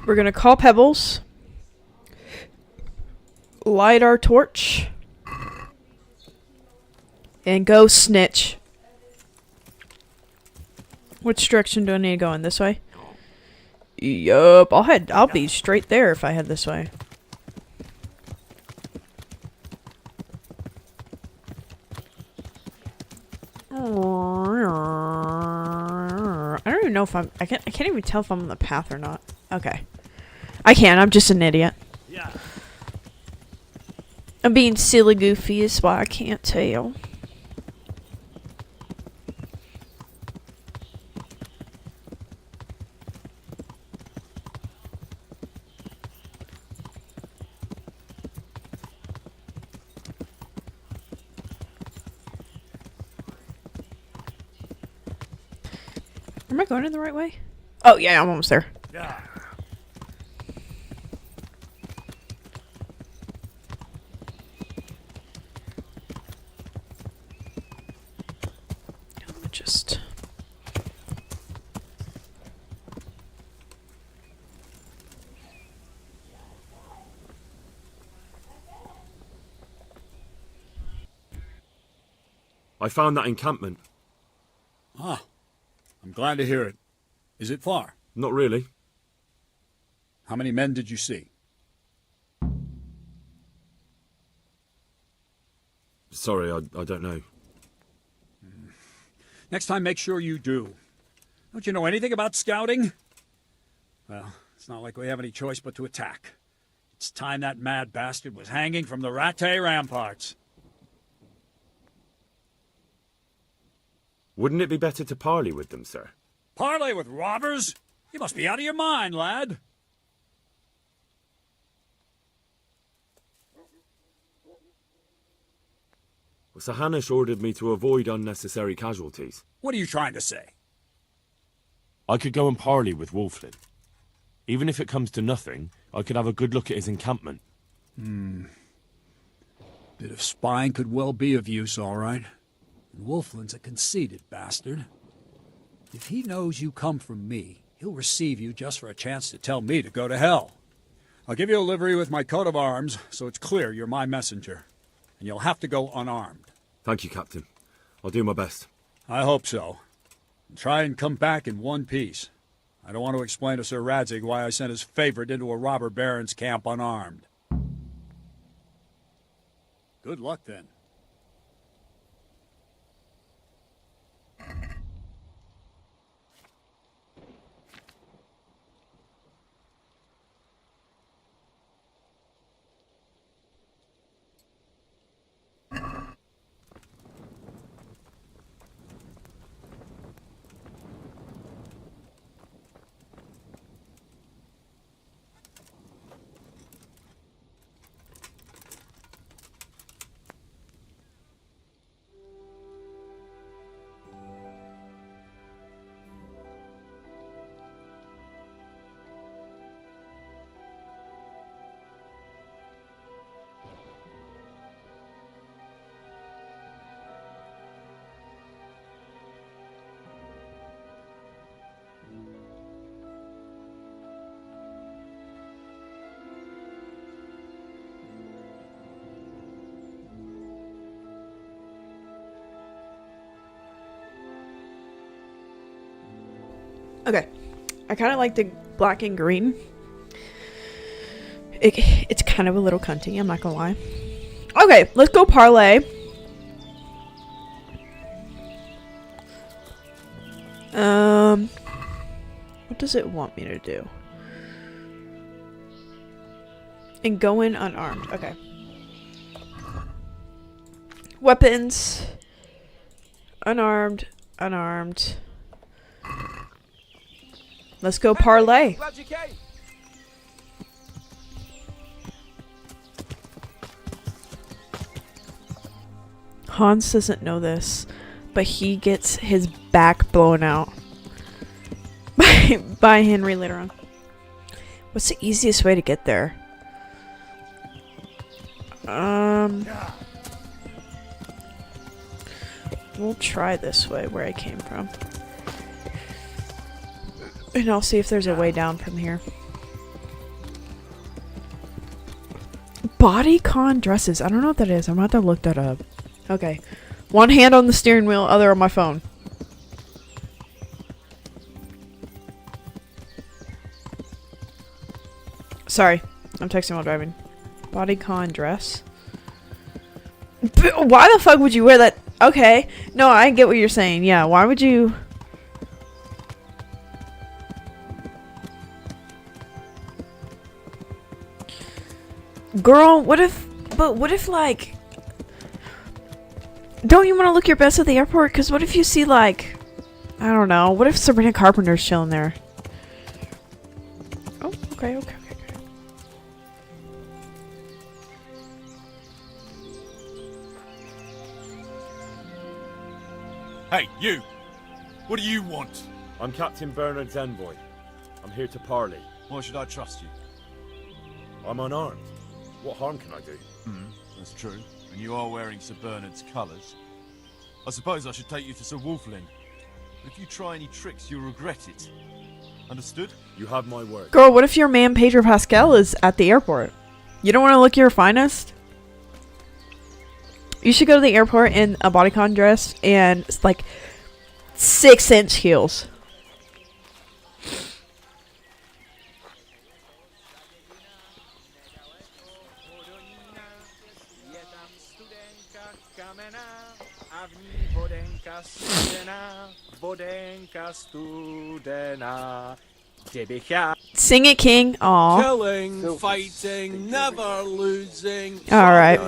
We're gonna call Pebbles. Light our torch. And go snitch. Which direction do I need to go in? This way? Yup. I'll be straight there if I head this way. I don't even know if I can't even tell if I'm on the path or not. Okay. I can, I'm just an idiot. Yeah. I'm being silly goofy is why I can't tell. Am I going in the right way? Oh yeah, I'm almost there. Yeah. Just I found that encampment. Ah, I'm glad to hear it. Is it far? Not really. How many men did you see? Sorry, I don't know. Next time, make sure you do. Don't you know anything about scouting? Well, it's not like we have any choice but to attack. It's time that mad bastard was hanging from the Rattay ramparts. Wouldn't it be better to parley with them, sir? Parley with robbers? You must be out of your mind, lad. Well, Sir Hanish ordered me to avoid unnecessary casualties. What are you trying to say? I could go and parley with Wolflin. Even if it comes to nothing, I could have a good look at his encampment. Bit of spying could well be of use, all right. And Wolflin's a conceited bastard. If he knows you come from me, he'll receive you just for a chance to tell me to go to hell. I'll give you a livery with my coat of arms, so it's clear you're my messenger. And you'll have to go unarmed. Thank you, Captain. I'll do my best. I hope so. And try and come back in one piece. I don't want to explain to Sir Radzig why I sent his favorite into a robber baron's camp unarmed. Good luck, then. Okay. I kind of like the black and green. It's kind of a little cunty, I'm not gonna lie. Okay, let's go parlay. What does it want me to do? And go in unarmed. Okay. Weapons. Unarmed. Unarmed. Let's go parlay. Hans doesn't know this, but he gets his back blown out by Henry later on. What's the easiest way to get there? We'll try this way where I came from. And I'll see if there's a way down from here. Bodycon dresses. I don't know what that is. I'm about to look that up. Okay. One hand on the steering wheel, other on my phone. Sorry. I'm texting while driving. Bodycon dress? Why the fuck would you wear that? Okay. No, I get what you're saying. Yeah, why would you... Girl, what if... But what if, like... Don't you want to look your best at the airport? Because what if you see, like... I don't know. What if Sabrina Carpenter's chilling there? Oh, okay. Hey, you! What do you want? I'm Captain Bernard's envoy. I'm here to parley. Why should I trust you? I'm unarmed. What harm can I do? That's true. And you are wearing Sir Bernard's colours. I suppose I should take you to Sir Wolfling. But if you try any tricks, you'll regret it. Understood? You have my word. Girl, what if your man Pedro Pascal is at the airport? You don't want to look your finest? You should go to the airport in a bodycon dress and like 6-inch heels. Sing it, King. Aw. Killing, fighting, never losing. Alright.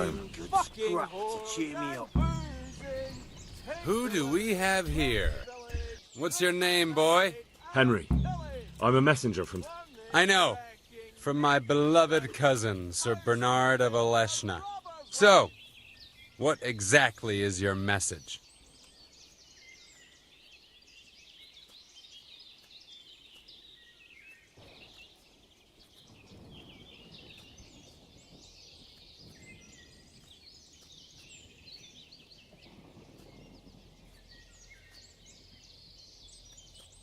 Who do we have here? What's your name, boy? Henry. I'm a messenger from... I know. From my beloved cousin, Sir Bernard of Oleshna. So, what exactly is your message?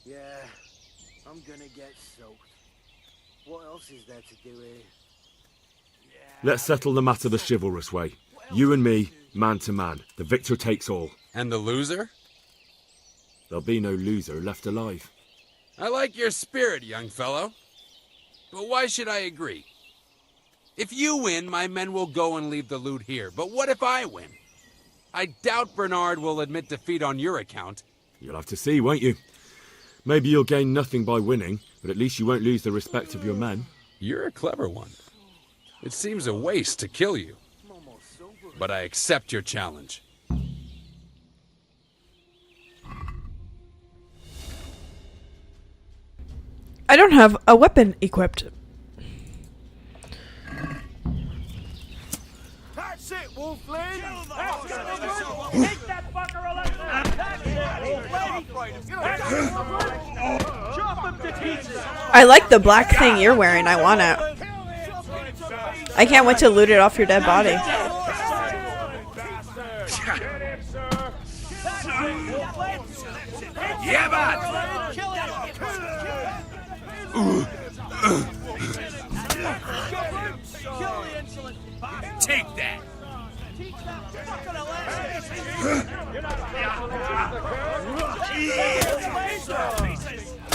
Yeah, I'm gonna get soaked. What else is there to do here? Let's settle the matter the chivalrous way. You and me, man to man. The victor takes all. And the loser? There'll be no loser left alive. I like your spirit, young fellow. But why should I agree? If you win, my men will go and leave the loot here. But what if I win? I doubt Bernard will admit defeat on your account. You'll have to see, won't you? Maybe you'll gain nothing by winning, but at least you won't lose the respect of your men. You're a clever one. It seems a waste to kill you. But I accept your challenge. I don't have a weapon equipped. That's it, Wolfling! Take that fucker alive! Chop him to pieces! I like the black thing you're wearing. I want it. I can't wait to loot it off your dead body. Yeah, man! Take that!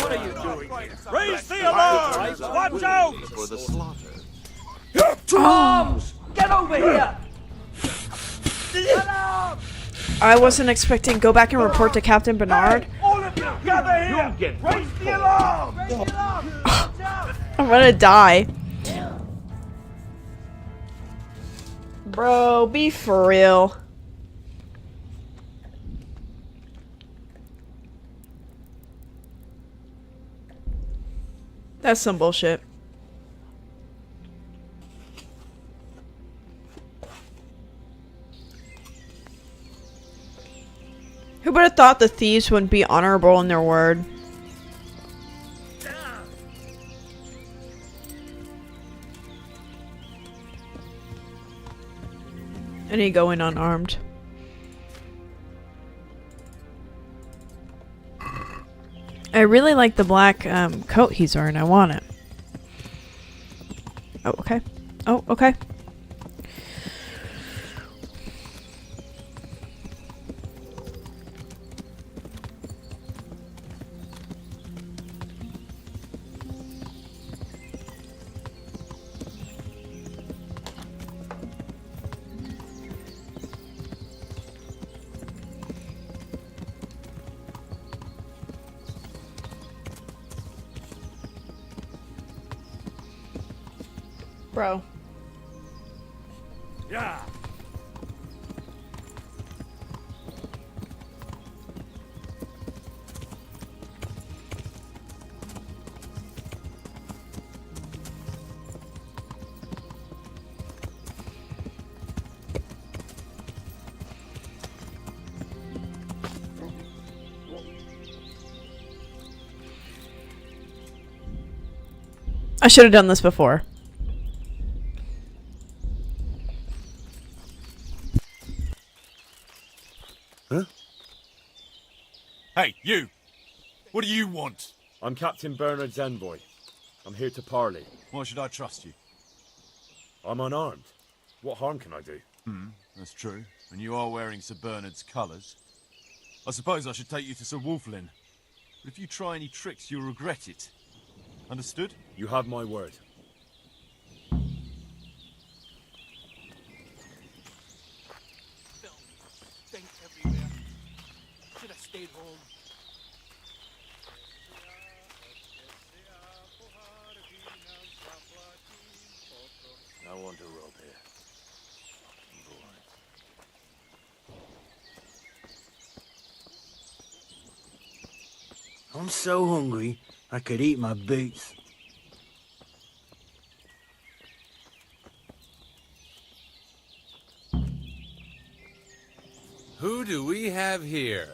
What are you doing here? Raise the alarm! Watch out! For the slaughter. To arms! Get over here! I wasn't expecting go back and report to Captain Bernard. All of you, gather here! Raise the alarm! I'm gonna die. Bro, be for real. That's some bullshit. Who would have thought the thieves wouldn't be honorable in their word? And he go in unarmed. I really like the black coat he's wearing. I want it. Oh, okay. Oh, okay. Bro. Yeah. I should have done this before. Huh? Hey, you! What do you want? I'm Captain Bernard's envoy. I'm here to parley. Why should I trust you? I'm unarmed. What harm can I do? That's true. And you are wearing Sir Bernard's colours. I suppose I should take you to Sir Wolflin. But if you try any tricks, you'll regret it. Understood? You have my word. Stink everywhere. Should have stayed home. I want a rope here. I'm so hungry, I could eat my boots. Who do we have here?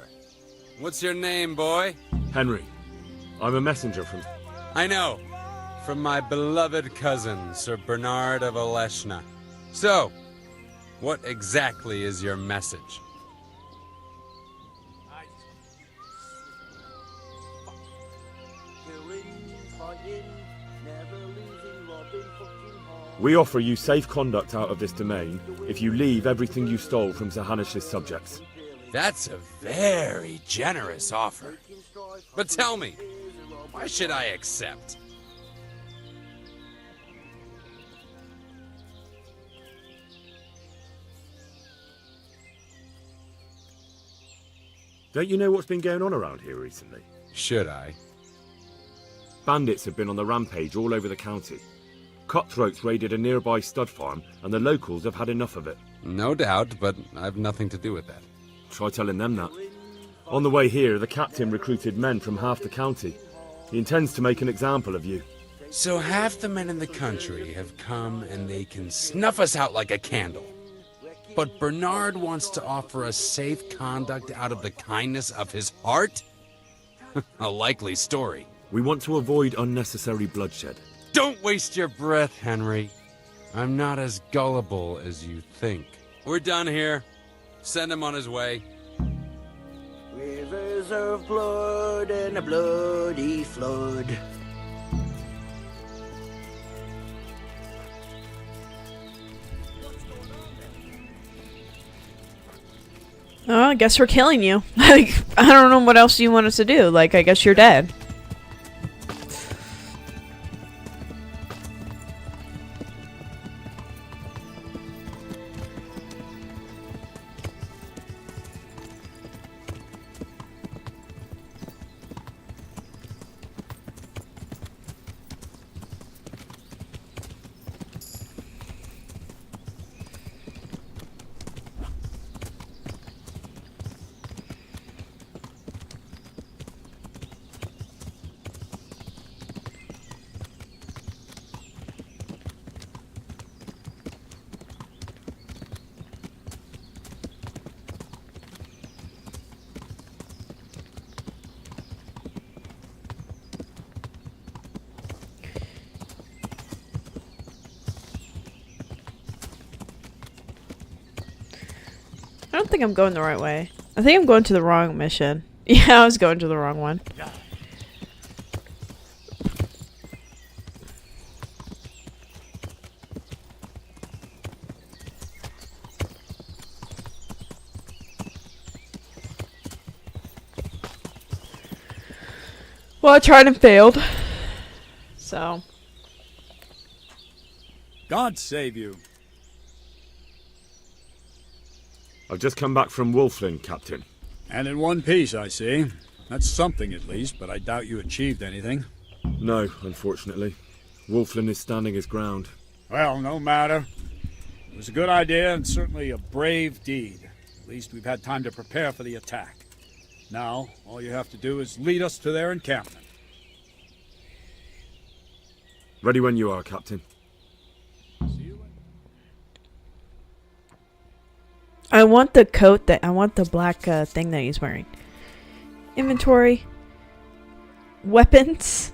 What's your name, boy? Henry. I'm a messenger from... I know. From my beloved cousin, Sir Bernard of Oleshna. So, what exactly is your message? We offer you safe conduct out of this domain if you leave everything you stole from Sir Hanish's subjects. That's a very generous offer. But tell me, why should I accept? Don't you know what's been going on around here recently? Should I? Bandits have been on the rampage all over the county. Cutthroats raided a nearby stud farm, and the locals have had enough of it. No doubt, but I've nothing to do with that. Try telling them that. On the way here, the captain recruited men from half the county. He intends to make an example of you. So half the men in the country have come and they can snuff us out like a candle. But Bernard wants to offer us safe conduct out of the kindness of his heart? A likely story. We want to avoid unnecessary bloodshed. Don't waste your breath, Henry. I'm not as gullible as you think. We're done here. Send him on his way. Rivers of blood and a bloody flood. Oh, I guess we're killing you. Like, I don't know what else you want us to do. Like, I guess you're dead. I don't think I'm going the right way. I think I'm going to the wrong mission. Yeah, I was going to the wrong one. Well, I tried and failed. So. God save you. I've just come back from Wolflin, Captain. And in one piece, I see. That's something at least, but I doubt you achieved anything. No, unfortunately. Wolflin is standing his ground. Well, no matter. It was a good idea and certainly a brave deed. At least we've had time to prepare for the attack. Now, all you have to do is lead us to their encampment. Ready when you are, Captain. I want the coat I want the black thing that he's wearing. Inventory. Weapons.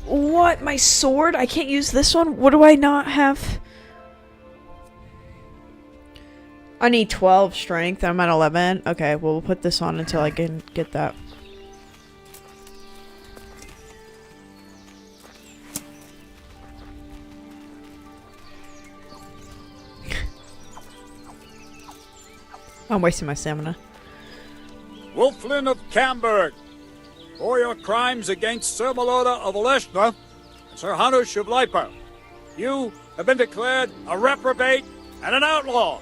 What? My sword? I can't use this one? What do I not have? I need 12 strength. I'm at 11. Okay, well, we'll put this on until I can get that. I'm wasting my stamina. Wolflin of Camberg, for your crimes against Sir Meloda of Oleshna and Sir Hanush of Lipa, you have been declared a reprobate and an outlaw.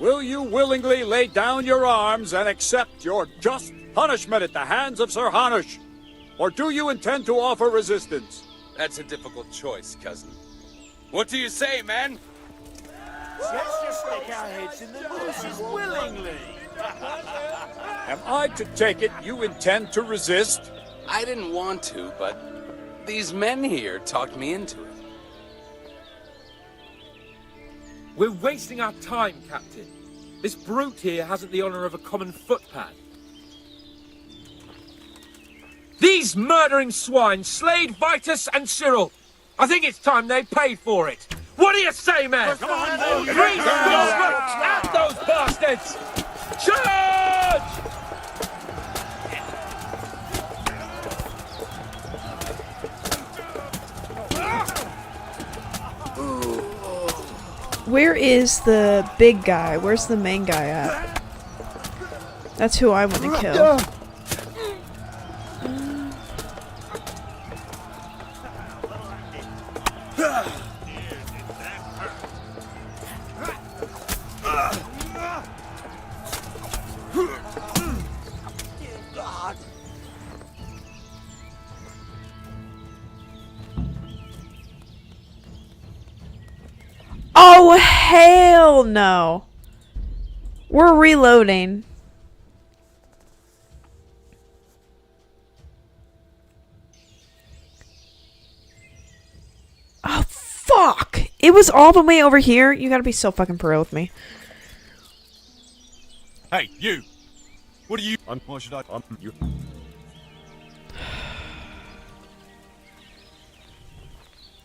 Will you willingly lay down your arms and accept your just punishment at the hands of Sir Hanush? Or do you intend to offer resistance? That's a difficult choice, cousin. What do you say, man? Let's just stick our heads in the bushes willingly. Am I to take it you intend to resist? I didn't want to, but these men here talked me into it. We're wasting our time, Captain. This brute here hasn't the honor of a common footpad. These murdering swine slayed Vitus and Cyril. I think it's time they paid for it. What do you say, man? Come on, Grease at those bastards! Charge! Where is the big guy? Where's the main guy at? That's who I want to kill. Oh, hell no. We're reloading. Oh, fuck. It was all the way over here. You gotta be so fucking for real with me. Hey, you! What are you... Why should I... you...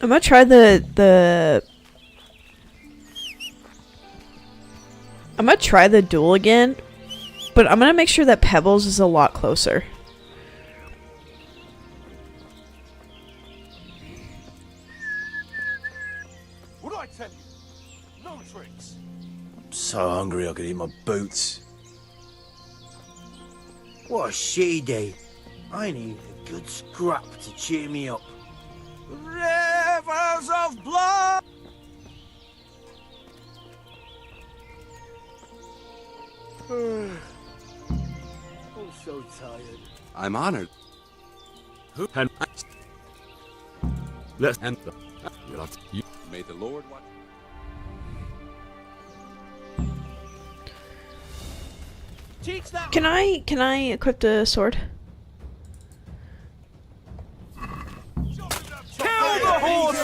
I'm gonna try I'm gonna try the duel again, but I'm gonna make sure that Pebbles is a lot closer. What do I tell you? No tricks. I'm so hungry I could eat my boots. What a shitty day. I need a good scrap to cheer me up. Rivers of blood! I'm so tired. I'm honored. And let's And you may the Lord watch. Can I equip the sword? Kill the horse!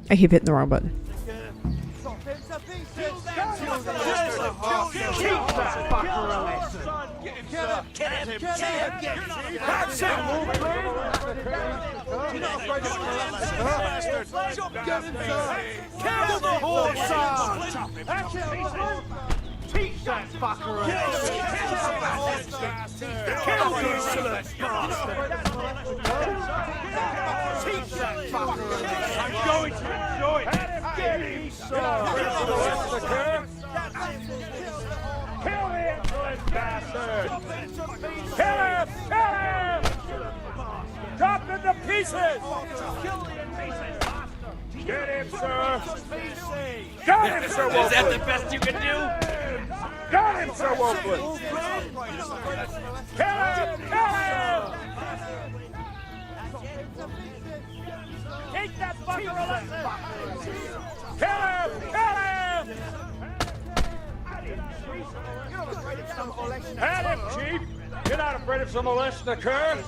I keep hitting the wrong button. Teach that fucker a lesson. Kill the insolent bastard. Teach that fucker a lesson. I'm going to enjoy it. Get him, sir. Kill the insolent bastard. Kill him! Kill him! Chop him to pieces! Kill the insolent bastard. Get him, sir. Got him, Sir Wolfwood. Is that the best you can do? Got him, Sir Wolfwood! Kill him! Kill him! Take that fucker a lesson! Kill him! Kill him! Had him, Chief! You're not afraid of some molesting occur?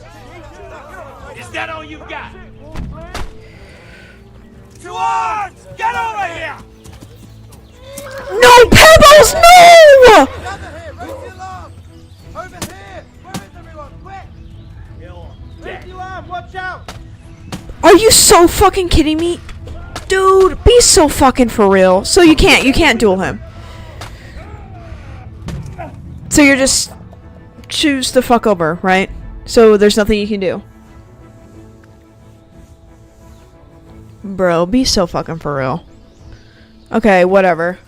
Is that all you've got? To arms! Get over here! No, Pebbles, no! Over here! Where is everyone? Quick! Leave you arm! Watch out! Are you so fucking kidding me? Dude, be so fucking for real. So you can't duel him. So you're just choose the fuck over, right? So there's nothing you can do. Bro, be so fucking for real. Okay, whatever.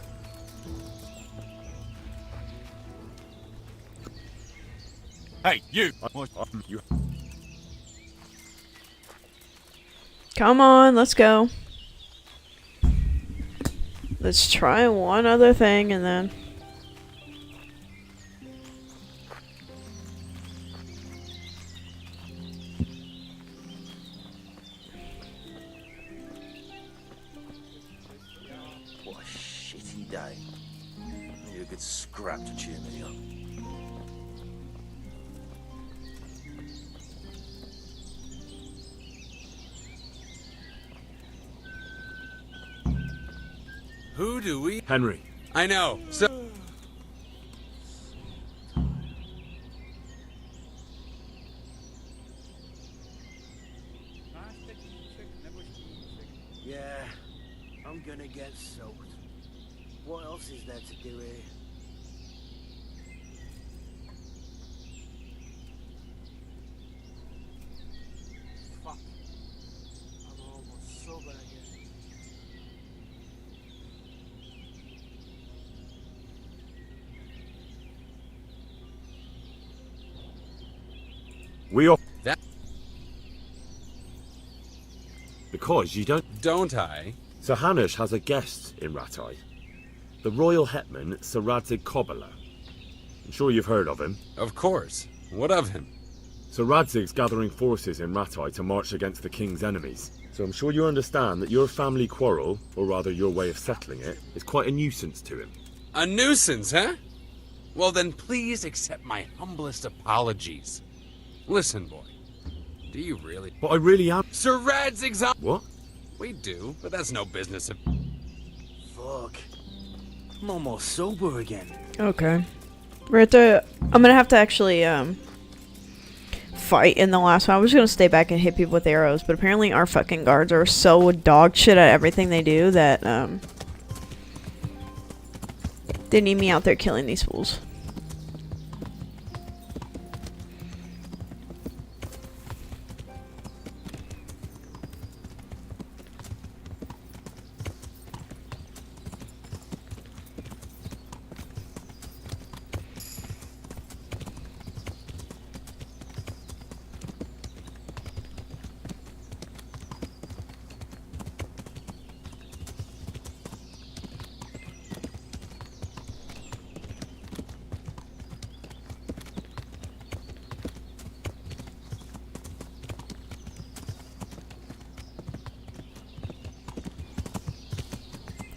Hey, you! Come on, let's go. Let's try one other thing and then... What a shitty day. I need a good scrap to cheer me up. Who do we... Henry. I know. So... Yeah, I'm gonna get soaked. What else is there to do here? Fuck. I'm almost sober again. We are... That... Because you don't... Don't I? Sir Hanush has a guest in Rattay. The royal hetman, Sir Radzig Kobyla. I'm sure you've heard of him. Of course. What of him? Sir Radzig's gathering forces in Rattay to march against the king's enemies. So I'm sure you understand that your family quarrel, or rather your way of settling it, is quite a nuisance to him. A nuisance, huh? Well then please accept my humblest apologies. Listen, boy. Do you really... But I really am... Sir Radzig's... What? We do, but that's no business of... Fuck. I'm almost sober again. Okay. We're at the... I'm gonna have to actually, fight in the last one. I was gonna stay back and hit people with arrows, but apparently our fucking guards are so dog shit at everything they do that, they need me out there killing these fools.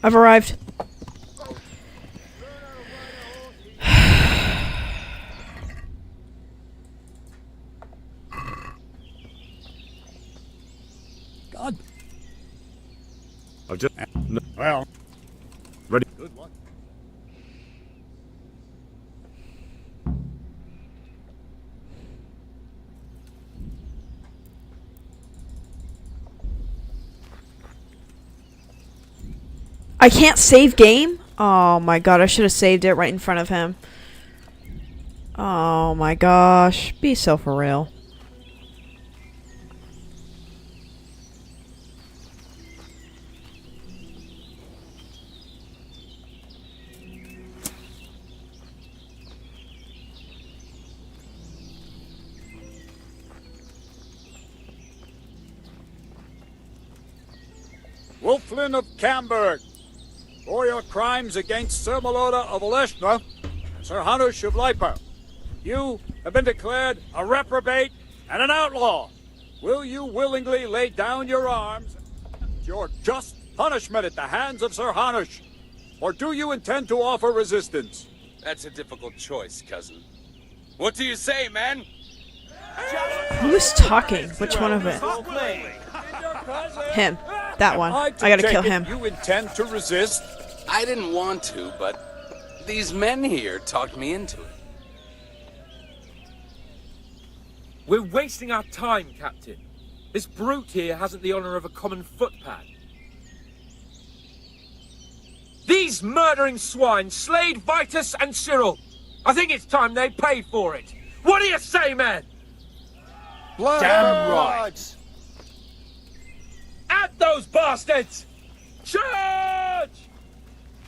I've arrived. God. I've just... No. Well, Ready? good luck. I can't save game? Oh my god, I should have saved it right in front of him. Oh my gosh. Be so for real. Wolflin of Camberg, for your crimes against Sir Meloda of Oleshna and Sir Hanush of Lipa, you have been declared a reprobate and an outlaw. Will you willingly lay down your arms and your just punishment at the hands of Sir Hanush, or do you intend to offer resistance? That's a difficult choice, cousin. What do you say, man? Who's talking? Which one of it? Him. That one. I gotta kill him. You intend to resist? I didn't want to, but these men here talked me into it. We're wasting our time, Captain. This brute here hasn't the honor of a common footpad. These murdering swine slayed Vitus and Cyril. I think it's time they paid for it. What do you say, man? Damn right. At those bastards! Charge!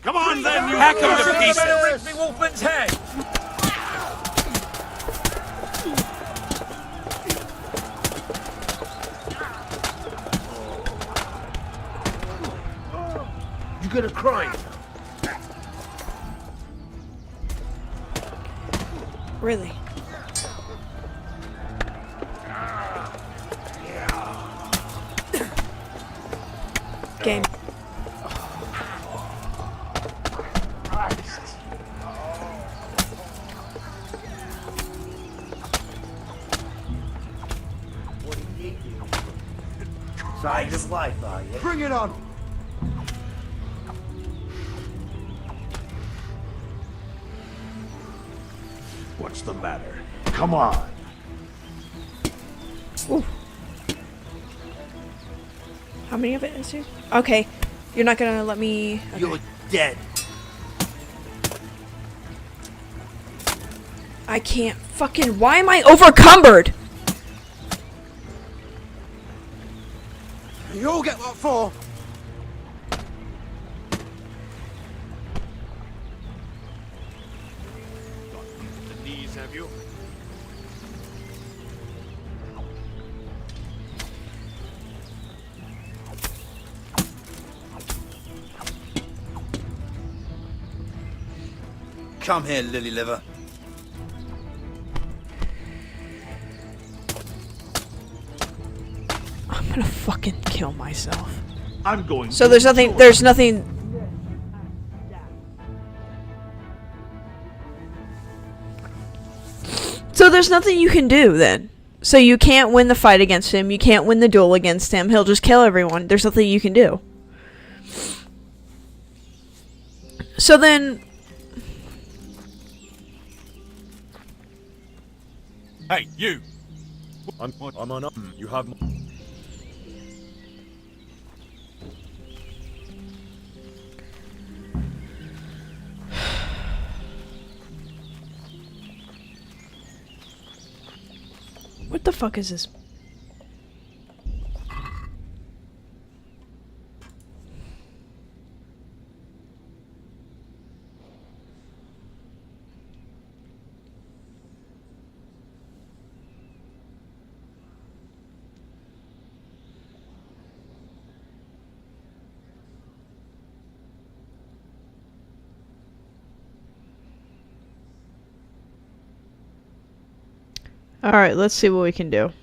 Come on then, you hack 'em to bastards! pieces! Better rip me Wolfman's head! You gonna cry? Really? Game. Signs of life, are you? Bring it on! What's the matter? Come on. Ooh. How many of it is here? Okay. You're not gonna let me... Okay. You're dead. I can't fucking... Why am I overcumbered? You all get what for? The knees, have you? Come here, lily liver. I'm gonna fucking kill myself. I'm going So there's nothing... There's nothing... So there's nothing you can do then. So you can't win the fight against him. You can't win the duel against him. He'll just kill everyone. There's nothing you can do. So then... Hey, you! I'm on up. You have... What the fuck is this? Alright, let's see what we can do.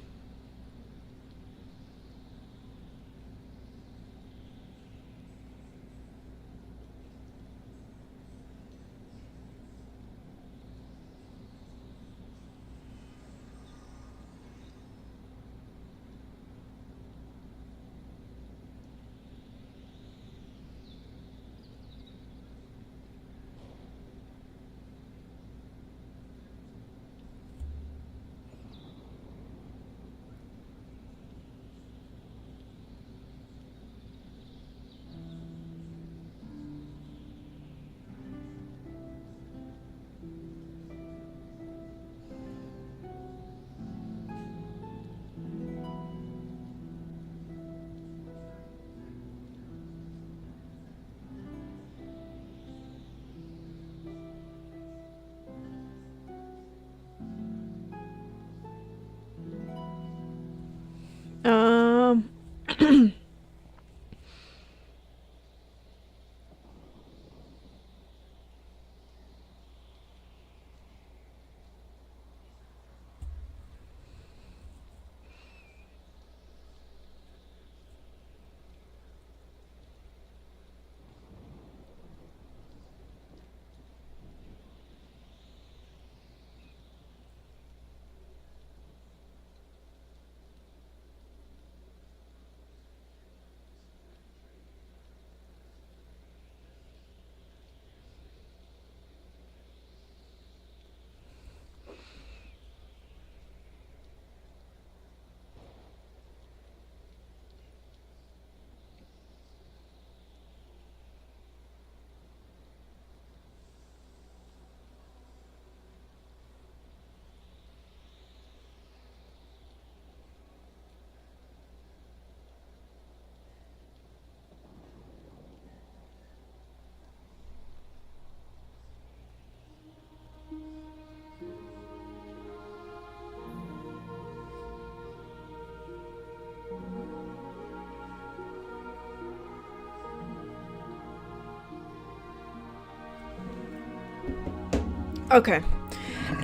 Okay.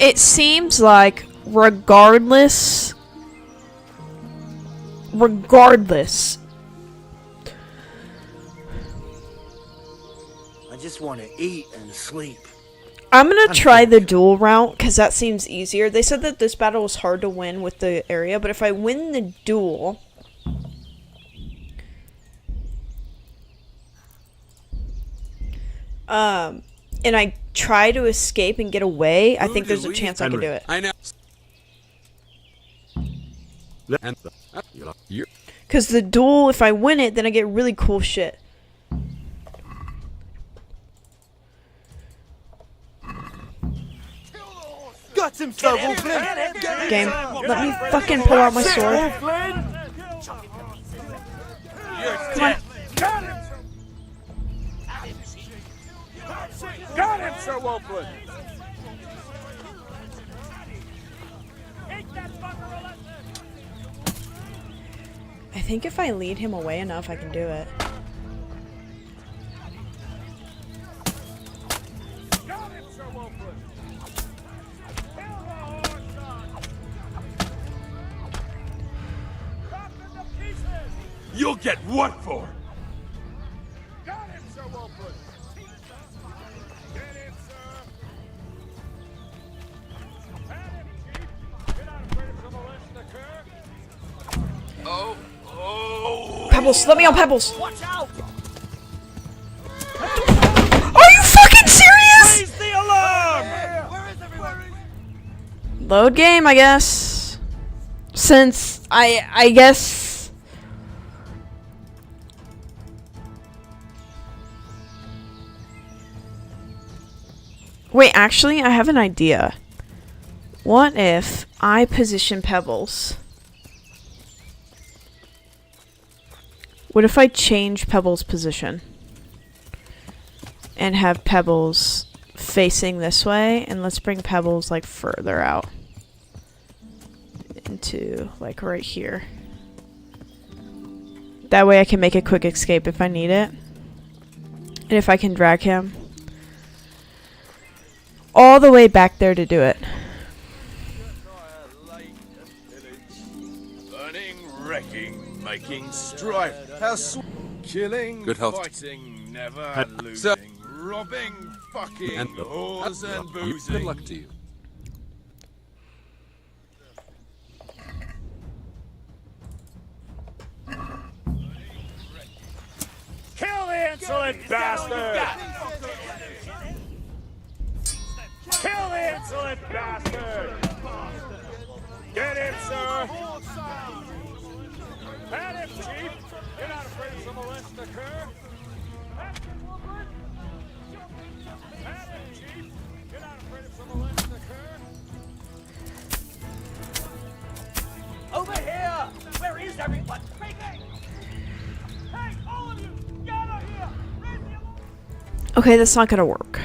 It seems like regardless. I just want to eat and sleep. I'm gonna try the duel route, because that seems easier. They said that this battle was hard to win with the area, but if I win the duel... and I try to escape and get away, I think there's a chance I can do it. I know. Because the duel, if I win it, then I get really cool shit. Got him, Sir Wolfling! Game, let me fucking pull out my sword. Come on. Got him, Sir Wolfling! I think if I lead him away enough, I can do it. Got him, Sir Wolfling! You'll get what for? Got him, Sir Wolfling! Get him, sir! Had him, Chief! You're not afraid of some arrest occur? Oh. Pebbles, let me on Pebbles! Watch out! Are you fucking serious? Raise the alarm! Where is everyone? Load game, I guess. Since I guess. Wait, actually, I have an idea. What if I position Pebbles? What if I change Pebbles' position? And have Pebbles facing this way, and let's bring Pebbles like further out. Into like right here. That way I can make a quick escape if I need it. And if I can drag him all the way back there to do it. Burning, wrecking, making strife. Killing, Good health. fighting, never losing. Robbing, fucking, And whores and boozing. Good luck to you. Kill the insolent bastard! Kill the insolent bastard! Get him, sir! Had him, Chief! You're not afraid of some arrest occur? Had him, Chief! You're not afraid of some arrest occur? Over here! Where is everyone? Hey, all of you! Gather here! Raise the alarm! Okay, that's not gonna work.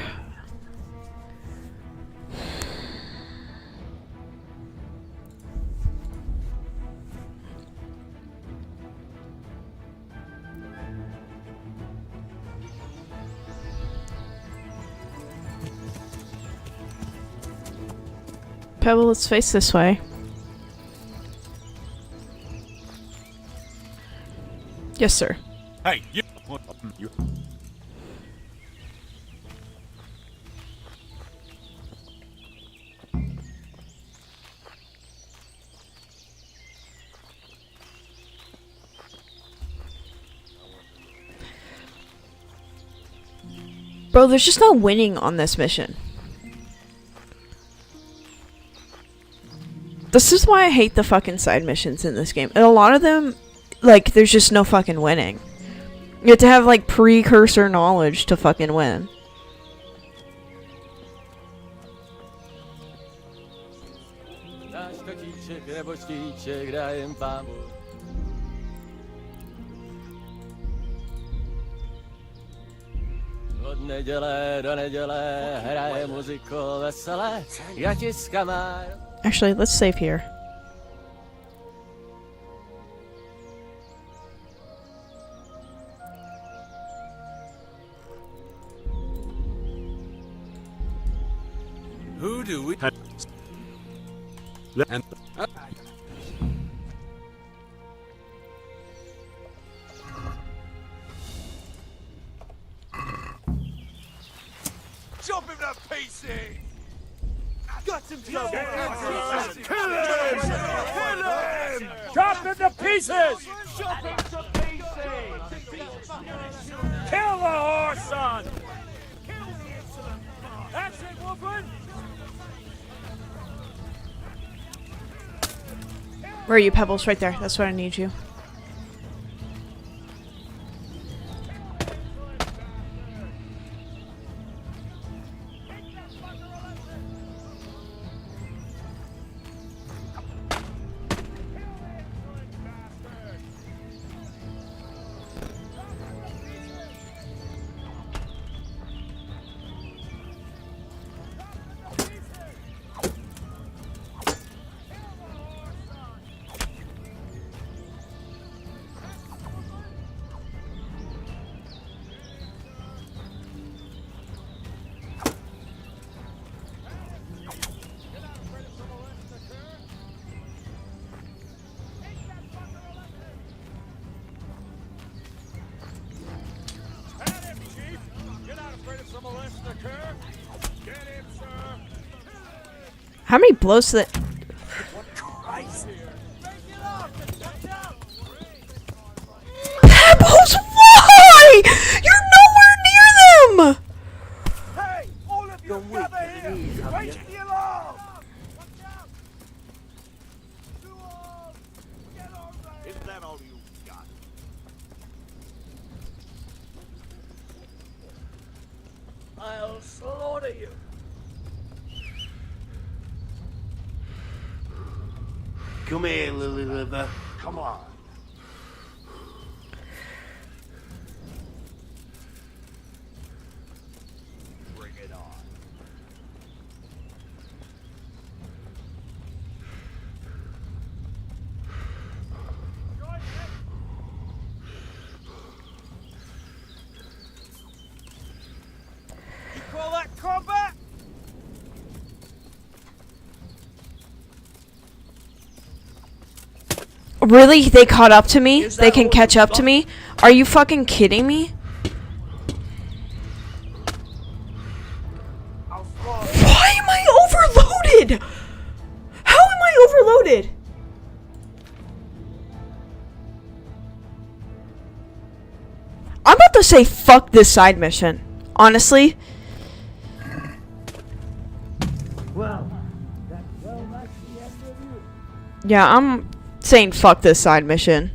Pebble, let's face this way. Yes, sir. Hey, you. Bro, there's just no winning on this mission. This is why I hate the fucking side missions in this game. And a lot of them, like, there's just no fucking winning. You have to have, like, precursor knowledge to fucking win. Actually, let's save here. Who do we... And... Chop him to pieces! Got him Kill him! Kill him! Chop him to pieces! Chop him to pieces! Kill the horse, son! That's it, Wolfman! Where are you, Pebbles? Right there. That's what I need you. How many blows to that? Pebbles, why? You're nowhere near them! Hey! All of you gather here! Wait the alarm! Is that all you got? I'll slaughter you! Come here, Lily Liver. Come on. Bring it on. You call that combat? Really? They caught up to me? They can catch up to me? Are you fucking kidding me? Why am I overloaded? How am I overloaded? I'm about to say fuck this side mission. Honestly. Well, that's the end of you. Yeah, I'm saying fuck this side mission.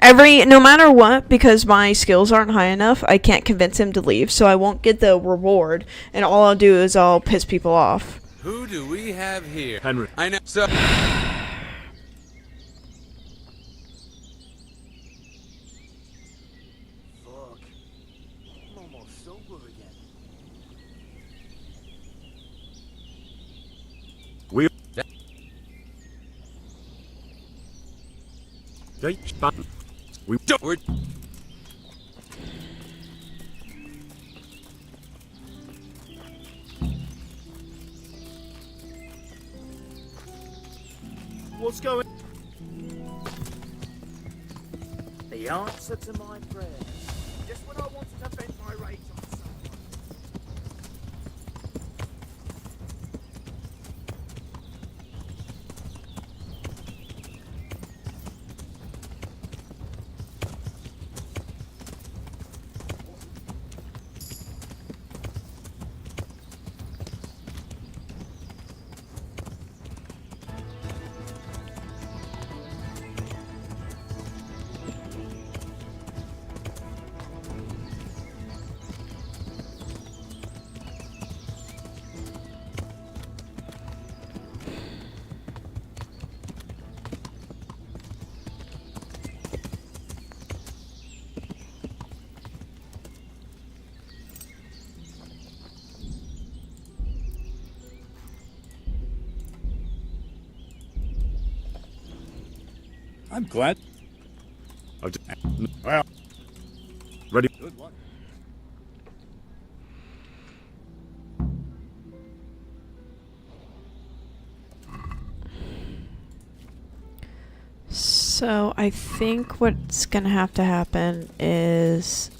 No matter what, because my skills aren't high enough, I can't convince him to leave, so I won't get the reward, and all I'll do is I'll piss people off. Who do we have here? Henry. I know. So... Fuck. I'm almost sober again. We. We're... What's going? The answer to my prayer. Just when I wanted to vent my rage on someone. I'm glad. Well, ready. Good one. So I think what's gonna have to happen is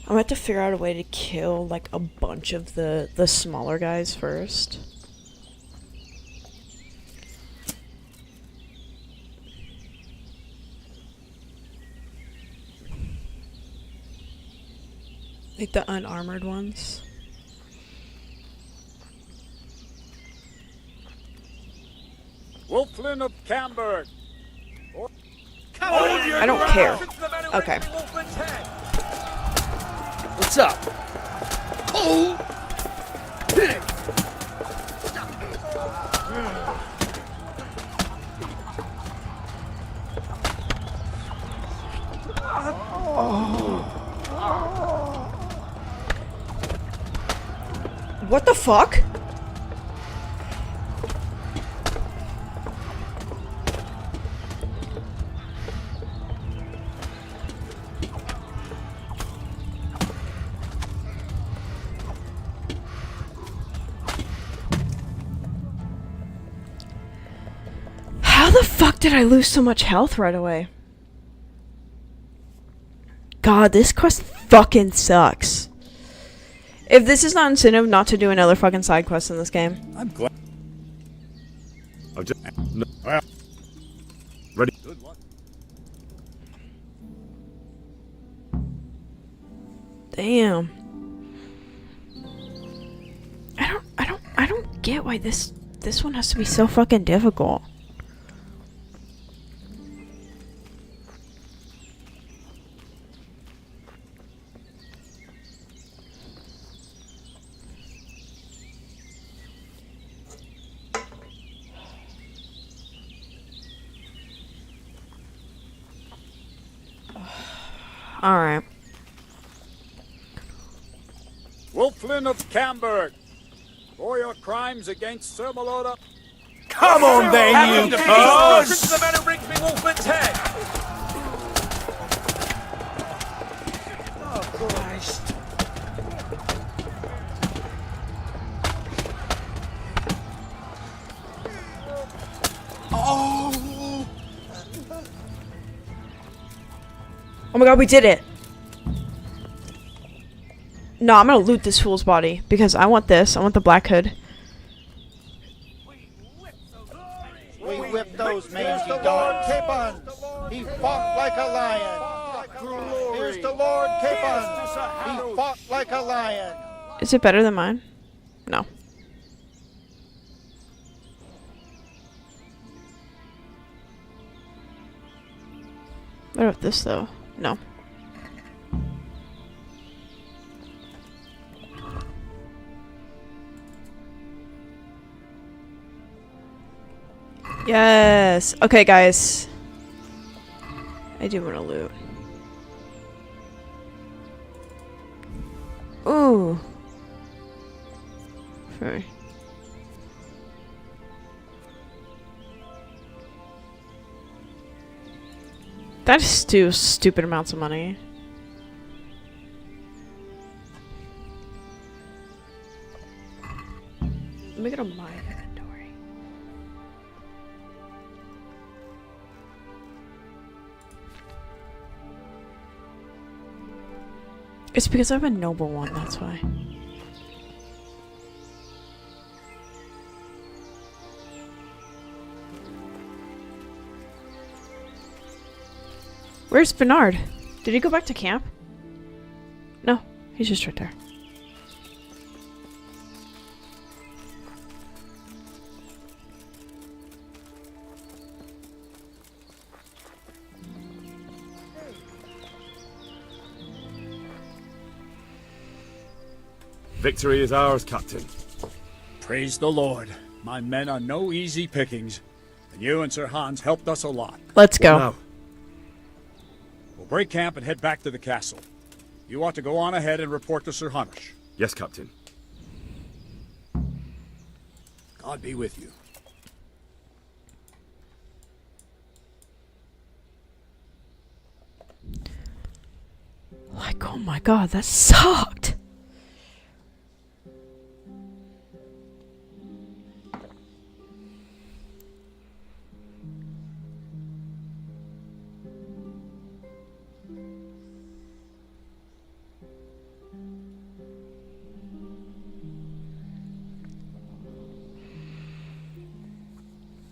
I'm gonna have to figure out a way to kill like a bunch of the smaller guys first. Like the unarmored ones. Wolflin of Camberg. I don't care. Okay. What's up? Oh! What the fuck? How the fuck did I lose so much health right away? God, this quest fucking sucks. If this is not incentive not to do another fucking side quest in this game. I'm glad. I've just... No. Ready? Good luck. Damn. I don't get why this one has to be so fucking difficult. Alright. Wolflin of Camberg. For your crimes against Sir Meloda. Come on then, you Prince of the man who brings me Wolfman's head! Oh, Christ. Oh! Oh my god, we did it! No, I'm gonna loot this fool's body because I want this. I want the black hood. We whipped those mangy dogs. Capon, he fought like a lion. Here's the Lord Capon. He fought like a lion. Is it better than mine? No. What about this though? No. Yes. Okay, guys. I do want to loot. Ooh. Sorry. That is still stupid amounts of money. Let me go to my inventory. It's because I have a noble one, that's why. Where's Bernard? Did he go back to camp? No, he's just right there. Victory is ours, Captain. Praise the Lord. My men are no easy pickings. And you and Sir Hans helped us a lot. Let's go. Now, We'll break camp and head back to the castle. You ought to go on ahead and report to Sir Hanush. yes, Captain. God be with you. Like, oh my god, that sucked!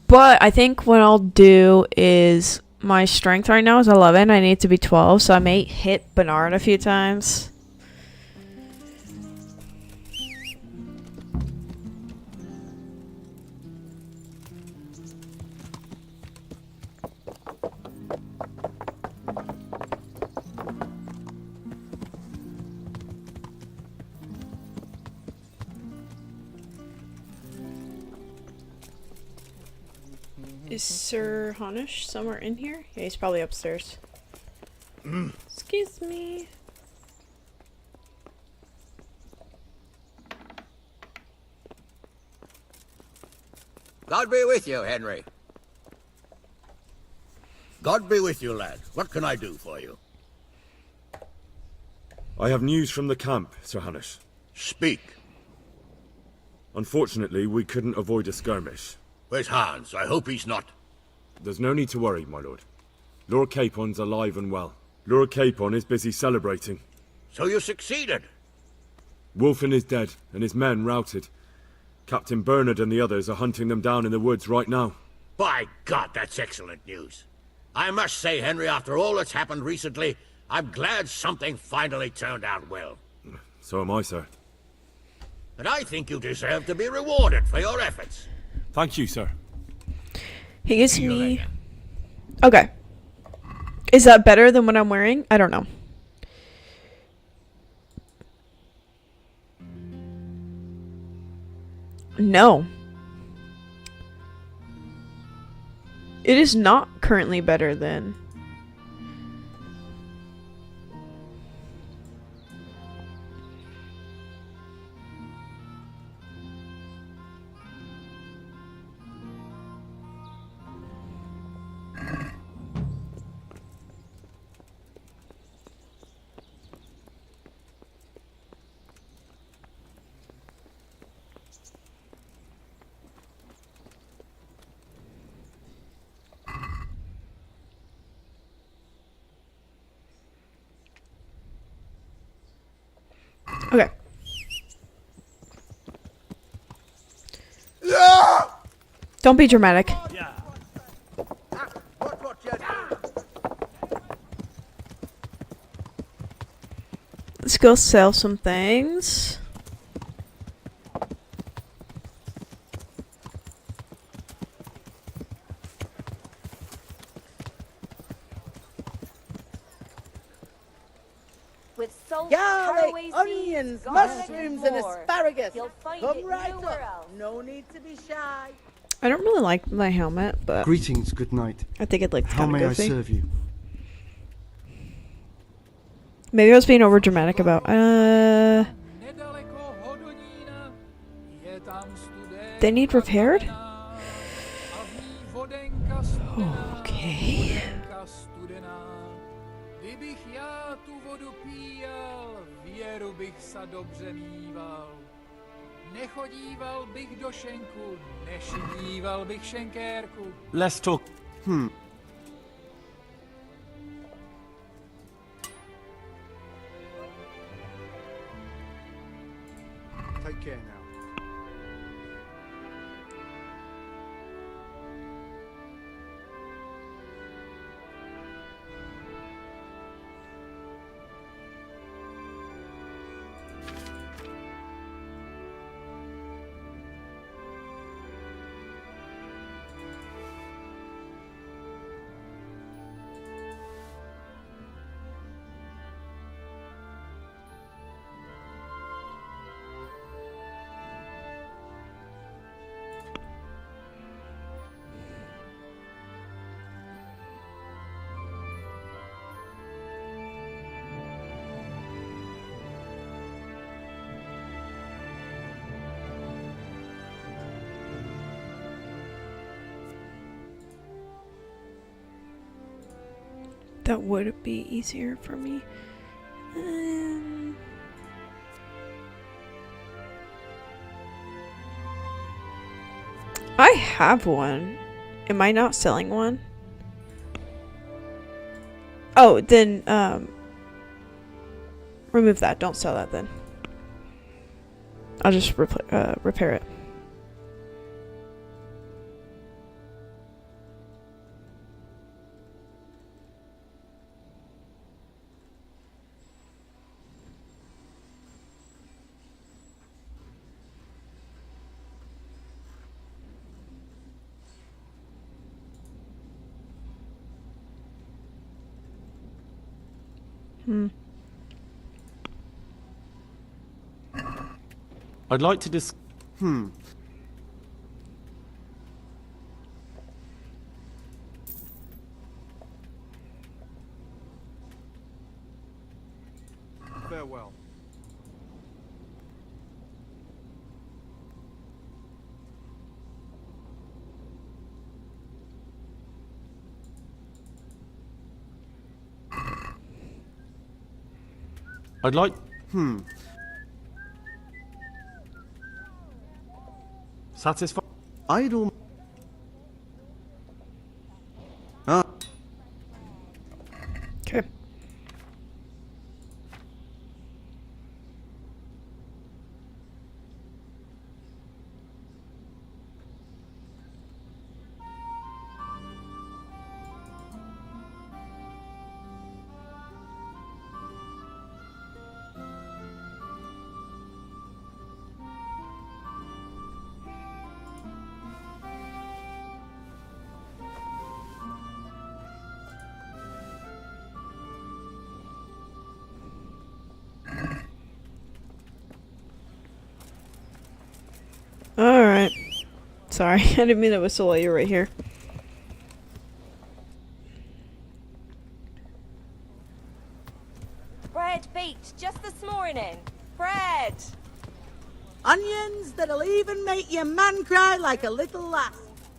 But I think what I'll do is my strength right now is 11. I need to be 12, so I may hit Bernard a few times. Is Sir Honish somewhere in here? Yeah, he's probably upstairs. Excuse me. God be with you, Henry. God be with you, lad. What can I do for you? I have news from the camp, Sir Hanish. Speak. Unfortunately, we couldn't avoid a skirmish. Where's Hans? I hope he's not... There's no need to worry, my lord. Lord Capon's alive and well. Lord Capon is busy celebrating. So you succeeded? Wulfin is dead, and his men routed. Captain Bernard and the others are hunting them down in the woods right now. By God, that's excellent news. I must say, Henry, after all that's happened recently, I'm glad something finally turned out well. So am I, sir. And I think you deserve to be rewarded for your efforts. Thank you, sir. He gives me... Okay. Is that better than what I'm wearing? I don't know. No. It is not currently better than... Okay. Don't be dramatic. Let's go sell some things. With salt, Garlic, caraway onions, seeds, mushrooms, and more. asparagus. You'll find Come it right nowhere up. else. No need to be shy. I don't really like my helmet, but Greetings, good night. I think it looks How kind of may I goofy. serve you? Maybe I was being over dramatic about. They need repaired? Okay. Kdybych já tu vodu píjal, věru bych sa dobře mýval. Nechodíval bych do šenku, nešidíval bych šenkérku. Let's talk. Take care now. That would be easier for me. I have one. Am I not selling one? Oh, then, remove that. Don't sell that then. I'll just repair it. I'd like to Farewell. I'd like... Satisfied? Idle. Okay. Alright. Sorry, I didn't mean to whistle while you were right here. Bread baked just this morning. Bread! Onions that'll even make your man cry like a little lass.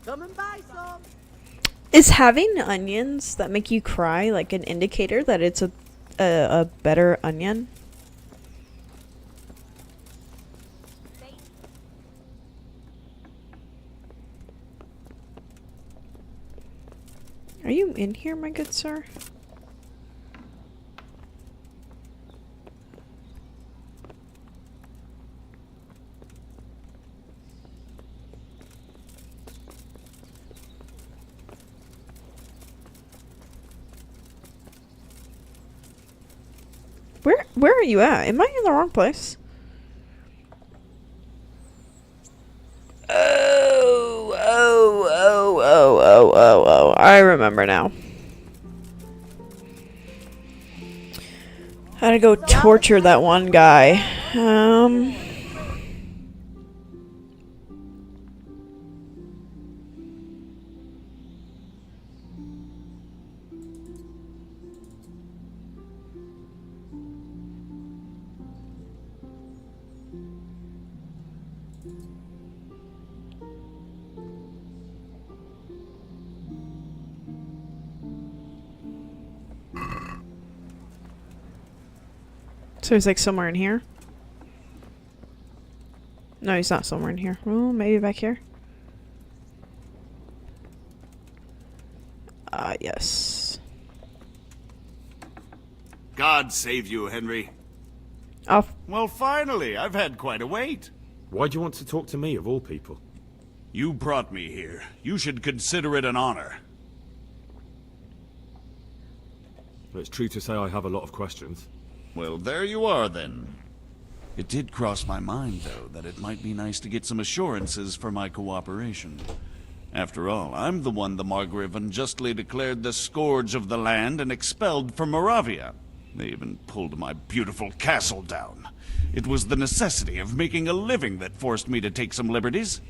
Come and buy some. Is having onions that make you cry like an indicator that it's a better onion? Are you in here, my good sir? Where are you at? Am I in the wrong place? Oh, I remember now. I had to go torture that one guy. So he's like somewhere in here? No, he's not somewhere in here. Well, maybe back here? Yes. God save you, Henry. Off. Well, finally, I've had quite a wait. Why do you want to talk to me, of all people? You brought me here. You should consider it an honor. It's true to say I have a lot of questions. Well, there you are, then. It did cross my mind, though, that it might be nice to get some assurances for my cooperation. After all, I'm the one the Margrave unjustly declared the scourge of the land and expelled from Moravia. They even pulled my beautiful castle down. It was the necessity of making a living that forced me to take some liberties.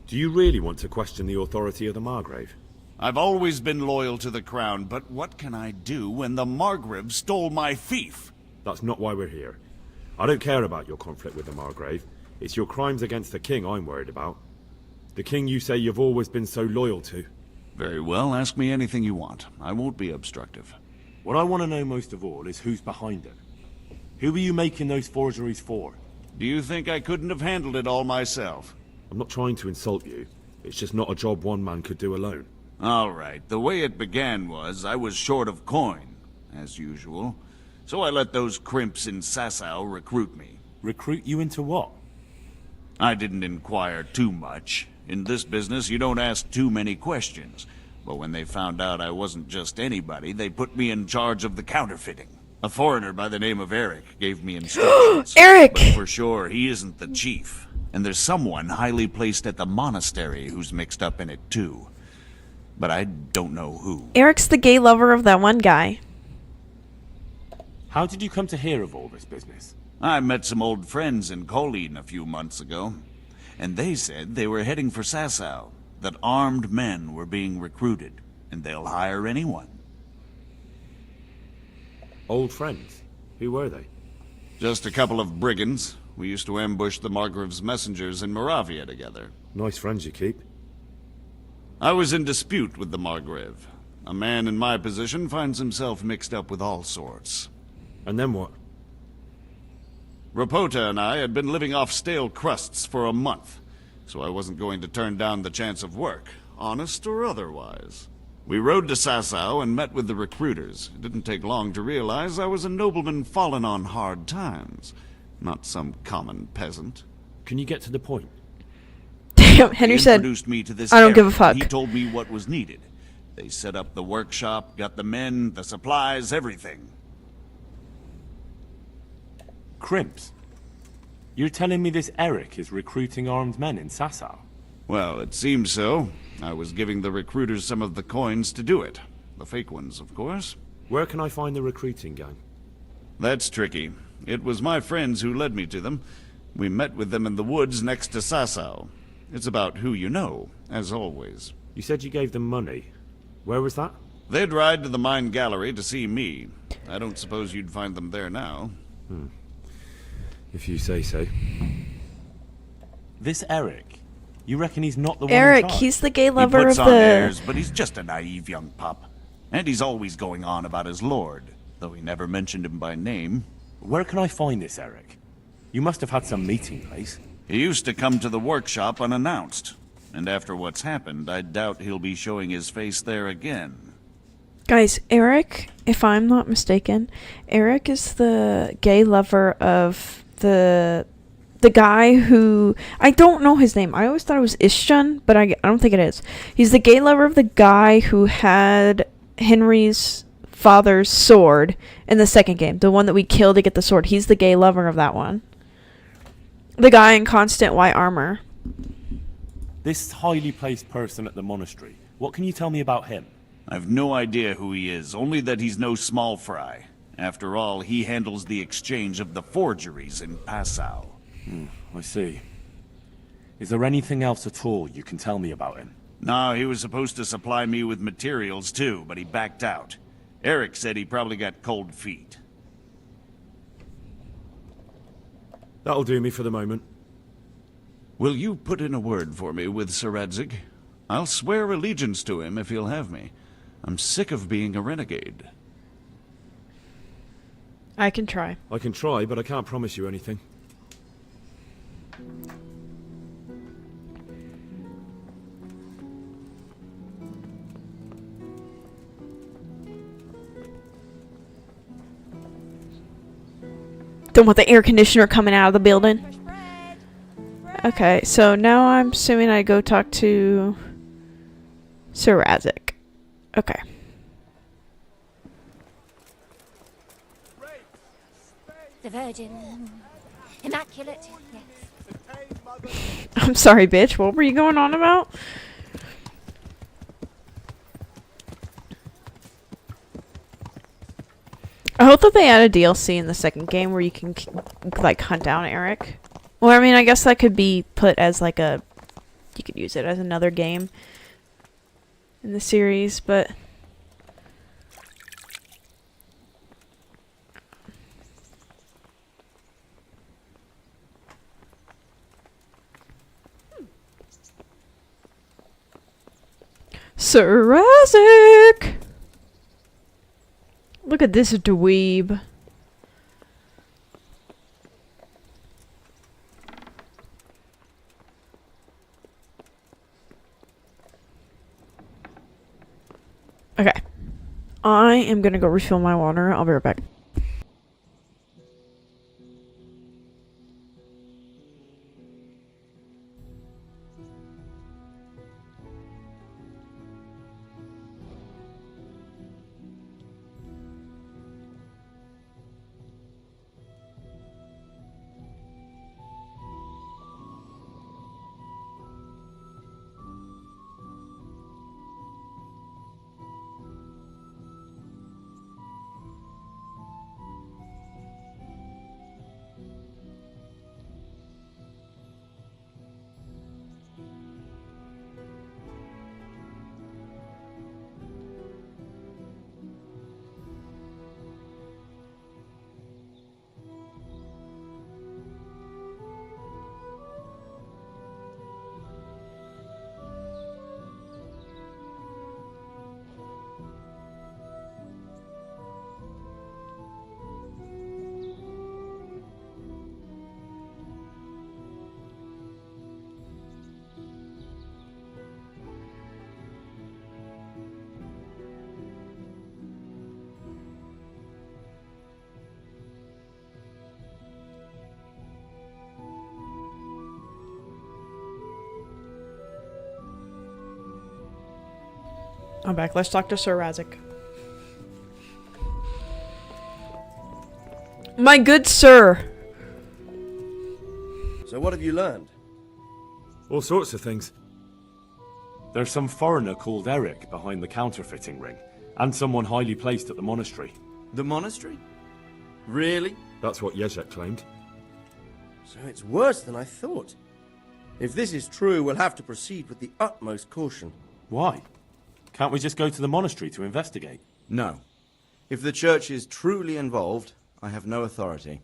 Do you really want to question the authority of the Margrave? I've always been loyal to the crown, but what can I do when the Margrave stole my fief? That's not why we're here. I don't care about your conflict with the Margrave. It's your crimes against the king I'm worried about. The king you say you've always been so loyal to. Very well, ask me anything you want. I won't be obstructive. What I want to know most of all is who's behind it. Who are you making those forgeries for? Do you think I couldn't have handled it all myself? I'm not trying to insult you. It's just not a job one man could do alone. All right, the way it began was I was short of coin, as usual. So I let those crimps in Sasau recruit me. Recruit you into what? I didn't inquire too much. In this business, you don't ask too many questions. But when they found out I wasn't just anybody, they put me in charge of the counterfeiting. A foreigner by the name of Eric gave me instructions. Eric! But for sure, he isn't the chief. And there's someone highly placed at the monastery who's mixed up in it too. but I don't know who. Eric's the gay lover of that one guy. How did you come to hear of all this business? I met some old friends in Colleen a few months ago, and they said they were heading for Sasau, that armed men were being recruited, and they'll hire anyone. Old friends? Who were they? Just a couple of brigands. We used to ambush the Margrave's messengers in Moravia together. Nice friends you keep. I was in dispute with the Margrave. A man in my position finds himself mixed up with all sorts. And then what? Rapota and I had been living off stale crusts for a month, so I wasn't going to turn down the chance of work, honest or otherwise. We rode to Sasau and met with the recruiters. It didn't take long to realize I was a nobleman fallen on hard times, not some common peasant. Can you get to the point? Damn, Henry said, introduced me to this I don't give a area. fuck. He told me what was needed. They set up the workshop, got the men, the supplies, everything. Crimps? You're telling me this Eric is recruiting armed men in Sasau? Well, it seems so. I was giving the recruiters some of the coins to do it. The fake ones, of course. Where can I find the recruiting gang? That's tricky. It was my friends who led me to them. We met with them in the woods next to Sasau. It's about who you know, as always. You said you gave them money. Where was that? They'd ride to the mine gallery to see me. I don't suppose you'd find them there now. If you say so. This Eric, you reckon he's not the one Eric, in charge? he's the gay He lover puts of on the... airs, but he's just a naive young pup. And he's always going on about his lord, though he never mentioned him by name. Where can I find this Eric? You must have had some meeting place. He used to come to the workshop unannounced. And after what's happened, I doubt he'll be showing his face there again. Guys, Eric, if I'm not mistaken, Eric is the gay lover of the guy who... I don't know his name. I always thought it was Ishjan, but I don't think it is. He's the gay lover of the guy who had Henry's father's sword in the second game. The one that we killed to get the sword. He's the gay lover of that one. The guy in constant white armor. This highly placed person at the monastery. What can you tell me about him? I've no idea who he is, only that he's no small fry. After all, he handles the exchange of the forgeries in Passau. I see. Is there anything else at all you can tell me about him? No, he was supposed to supply me with materials too, but he backed out. Eric said he probably got cold feet. That'll do me for the moment. Will you put in a word for me with Sir Radzig? I'll swear allegiance to him if he'll have me. I'm sick of being a renegade. I can try. I can try, but I can't promise you anything. Don't want the air conditioner coming out of the building. Okay, so now I'm assuming I go talk to Sir Radzig. Okay. The Virgin. Immaculate, yes. I'm sorry, bitch. What were you going on about? I hope that they add a DLC in the second game where you can, like, hunt down Eric. Well, I mean, I guess that could be put as, like, a... You could use it as another game in the series, but... Sir Radzig! Look at this dweeb. Okay. I am gonna go refill my water. I'll be right back. I'm back. Let's talk to Sir Razik. My good sir. So what have you learned? All sorts of things. There's some foreigner called Eric behind the counterfeiting ring, and someone highly placed at the monastery. The monastery? Really? That's what Jezek claimed. So it's worse than I thought. If this is true, we'll have to proceed with the utmost caution. Why? Can't we just go to the monastery to investigate? No. If the church is truly involved, I have no authority.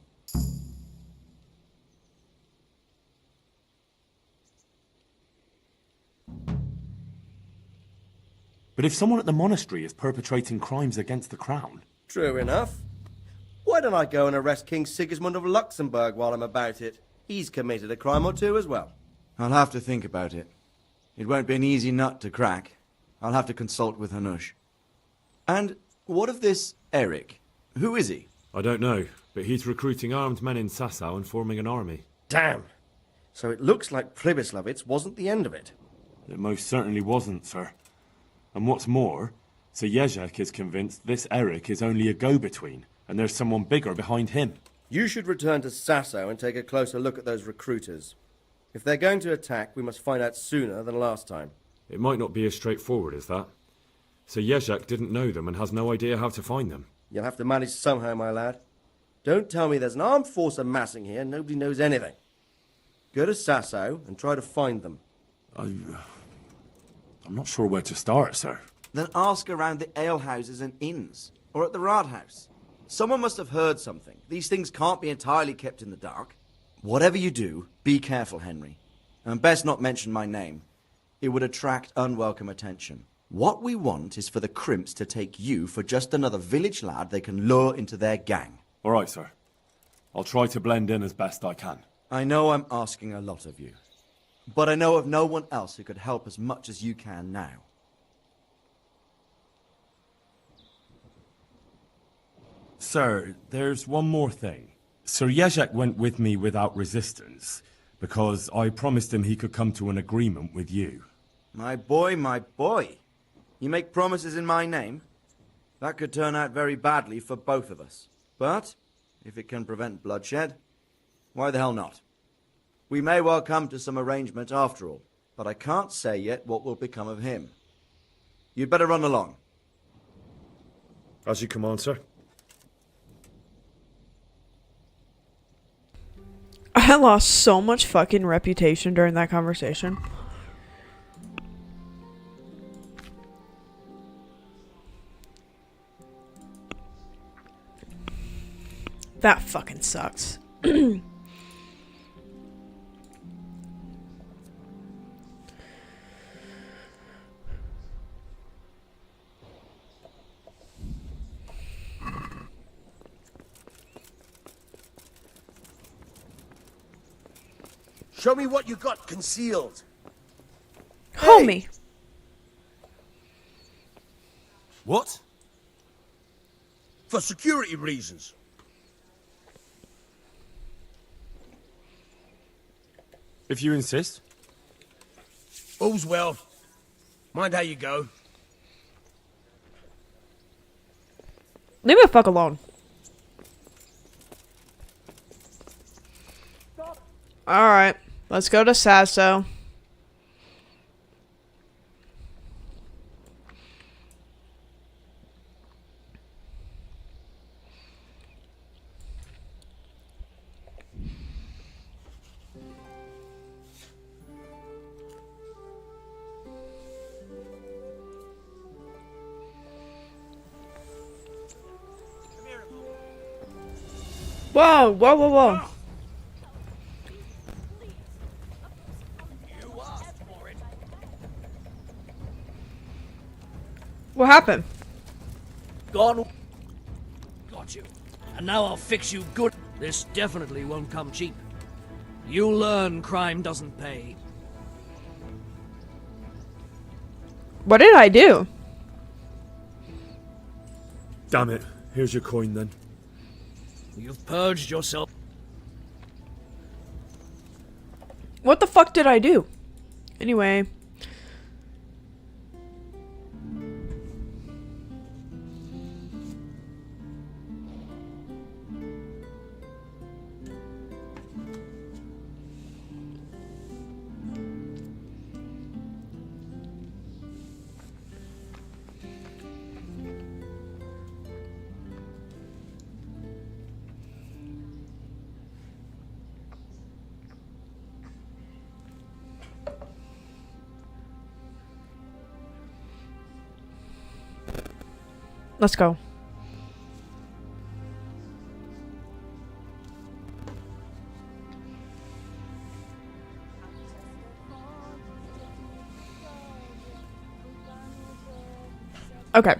But if someone at the monastery is perpetrating crimes against the crown... True enough. Why don't I go and arrest King Sigismund of Luxembourg while I'm about it? He's committed a crime or two as well. I'll have to think about it. It won't be an easy nut to crack. I'll have to consult with Hanush. And what of this Eric? Who is he? I don't know, but he's recruiting armed men in Sasau and forming an army. Damn. So it looks like Pribyslavitz wasn't the end of it. It most certainly wasn't, sir. And what's more, Sir Jezek is convinced this Eric is only a go-between, and there's someone bigger behind him. You should return to Sasau and take a closer look at those recruiters. If they're going to attack, we must find out sooner than last time. It might not be as straightforward as that. Sir Jezek didn't know them and has no idea how to find them. You'll have to manage somehow, my lad. Don't tell me there's an armed force amassing here and nobody knows anything. Go to Sasau and try to find them. I'm not sure where to start, sir. Then ask around the alehouses and inns, or at the Rathaus. Someone must have heard something. These things can't be entirely kept in the dark. Whatever you do, be careful, Henry. And best not mention my name. It would attract unwelcome attention. What we want is for the crimps to take you for just another village lad they can lure into their gang. All right, sir. I'll try to blend in as best I can. I know I'm asking a lot of you, but I know of no one else who could help as much as you can now. Sir, there's one more thing. Sir Jezek went with me without resistance, because I promised him he could come to an agreement with you. My boy, my boy. You make promises in my name? That could turn out very badly for both of us. But, if it can prevent bloodshed, why the hell not? We may well come to some arrangement after all, but I can't say yet what will become of him. You'd better run along. As you command, sir. I lost so much fucking reputation during that conversation. That fucking sucks. Show me what you got concealed. Homie. What? For security reasons. If you insist. All's well. Mind how you go. Leave me the fuck alone. Alright, let's go to Sasso. Whoa, whoa, whoa, whoa. What happened? Gone. Got you. And now I'll fix you good. This definitely won't come cheap. You'll learn crime doesn't pay. What did I do? Damn it. Here's your coin then. You've purged yourself. What the fuck did I do? Anyway. Let's go. Okay.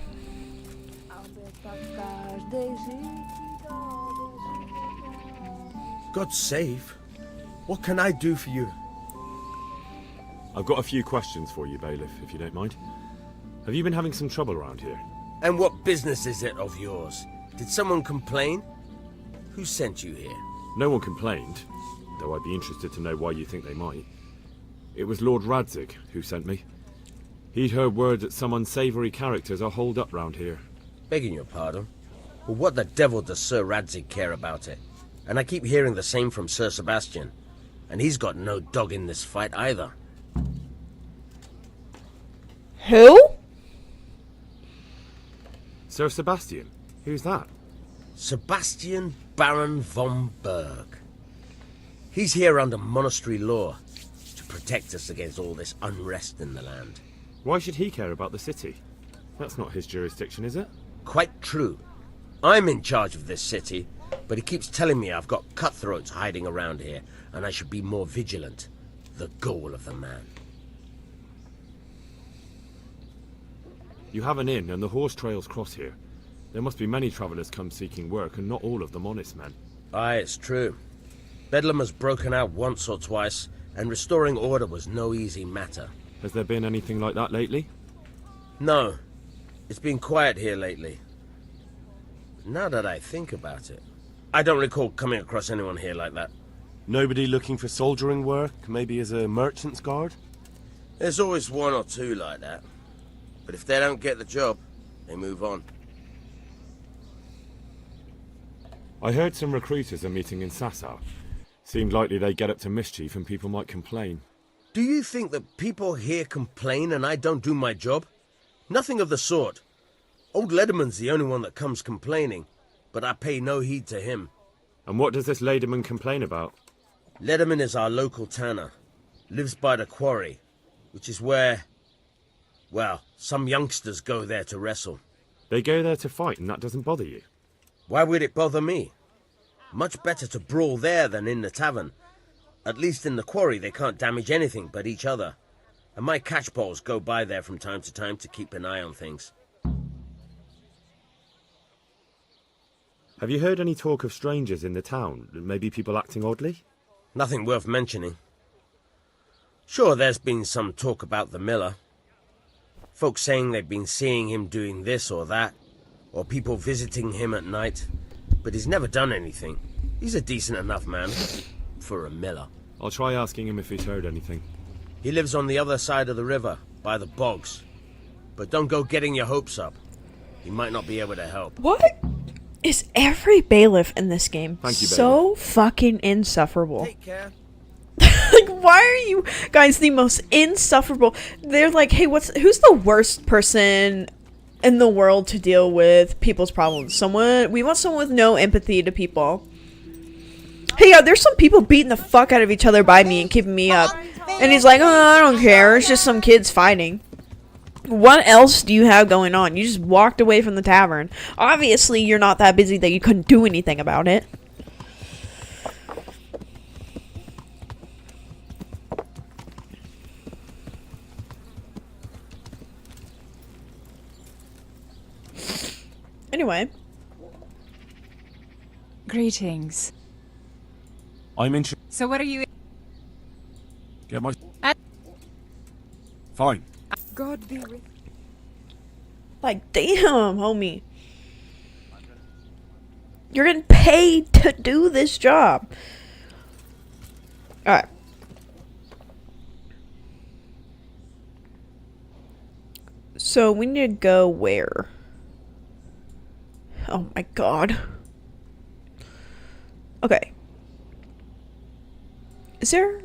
God save. What can I do for you? I've got a few questions for you, Bailiff, if you don't mind. Have you been having some trouble around here? And what business is it of yours? Did someone complain? Who sent you here? No one complained, though I'd be interested to know why you think they might. It was Lord Radzig who sent me. He'd heard word that some unsavoury characters are holed up round here. Begging your pardon? Well, what the devil does Sir Radzig care about it? And I keep hearing the same from Sir Sebastian. And he's got no dog in this fight either. Who? Sir Sebastian? Who's that? Sebastian Baron von Berg. He's here under monastery law to protect us against all this unrest in the land. Why should he care about the city? That's not his jurisdiction, is it? Quite true. I'm in charge of this city, but he keeps telling me I've got cutthroats hiding around here, and I should be more vigilant. The goal of the man. You have an inn, and the horse trails cross here. There must be many travellers come seeking work, and not all of them honest men. Aye, it's true. Bedlam has broken out once or twice, and restoring order was no easy matter. Has there been anything like that lately? No. It's been quiet here lately. Now that I think about it, I don't recall coming across anyone here like that. Nobody looking for soldiering work, maybe as a merchant's guard? There's always one or two like that. But if they don't get the job, they move on. I heard some recruiters are meeting in Sasau. Seemed likely they get up to mischief and people might complain. Do you think that people here complain and I don't do my job? Nothing of the sort. Old Lederman's the only one that comes complaining, but I pay no heed to him. And what does this Lederman complain about? Lederman is our local tanner. Lives by the quarry, which is where, well, some youngsters go there to wrestle. They go there to fight and that doesn't bother you? Why would it bother me? Much better to brawl there than in the tavern. At least in the quarry they can't damage anything but each other. And my catchpoles go by there from time to time to keep an eye on things. Have you heard any talk of strangers in the town? Maybe people acting oddly? Nothing worth mentioning. Sure, there's been some talk about the miller. Folks saying they've been seeing him doing this or that, or people visiting him at night, but he's never done anything. He's a decent enough man for a miller. I'll try asking him if he's heard anything. He lives on the other side of the river, by the bogs. But don't go getting your hopes up. He might not be able to help. What is every bailiff in this game Thank you, so fucking insufferable? Take care. Like, why are you guys the most insufferable? They're like, hey, who's the worst person in the world to deal with people's problems? We want someone with no empathy to people. Hey, there's some people beating the fuck out of each other by me and keeping me up. And he's like, oh, I don't care. It's just some kids fighting. What else do you have going on? You just walked away from the tavern. Obviously, you're not that busy that you couldn't do anything about it. Anyway. Greetings. I'm interested. So what are you... Get my... Fine. God be with... Like, damn, homie. You're getting paid to do this job. Alright. So, we need to go where? Oh my god. Okay. Is there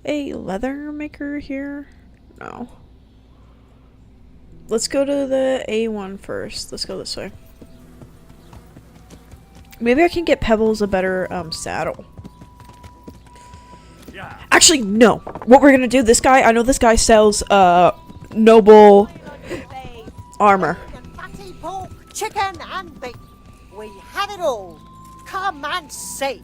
a leather maker here? No. Let's go to the A1 first. Let's go this way. Maybe I can get Pebbles a better saddle. Actually, no. What we're gonna do, I know this guy sells noble armor. chicken and beef. We have it all. Come and see.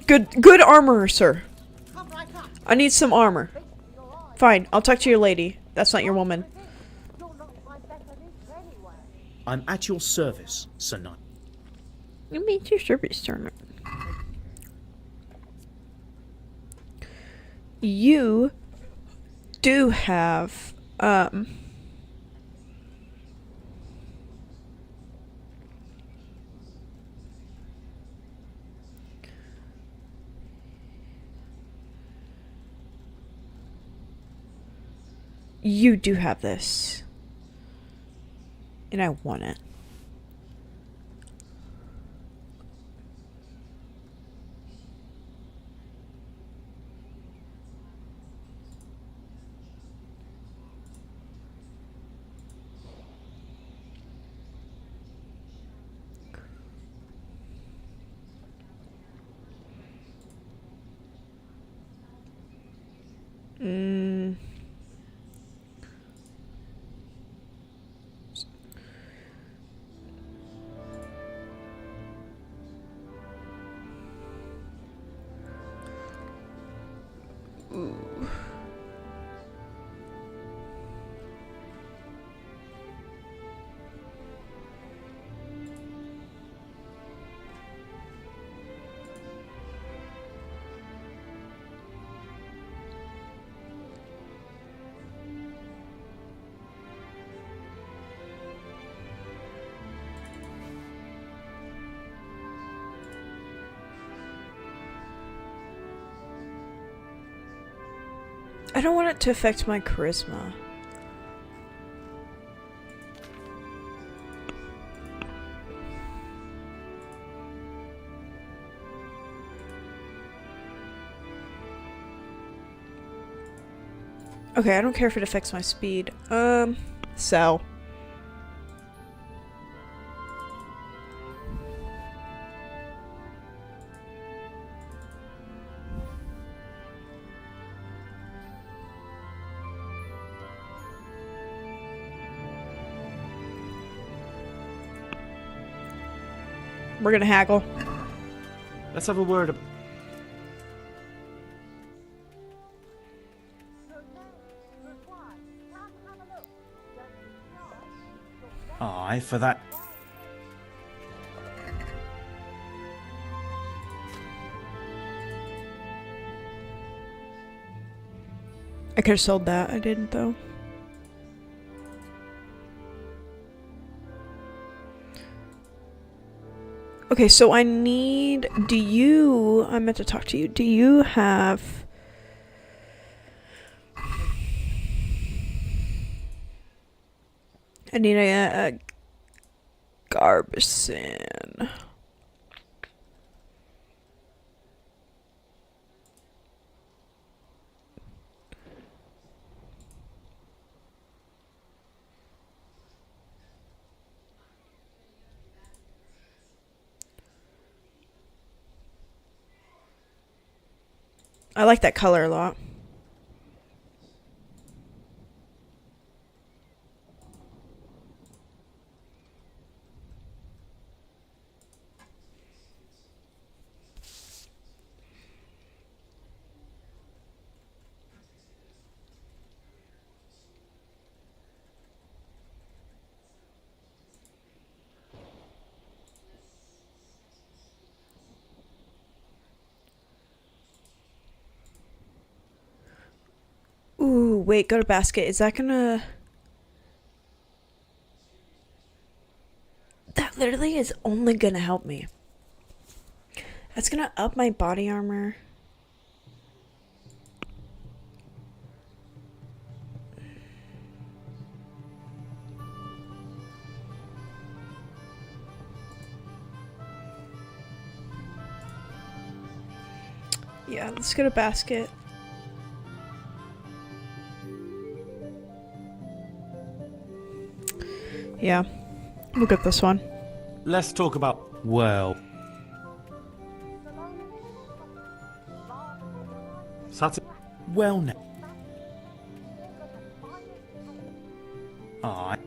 Good armor, sir. I need some armor. Fine, I'll talk to your lady. That's not your woman. I'm at your service, Sir Knight. You mean your service, sir? You do have, you do have this. And I want it. Ooh. I don't want it to affect my charisma. Okay, I don't care if it affects my speed. Sell. We're gonna haggle. Let's have a word. Aye, for that. I could have sold that. I didn't though. Okay, so I need... I meant to talk to you. Do you have... I need a Garbison. I like that color a lot. Ooh, wait, go to basket. Is that gonna... That literally is only gonna help me. That's gonna up my body armor. Yeah, let's go to basket. Yeah, we'll get this one. Let's talk about, well... Well now. Aye.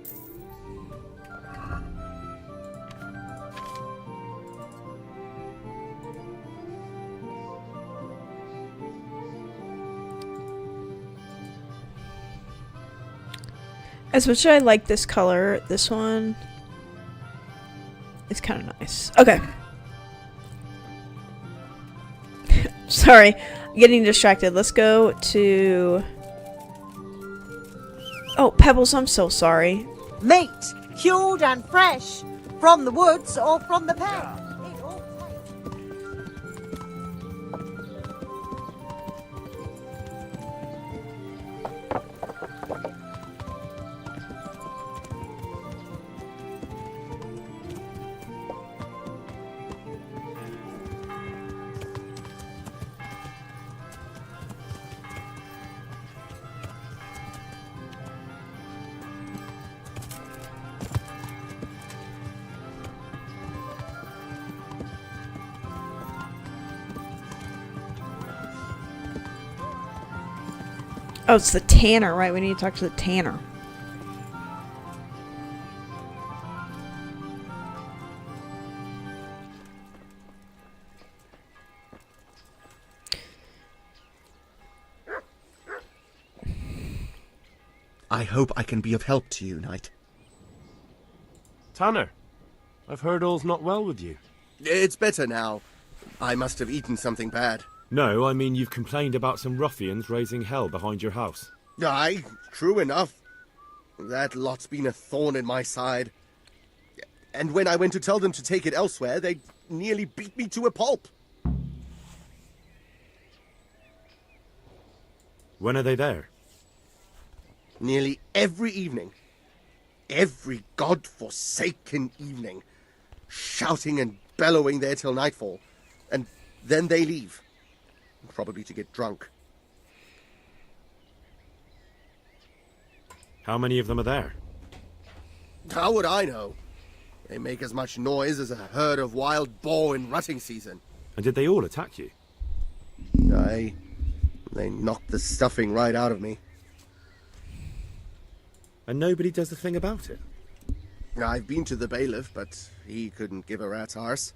As much as I like this color, this one is kind of nice. Okay. Sorry, I'm getting distracted. Let's go to... Oh, Pebbles, I'm so sorry. Meat, cured and fresh, from the woods or from the pen. Oh, it's the tanner, right? We need to talk to the tanner. I hope I can be of help to you, Knight. Tanner, I've heard all's not well with you. It's better now. I must have eaten something bad. No, I mean you've complained about some ruffians raising hell behind your house. Aye, true enough. That lot's been a thorn in my side. And when I went to tell them to take it elsewhere, they nearly beat me to a pulp. When are they there? Nearly every evening. Every god-forsaken evening. Shouting and bellowing there till nightfall. And then they leave. Probably to get drunk. How many of them are there? How would I know? They make as much noise as a herd of wild boar in rutting season. And did they all attack you? Aye. They knocked the stuffing right out of me. And nobody does a thing about it? I've been to the bailiff, but he couldn't give a rat's arse.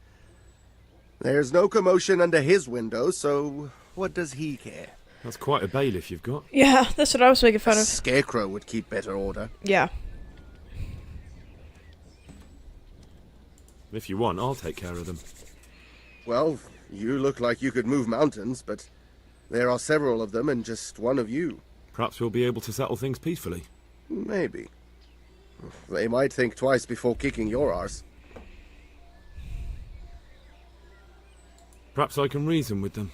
There's no commotion under his window, so what does he care? That's quite a bailiff you've got. Yeah, that's what I was making fun A of. scarecrow would keep better order. Yeah. If you want, I'll take care of them. Well, you look like you could move mountains, but there are several of them and just one of you. Perhaps we'll be able to settle things peacefully. Maybe. They might think twice before kicking your arse. Perhaps I can reason with them.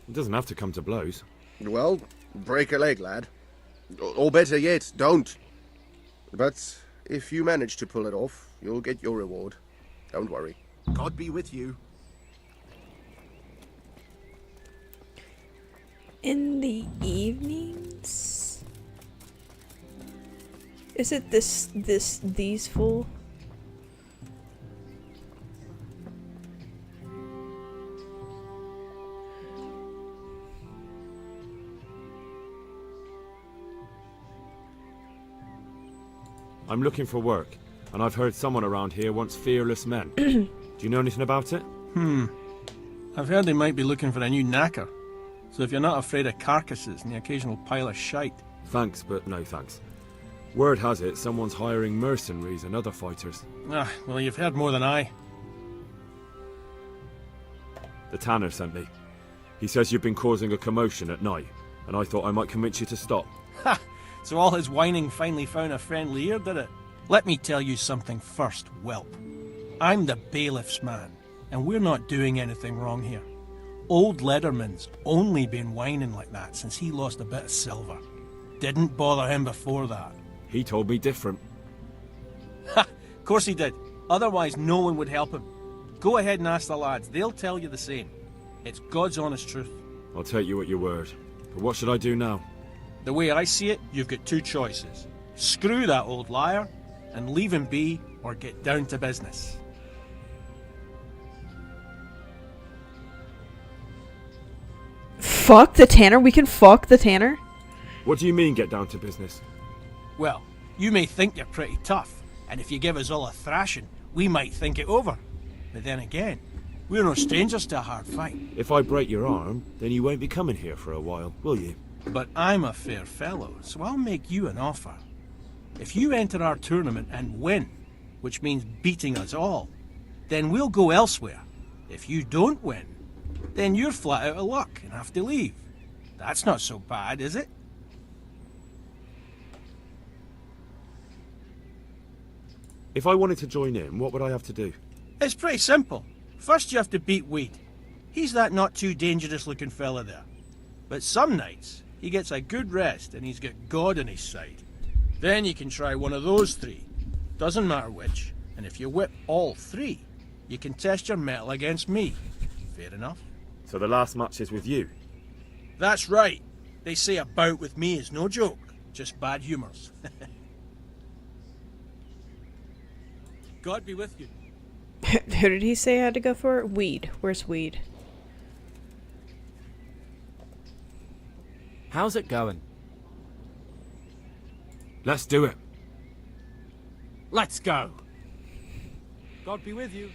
It doesn't have to come to blows. Well, break a leg, lad. Or better yet, don't. But if you manage to pull it off, you'll get your reward. Don't worry. God be with you. In the evenings? Is it these full? I'm looking for work, and I've heard someone around here wants fearless men. Do you know anything about it? I've heard they might be looking for a new knacker. So if you're not afraid of carcasses and the occasional pile of shite... Thanks, but no thanks. Word has it someone's hiring mercenaries and other fighters. Ah, well, you've heard more than I. The tanner sent me. He says you've been causing a commotion at night, and I thought I might convince you to stop. Ha! So all his whining finally found a friendly ear, did it? Let me tell you something first, whelp. I'm the bailiff's man, and we're not doing anything wrong here. Old Lederman's only been whining like that since he lost a bit of silver. Didn't bother him before that. He told me different. Ha! Of course he did. Otherwise no one would help him. Go ahead and ask the lads. They'll tell you the same. It's God's honest truth. I'll take you at your word. But what should I do now? The way I see it, you've got two choices. Screw that old liar, and leave him be, or get down to business. Fuck the tanner? We can fuck the tanner? What do you mean, get down to business? Well, You may think you're pretty tough, and if you give us all a thrashing, we might think it over. But then again, we're no strangers to a hard fight. If I break your arm, then you won't be coming here for a while, will you? But I'm a fair fellow, so I'll make you an offer. If you enter our tournament and win, which means beating us all, then we'll go elsewhere. If you don't win, then you're flat out of luck and have to leave. That's not so bad, is it? If I wanted to join in, what would I have to do? It's pretty simple. First you have to beat Weed. He's that not too dangerous looking fella there. But some nights, he gets a good rest and he's got God on his side. Then you can try one of those three. Doesn't matter which. And if you whip all three, you can test your mettle against me. Fair enough? So the last match is with you? That's right. They say a bout with me is no joke. Just bad humours. God be with you. Who did he say had to go for it? Weed. Where's Weed? How's it going? Let's do it. Let's go. God be with you.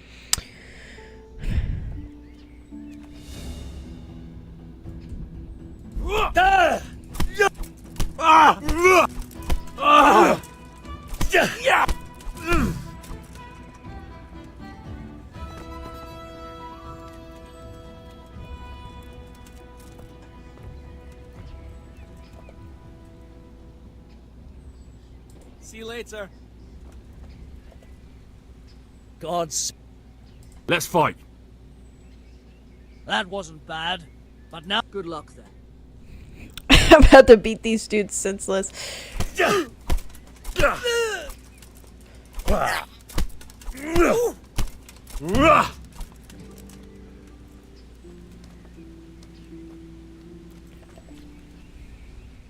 See you later. Gods. Let's fight. That wasn't bad. But now, good luck then. I'm about to beat these dudes senseless.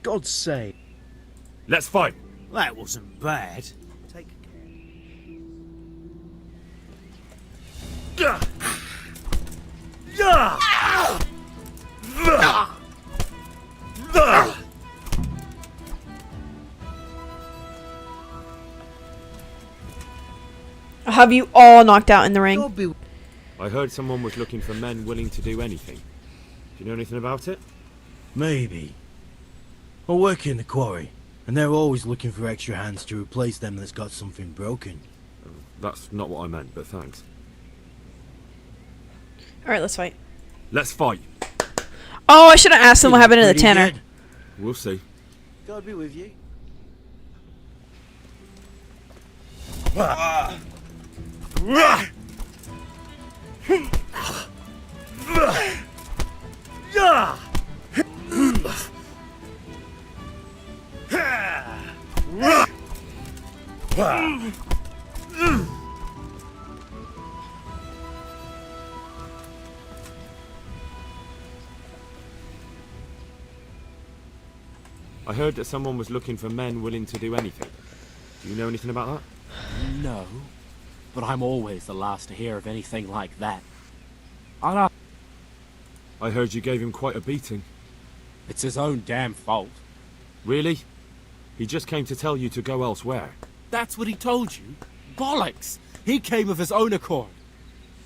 God's sake. Let's fight. That wasn't bad. Take I'll have you all knocked out in the ring. I heard someone was looking for men willing to do anything. Do you know anything about it? Maybe. I work in the quarry, and they're always looking for extra hands to replace them that's got something broken. That's not what I meant, but thanks. Alright, let's fight. Let's fight. Oh, I should have asked them what happened to the tanner. We'll see. God be with you. I heard that someone was looking for men willing to do anything. Do you know anything about that? No, but I'm always the last to hear of anything like that. I heard you gave him quite a beating. It's his own damn fault. Really? He just came to tell you to go elsewhere. That's what he told you? Bollocks! He came of his own accord.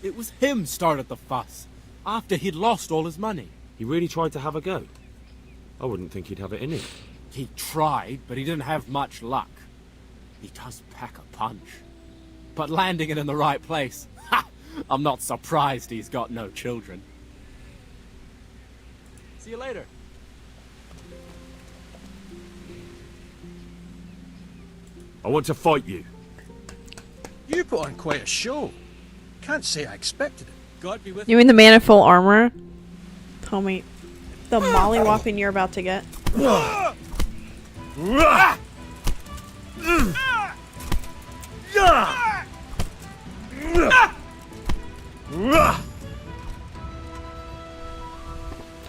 It was him started the fuss, after he'd lost all his money. He really tried to have a go. I wouldn't think he'd have it in him. He tried, but he didn't have much luck. He does pack a punch. But landing it in the right place, ha! I'm not surprised he's got no children. See you later. I want to fight you. You put on quite a show. Can't say I expected it. God be with You mean the man in full armor? Homie, the mollywhopping you're about to get.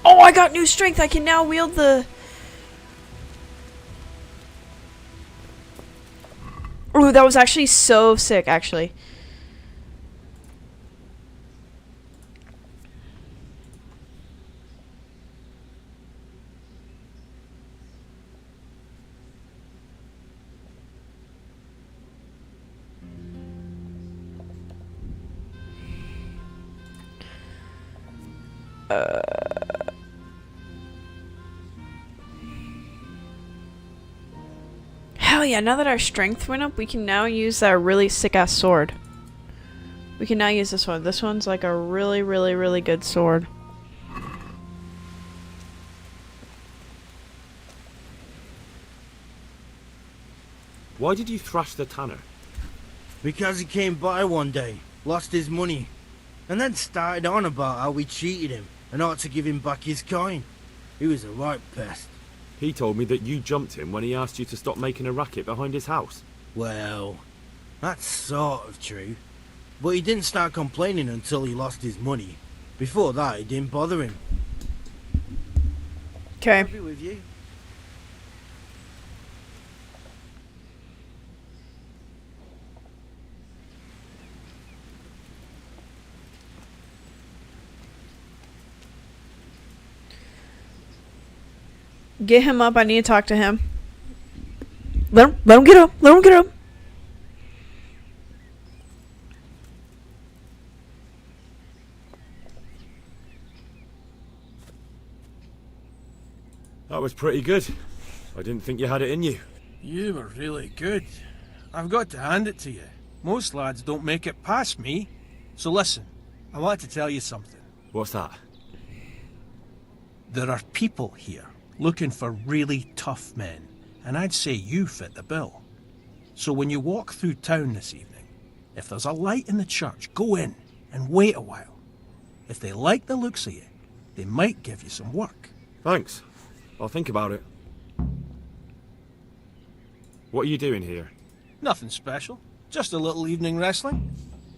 Oh, I got new strength. I can now wield the... Ooh, that was actually so sick, actually. Hell yeah, now that our strength went up, we can now use that really sick-ass sword. We can now use this one. This one's like a really, really, really good sword. Why did you thrash the tanner? Because he came by one day, lost his money, and then started on about how we cheated him and ought to give him back his coin. He was a right pest. He told me that you jumped him when he asked you to stop making a racket behind his house. Well, that's sort of true. But he didn't start complaining until he lost his money. Before that, it didn't bother him. Okay. I'll be with you. Get him up. I need to talk to him. Let him get up. Let him get up. That was pretty good. I didn't think you had it in you. You were really good. I've got to hand it to you. Most lads don't make it past me. So listen, I want to tell you something. What's that? There are people here looking for really tough men, and I'd say you fit the bill. So when you walk through town this evening, if there's a light in the church, go in and wait a while. If they like the looks of you, they might give you some work. Thanks. I'll think about it. What are you doing here? Nothing special. Just a little evening wrestling.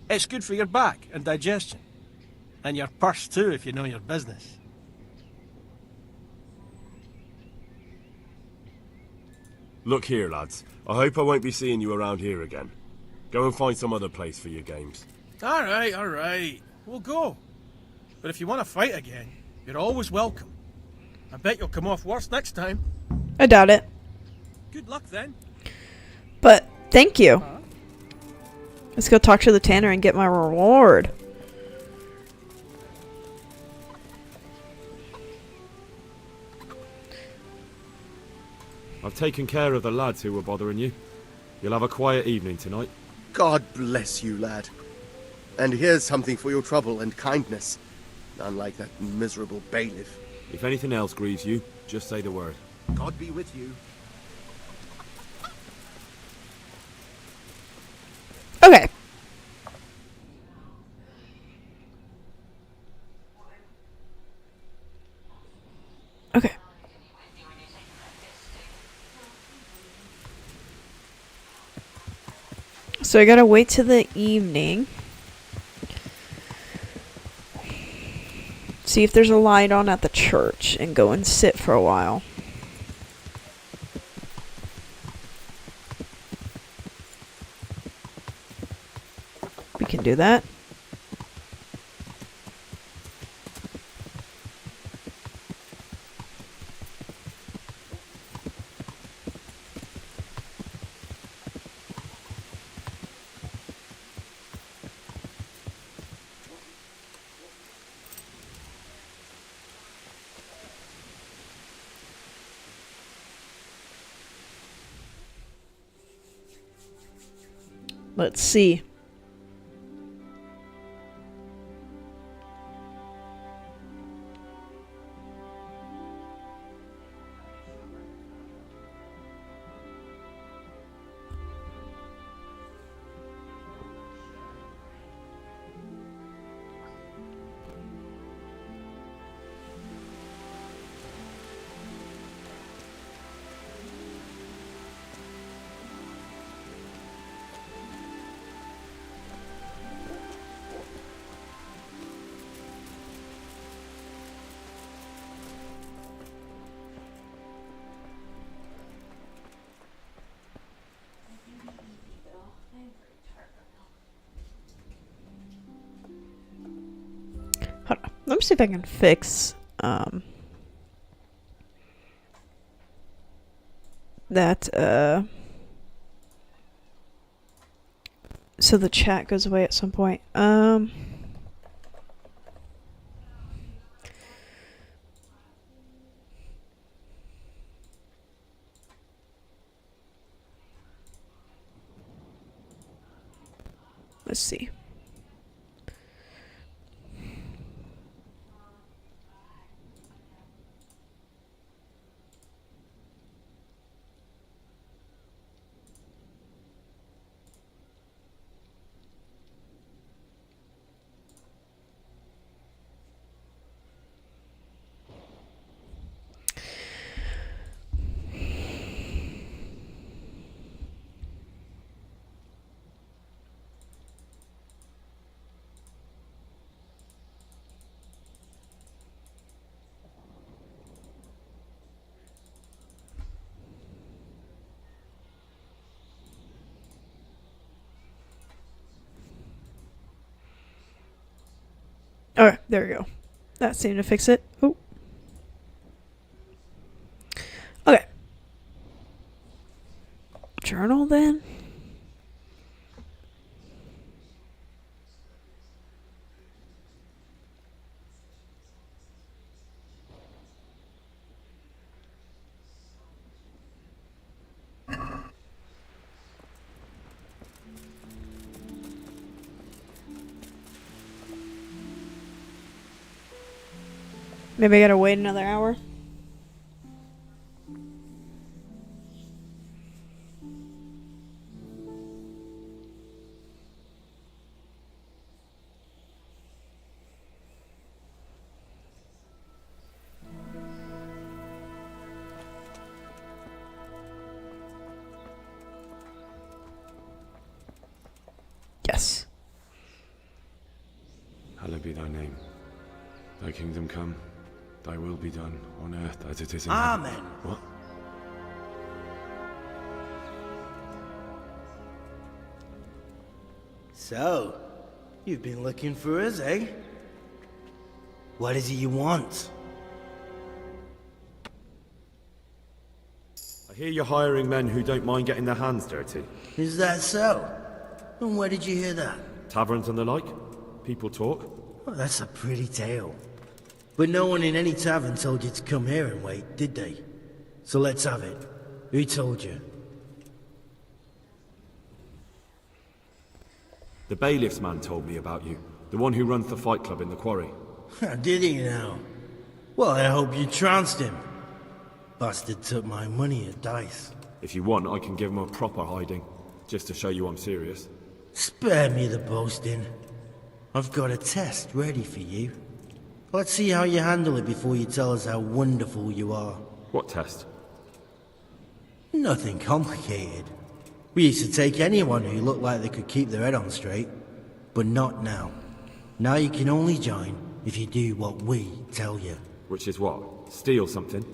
It's good for your back and digestion. And your purse too, if you know your business. Look here, lads. I hope I won't be seeing you around here again. Go and find some other place for your games. All right. We'll go. But if you want to fight again, you're always welcome. I bet you'll come off worse next time. I doubt it. Good luck then. But thank you. Let's go talk to the tanner and get my reward. I've taken care of the lads who were bothering you. You'll have a quiet evening tonight. God bless you, lad. And here's something for your trouble and kindness. Unlike that miserable bailiff. If anything else grieves you, just say the word. God be with you. Okay. Okay. So I gotta wait till the evening. See if there's a light on at the church and go and sit for a while. We can do that. Let's see. Hold on. Let me see if I can fix that so the chat goes away at some point. Let's see. Alright, there we go. That seemed to fix it. Oh. Okay. Journal then? Maybe I gotta wait another hour. Yes. Hallowed be thy name. Thy kingdom come. Thy will be done on earth as it is in Amen. heaven. What? So, you've been looking for us, eh? What is it you want? I hear you're hiring men who don't mind getting their hands dirty. Is that so? And where did you hear that? Taverns and the like? People talk? Well, that's a pretty tale. But no one in any tavern told you to come here and wait, did they? So let's have it. Who told you? The bailiff's man told me about you. The one who runs the fight club in the quarry. Did he now? Well, I hope you trounced him. Bastard took my money at dice. If you want, I can give him a proper hiding. Just to show you I'm serious. Spare me the boasting. I've got a test ready for you. Let's see how you handle it before you tell us how wonderful you are. What test? Nothing complicated. We used to take anyone who looked like they could keep their head on straight. But not now. Now you can only join if you do what we tell you. Which is what? Steal something?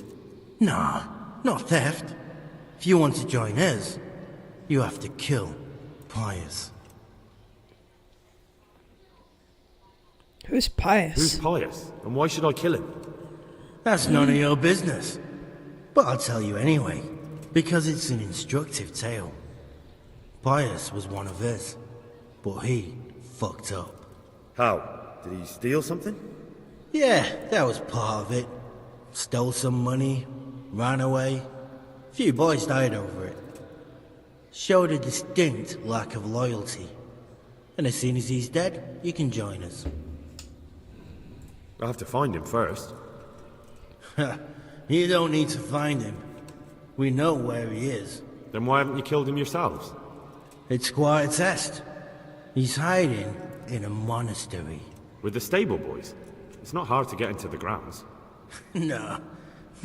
Nah, not theft. If you want to join us, you have to kill Pius. Who's Pius? Who's Pius? And why should I kill him? That's none of your business. But I'll tell you anyway, because it's an instructive tale. Pius was one of us, but he fucked up. How? Did he steal something? Yeah, that was part of it. Stole some money, ran away. Few boys died over it. Showed a distinct lack of loyalty. And as soon as he's dead, you can join us. I'll have to find him first. You don't need to find him. We know where he is. Then why haven't you killed him yourselves? It's quite a test. He's hiding in a monastery. With the stable boys? It's not hard to get into the grounds. No,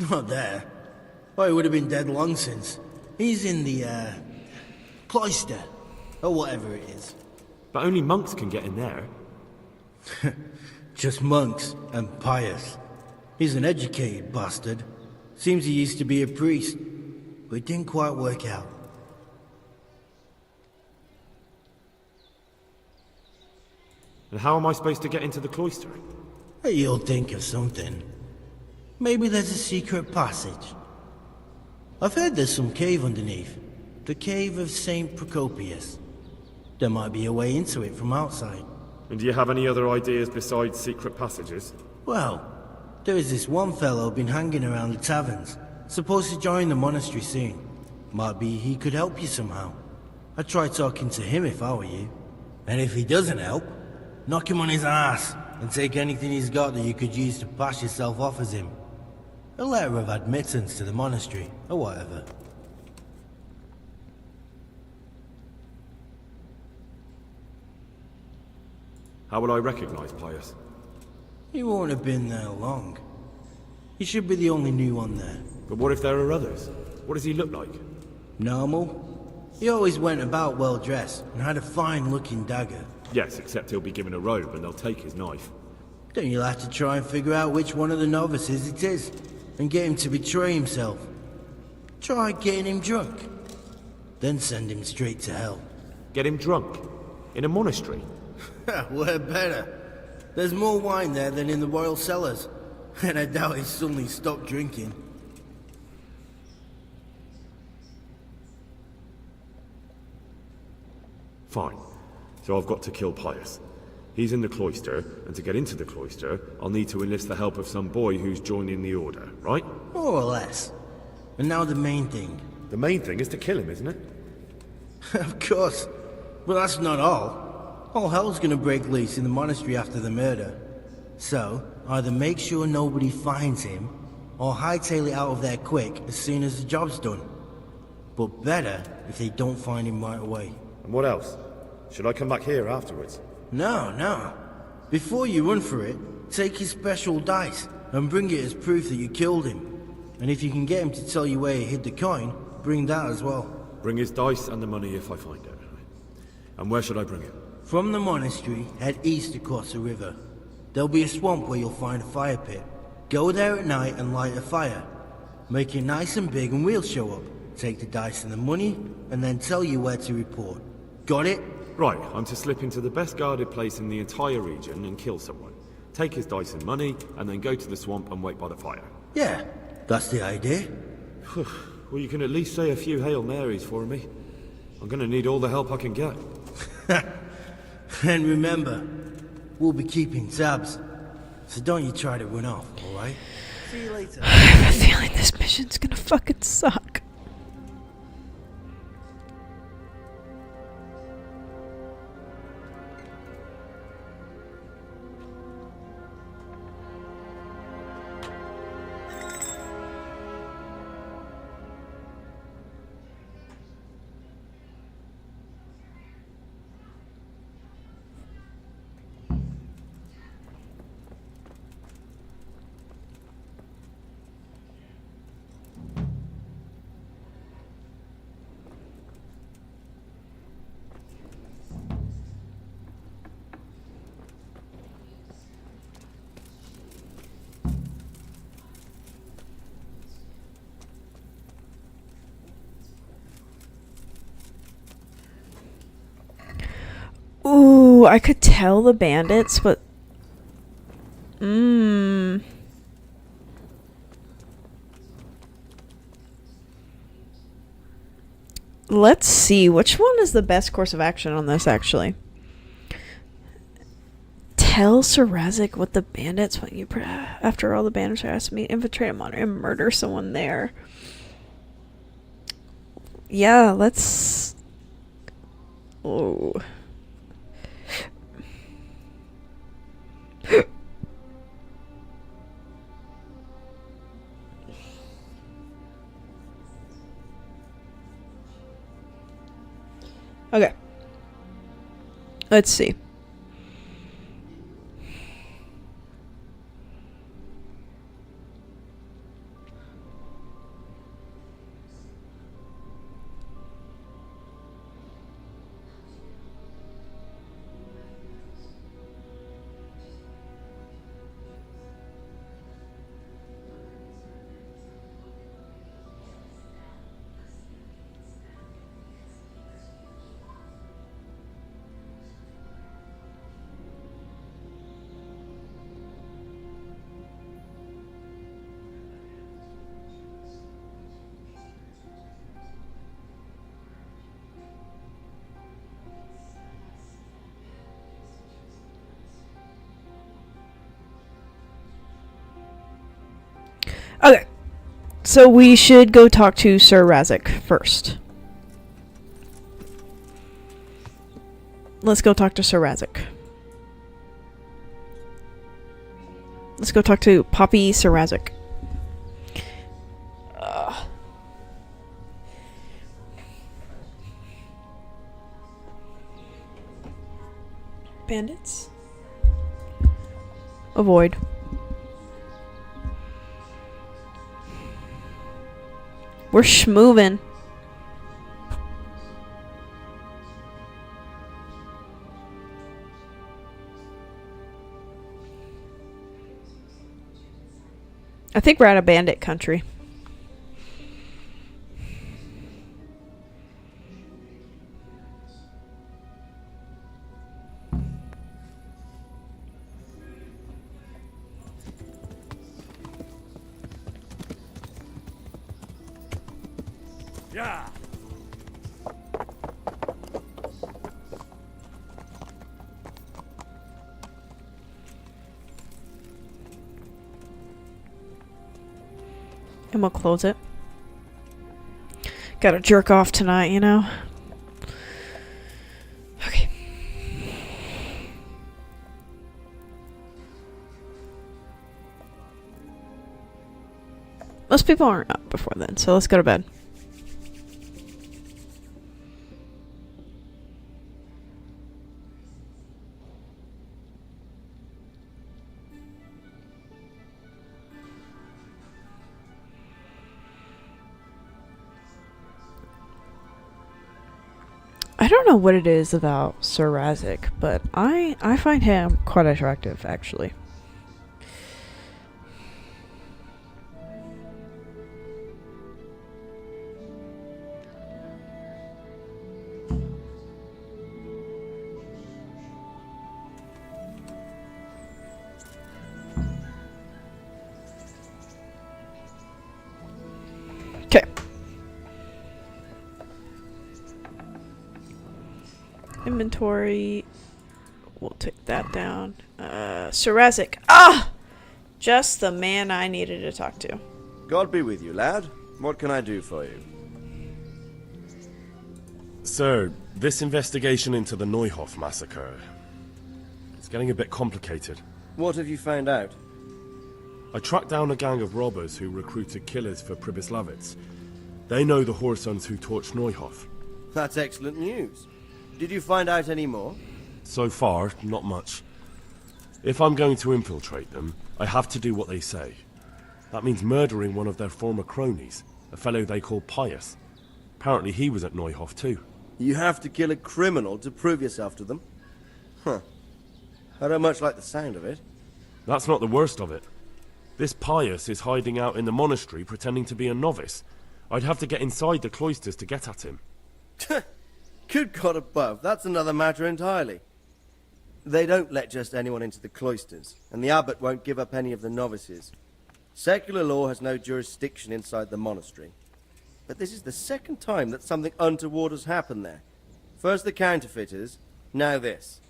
not there. Oh, he would have been dead long since. He's in the, cloister, or whatever it is. But only monks can get in there. Just monks and Pius. He's an educated bastard. Seems he used to be a priest, but it didn't quite work out. And how am I supposed to get into the cloister? You'll think of something. Maybe there's a secret passage. I've heard there's some cave underneath. The cave of St. Procopius. There might be a way into it from outside. And do you have any other ideas besides secret passages? Well, there is this one fellow been hanging around the taverns. Supposed to join the monastery soon. Might be he could help you somehow. I'd try talking to him if I were you. And if he doesn't help, knock him on his ass and take anything he's got that you could use to pass yourself off as him. A letter of admittance to the monastery, or whatever. How will I recognize Pius? He won't have been there long. He should be the only new one there. But what if there are others? What does he look like? Normal. He always went about well dressed and had a fine looking dagger. Yes, except he'll be given a robe and they'll take his knife. Then you'll have to try and figure out which one of the novices it is, and get him to betray himself. Try getting him drunk. Then send him straight to hell. Get him drunk? In a monastery? We're better. There's more wine there than in the royal cellars. And I doubt he suddenly stopped drinking. Fine. So I've got to kill Pius. He's in the cloister, and to get into the cloister, I'll need to enlist the help of some boy who's joining the order, right? More or less. And now the main thing. The main thing is to kill him, isn't it? Of course. But that's not all. All hell's gonna break loose in the monastery after the murder. So, either make sure nobody finds him, or hightail it out of there quick as soon as the job's done. But better if they don't find him right away. And what else? Should I come back here afterwards? No. Before you run for it, take his special dice and bring it as proof that you killed him. And if you can get him to tell you where he hid the coin, bring that as well. Bring his dice and the money if I find it. And where should I bring it? From the monastery, head east across the river. There'll be a swamp where you'll find a fire pit. Go there at night and light a fire. Make it nice and big and we'll show up. Take the dice and the money, and then tell you where to report. Got it? Right, I'm to slip into the best guarded place in the entire region and kill someone. Take his dice and money, and then go to the swamp and wait by the fire. Yeah, that's the idea. Well, you can at least say a few Hail Marys for me. I'm gonna need all the help I can get. And remember, we'll be keeping tabs. So don't you try to run off, alright? See you later. I have a feeling this mission's gonna fucking suck. Ooh, I could tell the bandits, but... Let's see, which one is the best course of action on this, actually? Tell Sir Razik what the bandits want you... After all, the bandits are asked me to infiltrate a monastery and murder someone there. Yeah, let's... Oh... Okay. Let's see. Okay. So we should go talk to Sir Razik first. let's go talk to Sir Razik. Let's go talk to Poppy Sir Razik. Bandits? Avoid. We're schmovin'. I think we're out of bandit country. Yeah. And we'll close it. Gotta jerk off tonight, you know? Okay. Most people aren't up before then, so let's go to bed. I don't know what it is about Sir Razik, but I find him quite attractive, actually. Okay. Inventory. We'll take that down. Sir Razik. Ah! Just the man I needed to talk to. God be with you, lad. What can I do for you? Sir, this investigation into the Neuhof massacre, it's getting a bit complicated. What have you found out? I tracked down a gang of robbers who recruited killers for Pribyslavitz. They know the Horsons who torched Neuhof. That's excellent news. Did you find out any more? So far, not much. If I'm going to infiltrate them, I have to do what they say. That means murdering one of their former cronies, a fellow they call Pius. Apparently he was at Neuhof too. You have to kill a criminal to prove yourself to them? Huh. I don't much like the sound of it. That's not the worst of it. This Pius is hiding out in the monastery pretending to be a novice. I'd have to get inside the cloisters to get at him. Good God above, that's another matter entirely. They don't let just anyone into the cloisters, and the abbot won't give up any of the novices. Secular law has no jurisdiction inside the monastery. But this is the second time that something untoward has happened there. First the counterfeiters, now this.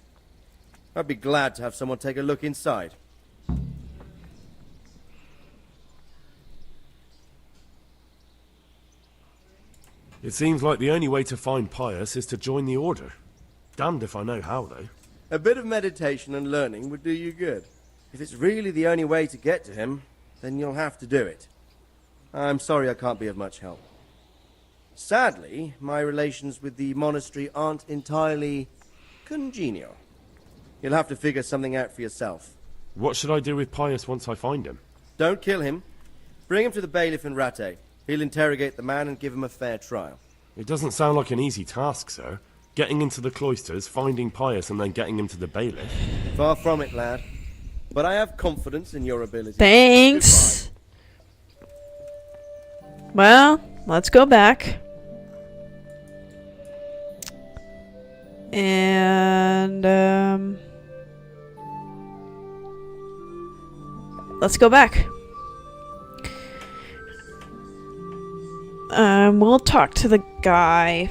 I'd be glad to have someone take a look inside. It seems like the only way to find Pius is to join the order. Damned if I know how, though. A bit of meditation and learning would do you good. If it's really the only way to get to him, then you'll have to do it. I'm sorry I can't be of much help. Sadly, my relations with the monastery aren't entirely congenial. You'll have to figure something out for yourself. What should I do with Pius once I find him? Don't kill him. Bring him to the bailiff in Rattay. He'll interrogate the man and give him a fair trial. It doesn't sound like an easy task, sir. Getting into the cloisters, finding Pius, and then getting him to the bailiff. Far from it, lad. But I have confidence in your ability. Thanks. Goodbye. Well, let's go back. And, let's go back. We'll talk to the guy.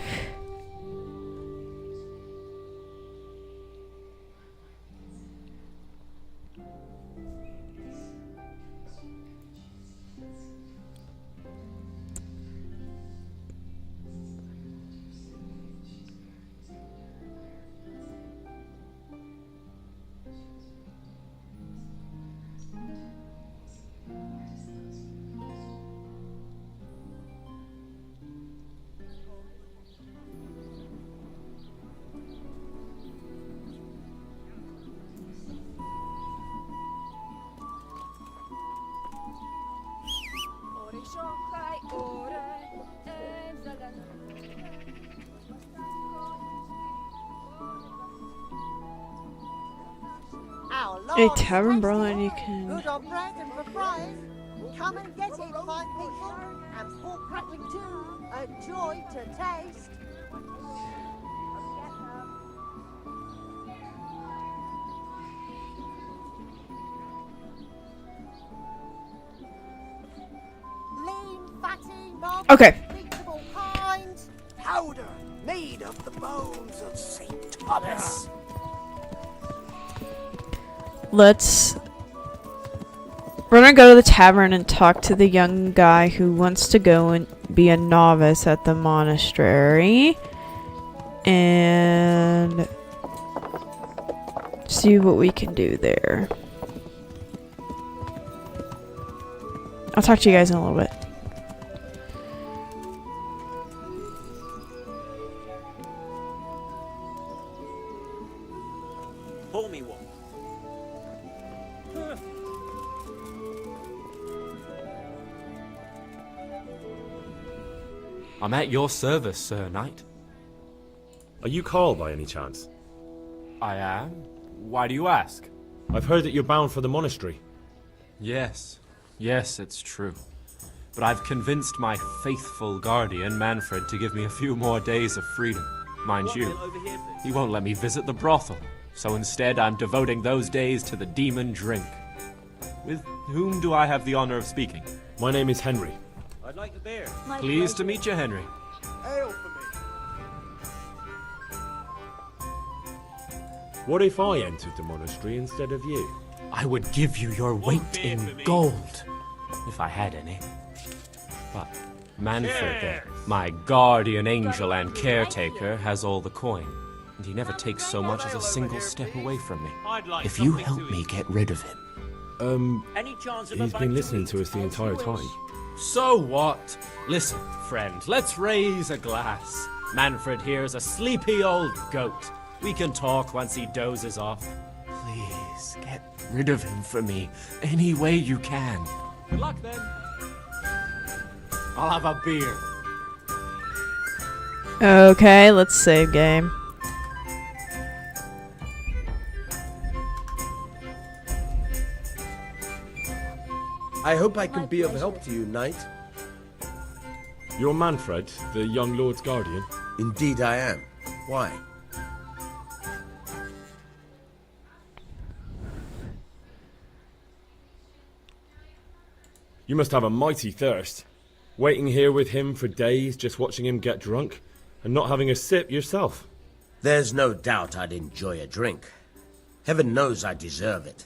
A tavern brawl and you can. Good on bread and for fries. Come and get it, fine people. And pork crackling too. A joy to taste. Lean, fatty, non Okay. unspeakable kind. Powder made of the bones of St. Thomas. We're gonna go to the tavern and talk to the young guy who wants to go and be a novice at the monastery. And see what we can do there. I'll talk to you guys in a little bit. Pour me one. I'm at your service, Sir Knight. Are you Carl by any chance? I am. Why do you ask? I've heard that you're bound for the monastery. Yes. Yes, it's true. But I've convinced my faithful guardian, Manfred, to give me a few more days of freedom. Mind you, he won't let me visit the brothel. So instead, I'm devoting those days to the demon drink. With whom do I have the honor of speaking? My name is Henry. I'd like a beer. Pleased to meet you, Henry. Ale for me. What if I entered the monastery instead of you? I would give you your weight in gold, if I had any. But Manfred there, my guardian angel and caretaker, has all the coin, and he never takes so much as a single step away from me. If you help me get rid of him... Any chance of He's been listening to us the entire time. So what? Listen, friend, let's raise a glass. Manfred here is a sleepy old goat. We can talk once he dozes off. Please, get rid of him for me, any way you can. Good luck, then. I'll have a beer. Okay, let's save game. I hope I can be of help to you, knight. You're Manfred, the young lord's guardian? Indeed I am. Why? You must have a mighty thirst. Waiting here with him for days, just watching him get drunk, and not having a sip yourself. There's no doubt I'd enjoy a drink. Heaven knows I deserve it.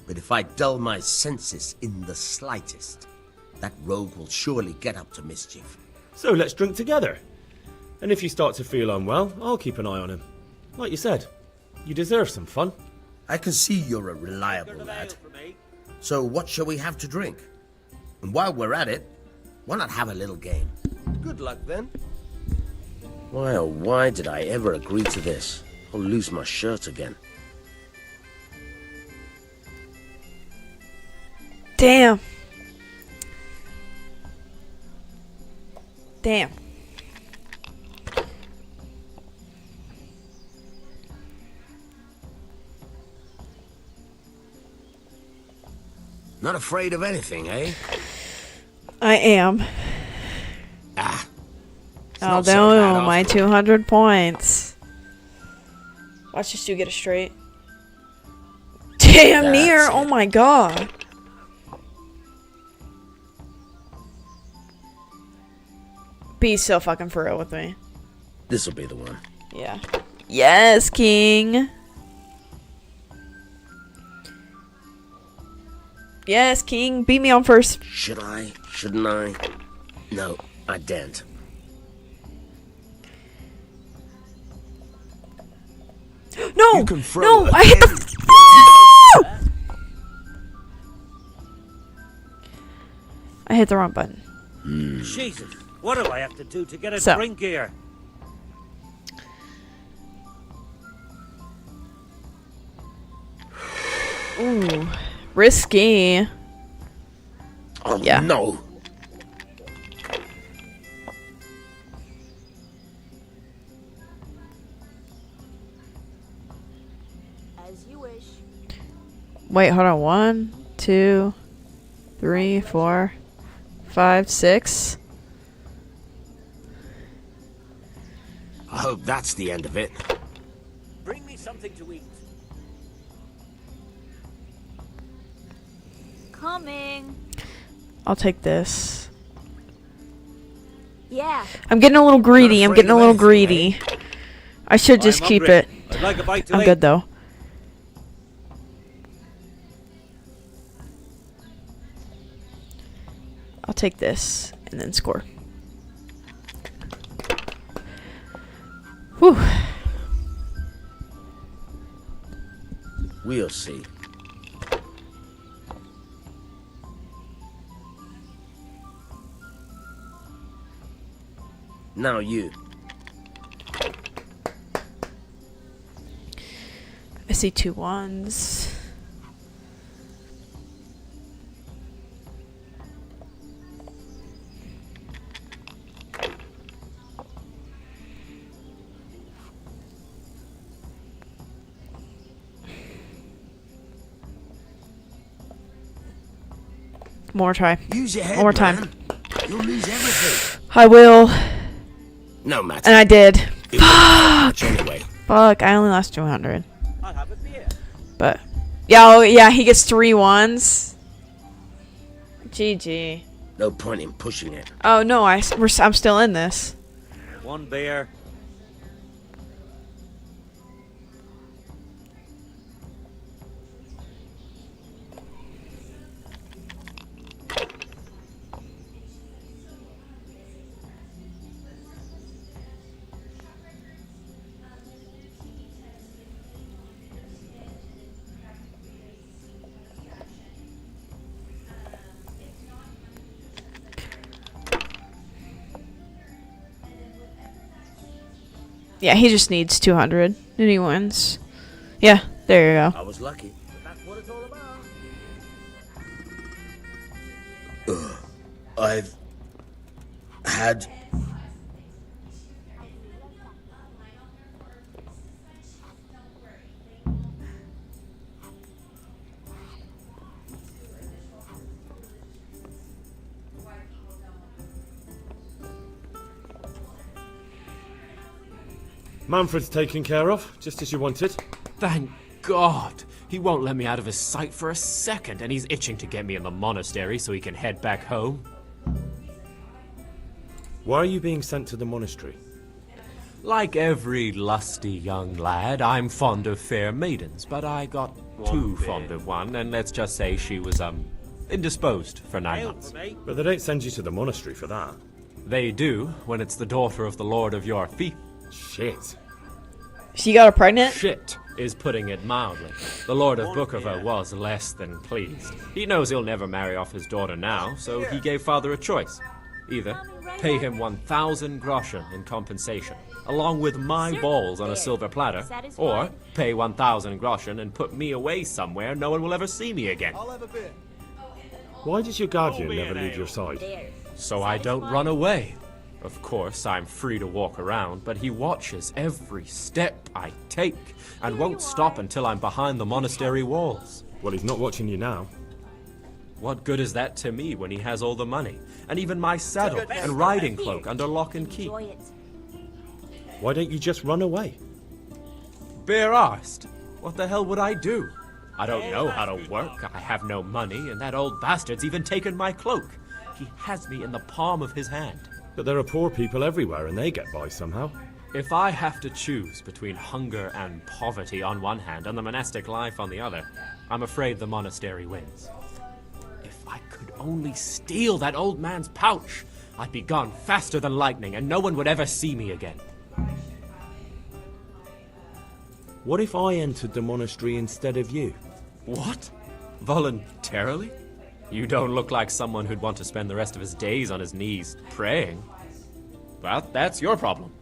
But if I dull my senses in the slightest, that rogue will surely get up to mischief. So let's drink together. And if you start to feel unwell, I'll keep an eye on him. Like you said, you deserve some fun. I can see you're a reliable lad. So what shall we have to drink? And while we're at it, why not have a little game? Good luck then. Why oh why did I ever agree to this? I'll lose my shirt again. Damn. Damn. Not afraid of anything, eh? I am. Oh, no, my 200 points. Watch this dude get it straight. Damn near! Oh my god. Be so fucking for real with me. This'll be the one. Yeah. Yes, King. Yes, King. Beat me on first. Should I? Shouldn't I? No, I daren't. No! You can throw No! I hit the... I hit the wrong button. Jesus, what do I have to do to get a So. drink here? Ooh. Risky. Oh, yeah. No. As you wish. Wait, hold on. 1, 2, 3, 4, 5, 6. I hope that's the end of it. Bring me something to eat. Coming. I'll take this. Yeah. I'm getting a little greedy. I'm getting a little greedy. I should just keep it. I'd like a bite to I'm eat. good though. I'll take this and then score. Whew. We'll see. Now you. I see 2 1s. More try. Use your head, One more time. man. You'll lose everything. I will. No matter. And I did. It won't take much anyway. Fuck, I only lost 200. I'll have a beer. But yeah, oh, yeah, he gets 3 1s. GG. No point in pushing it. Oh no, I'm still in this. One beer. Yeah, he just needs 200 and he wins. Yeah, there you go. I was lucky. That's what it's all about. I've had Manfred's taken care of, just as you wanted. Thank God. He won't let me out of his sight for a second, and he's itching to get me in the monastery so he can head back home. Why are you being sent to the monastery? Like every lusty young lad, I'm fond of fair maidens, but I got too fond of one, and let's just say she was, indisposed for 9 months. But they don't send you to the monastery for that. They do, when it's the daughter of the lord of your fief. Shit. She got her pregnant? Shit is putting it mildly. The Lord of Bookover was less than pleased. He knows he'll never marry off his daughter now, so he gave father a choice. Either pay him 1,000 groschen in compensation, along with my balls on a silver platter, or pay 1,000 groschen and put me away somewhere no one will ever see me again. Why does your guardian never leave your side? So I don't run away. Of course, I'm free to walk around, but he watches every step I take and won't stop until I'm behind the monastery walls. Well, he's not watching you now. What good is that to me when he has all the money, and even my saddle and riding cloak under lock and key? Why don't you just run away? Bare arsed. What the hell would I do? I don't know how to work, I have no money, and that old bastard's even taken my cloak. He has me in the palm of his hand. But there are poor people everywhere and they get by somehow. If I have to choose between hunger and poverty on one hand and the monastic life on the other, I'm afraid the monastery wins. If I could only steal that old man's pouch, I'd be gone faster than lightning and no one would ever see me again. What if I entered the monastery instead of you? What? Voluntarily? You don't look like someone who'd want to spend the rest of his days on his knees praying. Well, that's your problem.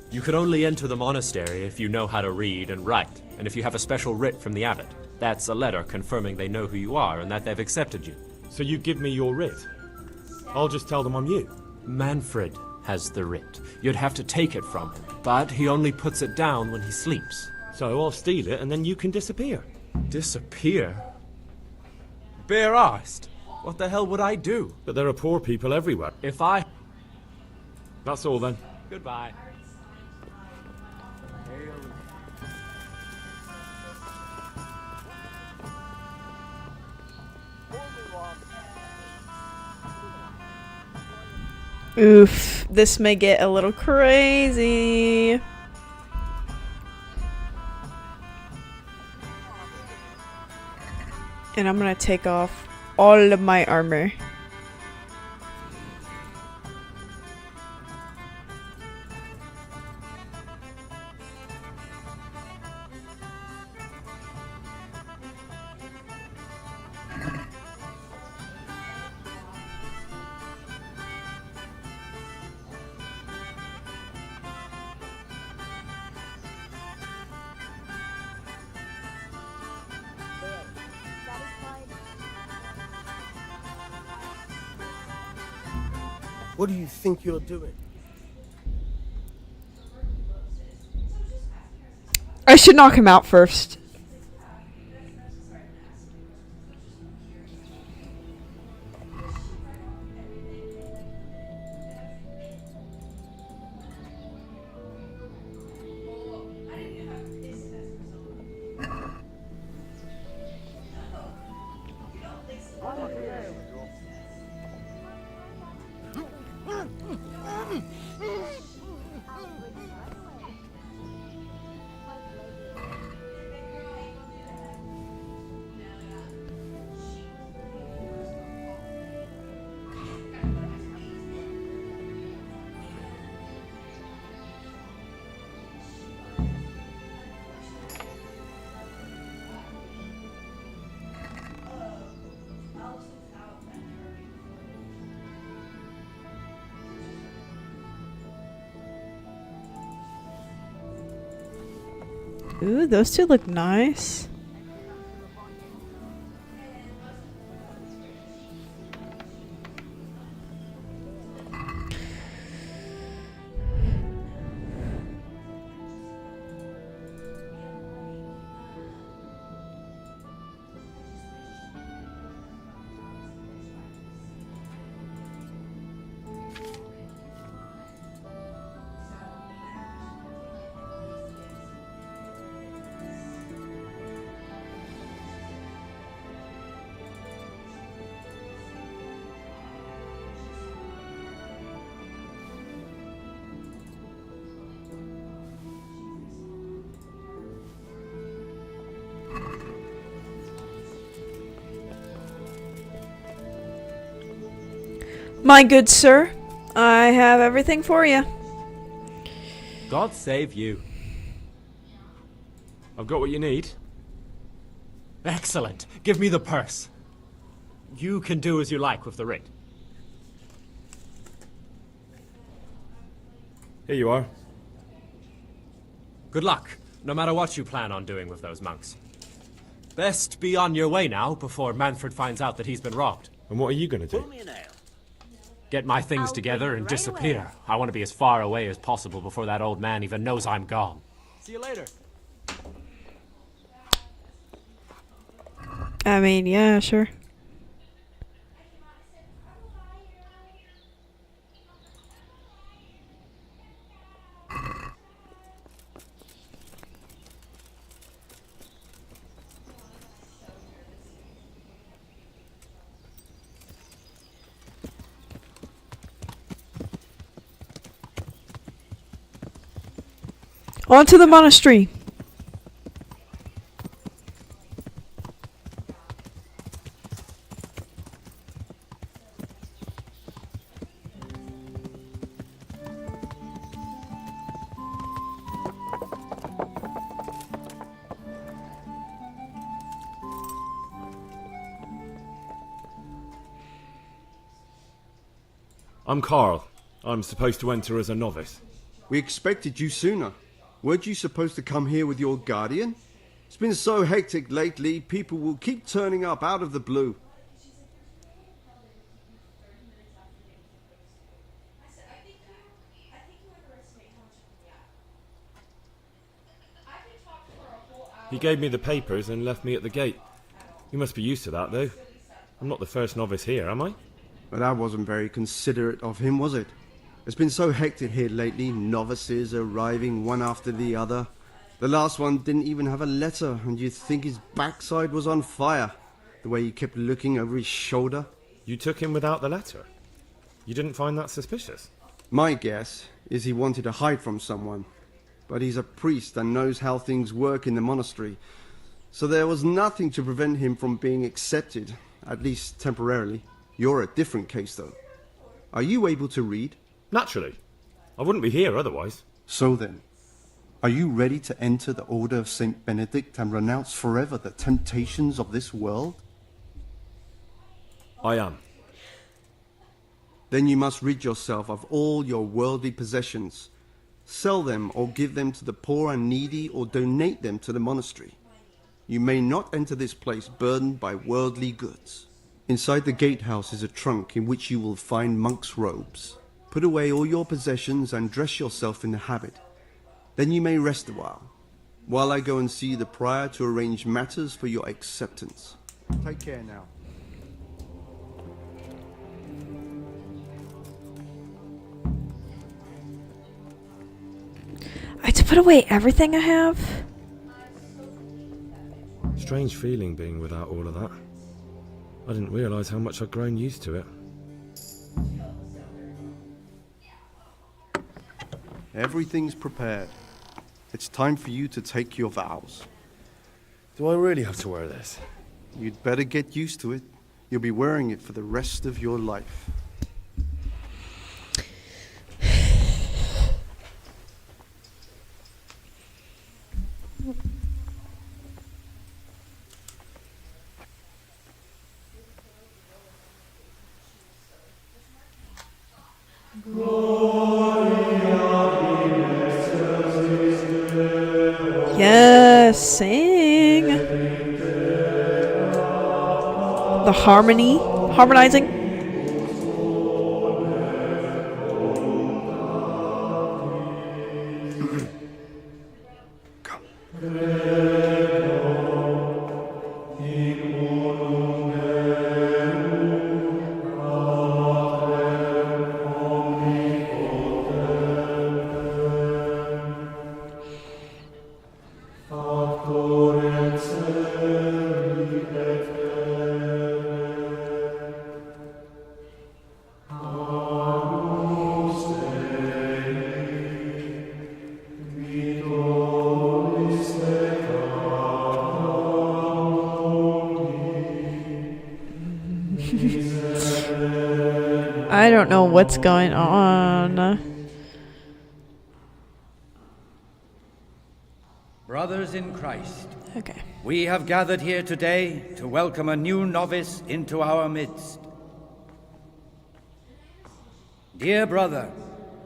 You can only enter the monastery if you know how to read and write, and if you have a special writ from the abbot. That's a letter confirming they know who you are and that they've accepted you. So you give me your writ? I'll just tell them I'm you. Manfred has the writ. You'd have to take it from him, but he only puts it down when he sleeps. So I'll steal it and then you can disappear. Disappear? Bare arsed? What the hell would I do? But there are poor people everywhere. If I... That's all then. Goodbye. Oof, this may get a little crazy. And I'm gonna take off all of my armor. What do you think you're doing? I should knock him out first. Ooh, those two look nice. My good sir, I have everything for you. God save you. I've got what you need. Excellent. Give me the purse. You can do as you like with the ring. Here you are. Good luck, no matter what you plan on doing with those monks. Best be on your way now before Manfred finds out that he's been robbed. And what are you going to do? Get my things together and disappear. I want to be as far away as possible before that old man even knows I'm gone. See you later. I mean, yeah, sure. On to the monastery. I'm Carl. I'm supposed to enter as a novice. We expected you sooner. Weren't you supposed to come here with your guardian? It's been so hectic lately, people will keep turning up out of the blue. He gave me the papers and left me at the gate. You must be used to that, though. I'm not the first novice here, am I? But that wasn't very considerate of him, was it? It's been so hectic here lately, novices arriving one after the other. The last one didn't even have a letter, and you'd think his backside was on fire, the way he kept looking over his shoulder. You took him without the letter? You didn't find that suspicious? My guess is he wanted to hide from someone. But he's a priest and knows how things work in the monastery, so there was nothing to prevent him from being accepted, at least temporarily. You're a different case, though. Are you able to read? Naturally. I wouldn't be here otherwise. So then, are you ready to enter the Order of Saint Benedict and renounce forever the temptations of this world? I am. Then you must rid yourself of all your worldly possessions. Sell them or give them to the poor and needy or donate them to the monastery. You may not enter this place burdened by worldly goods. Inside the gatehouse is a trunk in which you will find monk's robes. Put away all your possessions and dress yourself in the habit. Then you may rest a while I go and see the prior to arrange matters for your acceptance. Take care now. I had to put away everything I have? Strange feeling being without all of that. I didn't realise how much I'd grown used to it. Everything's prepared. It's time for you to take your vows. Do I really have to wear this? You'd better get used to it. You'll be wearing it for the rest of your life. Yes, sing. The harmonizing. I don't know what's going on. Brothers in Christ, okay. We have gathered here today to welcome a new novice into our midst. Dear brother,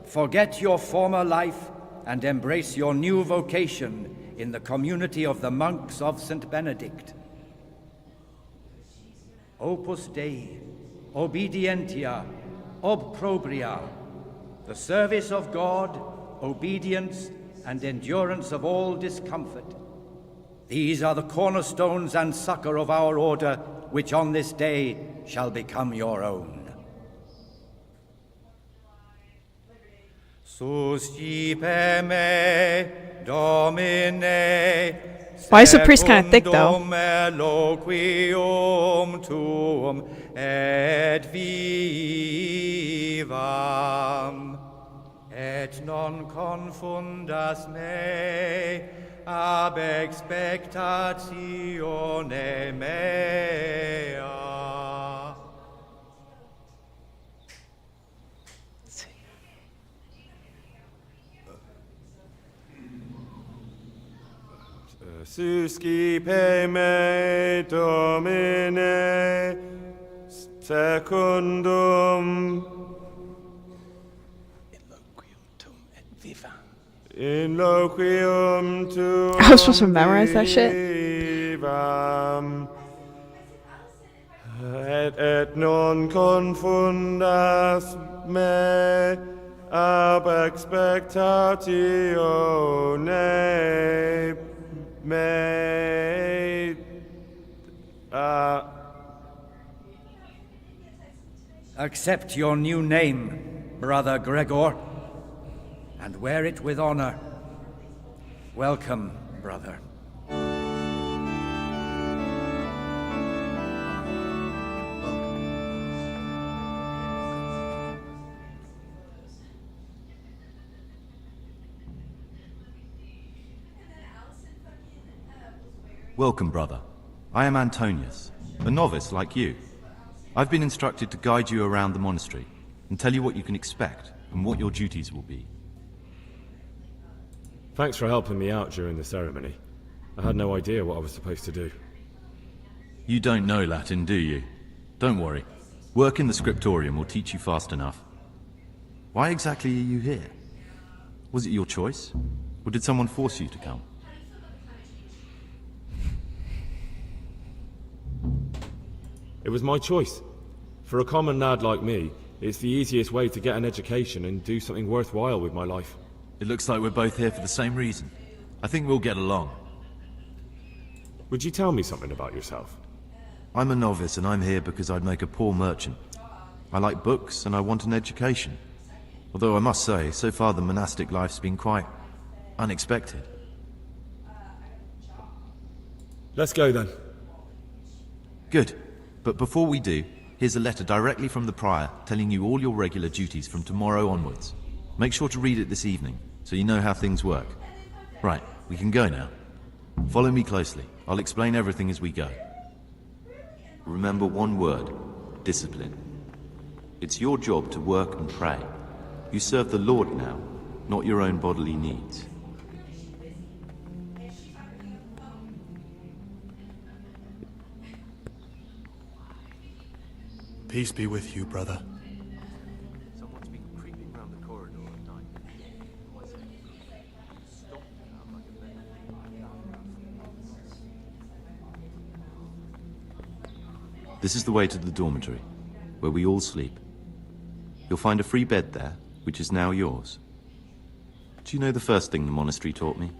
forget your former life and embrace your new vocation in the community of the monks of St. Benedict. Opus Dei, obedientia, obprobria, the service of God, obedience, and endurance of all discomfort. These are the cornerstones and succor of our order, which on this day shall become your own. Suscipe me, Domine. Why is the priest kind of thick, though? Eloquium tuum et vivam, et non confundas me ab expectatione mea. Suscipe me, Domine, secundum Inloquium tu I was supposed to memorize that shit. vivam, et non confundas me ab expectatione me Accept your new name, Brother Gregor, and wear it with honor. Welcome, brother. Welcome, brother. I am Antonius, a novice like you. I've been instructed to guide you around the monastery and tell you what you can expect and what your duties will be. Thanks for helping me out during the ceremony. I had no idea what I was supposed to do. You don't know Latin, do you? Don't worry. Work in the scriptorium will teach you fast enough. Why exactly are you here? Was it your choice? Or did someone force you to come? It was my choice. For a common lad like me, it's the easiest way to get an education and do something worthwhile with my life. It looks like we're both here for the same reason. I think we'll get along. Would you tell me something about yourself? I'm a novice and I'm here because I'd make a poor merchant. I like books and I want an education. Although I must say, so far the monastic life's been quite unexpected. Let's go then. Good. But before we do, here's a letter directly from the prior telling you all your regular duties from tomorrow onwards. Make sure to read it this evening, so you know how things work. Right, we can go now. Follow me closely. I'll explain everything as we go. Remember one word: discipline. It's your job to work and pray. You serve the Lord now, not your own bodily needs. Peace be with you, brother. Someone's been creeping around the corridor at night. This is the way to the dormitory, where we all sleep. You'll find a free bed there, which is now yours. Do you know the first thing the monastery taught me?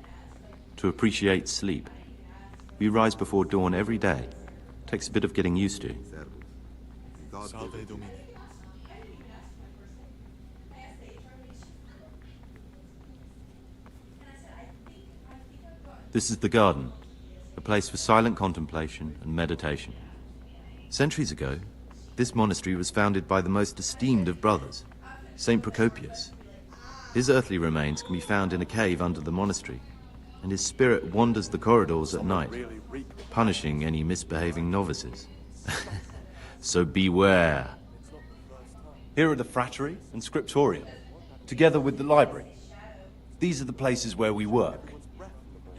To appreciate sleep. We rise before dawn every day. Takes a bit of getting used to. Salve Domine. This is the garden, a place for silent contemplation and meditation. Centuries ago, this monastery was founded by the most esteemed of brothers, Saint Procopius. His earthly remains can be found in a cave under the monastery, and his spirit wanders the corridors at night, punishing any misbehaving novices. So beware. Here are the frattery and scriptorium, together with the library. These are the places where we work.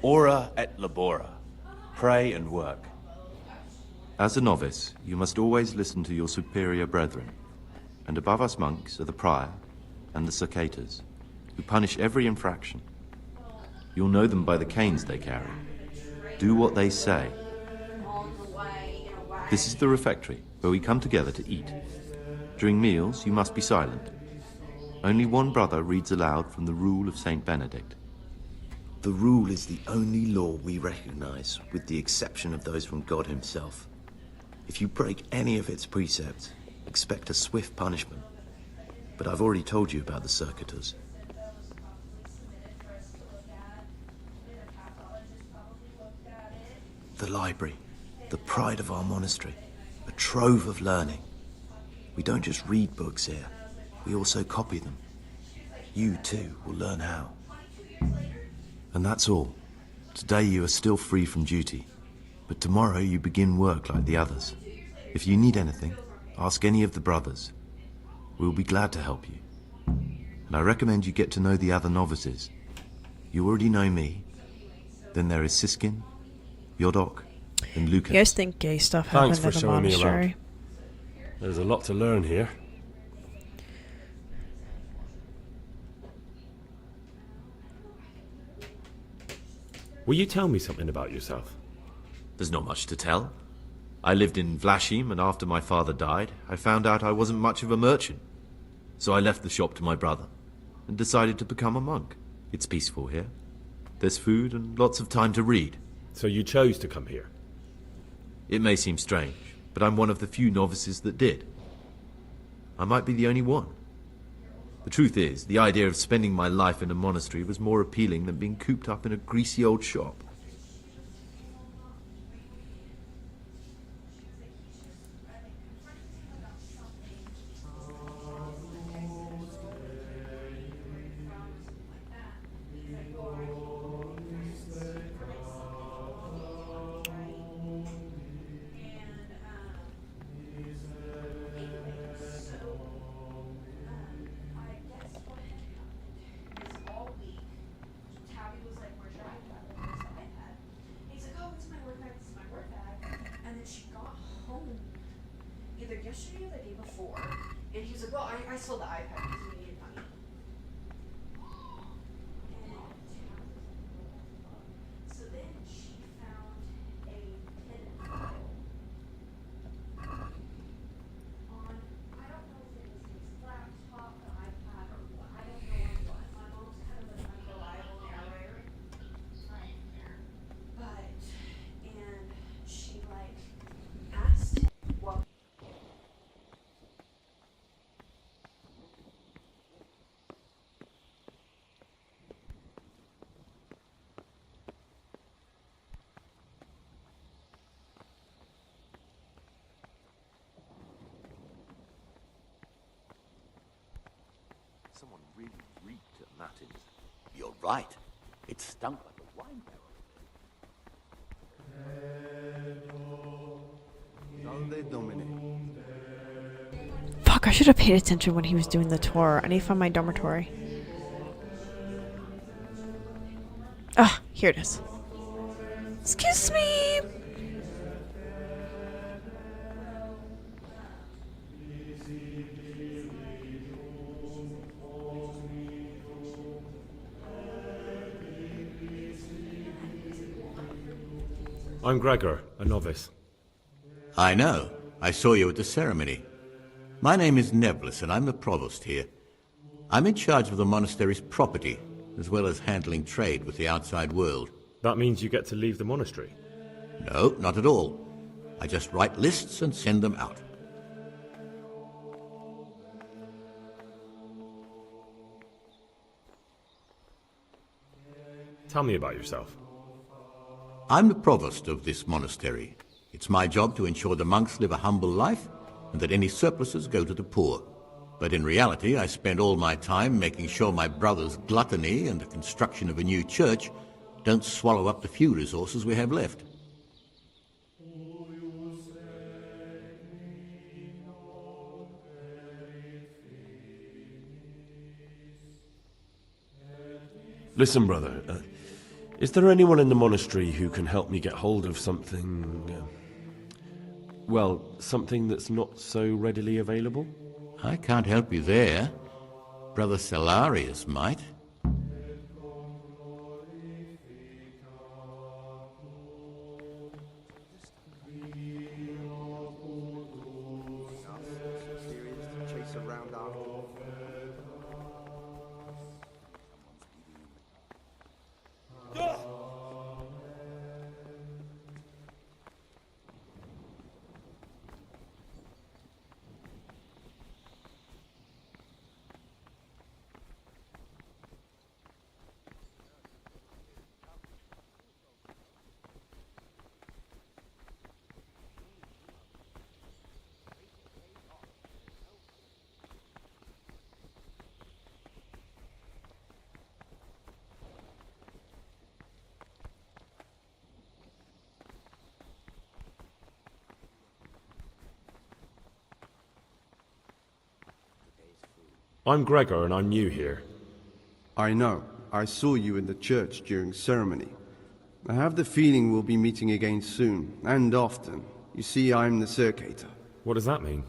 Ora et labora. Pray and work. As a novice, you must always listen to your superior brethren. And above us monks are the prior and the cicatas, who punish every infraction. You'll know them by the canes they carry. Do what they say. This is the refectory, where we come together to eat. During meals, you must be silent. Only one brother reads aloud from the Rule of Saint Benedict. The Rule is the only law we recognize, with the exception of those from God himself. If you break any of its precepts, expect a swift punishment. But I've already told you about the circuitous. The library, the pride of our monastery, a trove of learning. We don't just read books here, we also copy them. You too will learn how. And that's all. Today you are still free from duty, but tomorrow you begin work like the others. If you need anything, ask any of the brothers. We'll be glad to help you. And I recommend you get to know the other novices. You already know me. Then there is Siskin, Yodok, and Lucas. You guys think gay stuff Thanks happened for at the showing me monastery? around. There's a lot to learn here. Will you tell me something about yourself? There's not much to tell. I lived in Vlashim, and after my father died, I found out I wasn't much of a merchant. So I left the shop to my brother, and decided to become a monk. It's peaceful here. There's food and lots of time to read. So you chose to come here? It may seem strange, but I'm one of the few novices that did. I might be the only one. The truth is, the idea of spending my life in a monastery was more appealing than being cooped up in a greasy old shop. Someone really reeked at Matins. You're right. It stunk like a wine barrel. Salve Domine. Fuck, I should have paid attention when he was doing the tour. I need to find my dormitory. Ah, here it is. Excuse me! I'm Gregor, a novice. I know. I saw you at the ceremony. My name is Nebulus, and I'm the provost here. I'm in charge of the monastery's property, as well as handling trade with the outside world. That means you get to leave the monastery? No, not at all. I just write lists and send them out. Tell me about yourself. I'm the provost of this monastery. It's my job to ensure the monks live a humble life and that any surpluses go to the poor. But in reality, I spend all my time making sure my brother's gluttony and the construction of a new church don't swallow up the few resources we have left. Listen, brother, is there anyone in the monastery who can help me get hold of something... well, something that's not so readily available? I can't help you there. Brother Salarius might. Chase around after. I'm Gregor and I'm new here. I know. I saw you in the church during ceremony. I have the feeling we'll be meeting again soon, and often. You see, I'm the circator. What does that mean?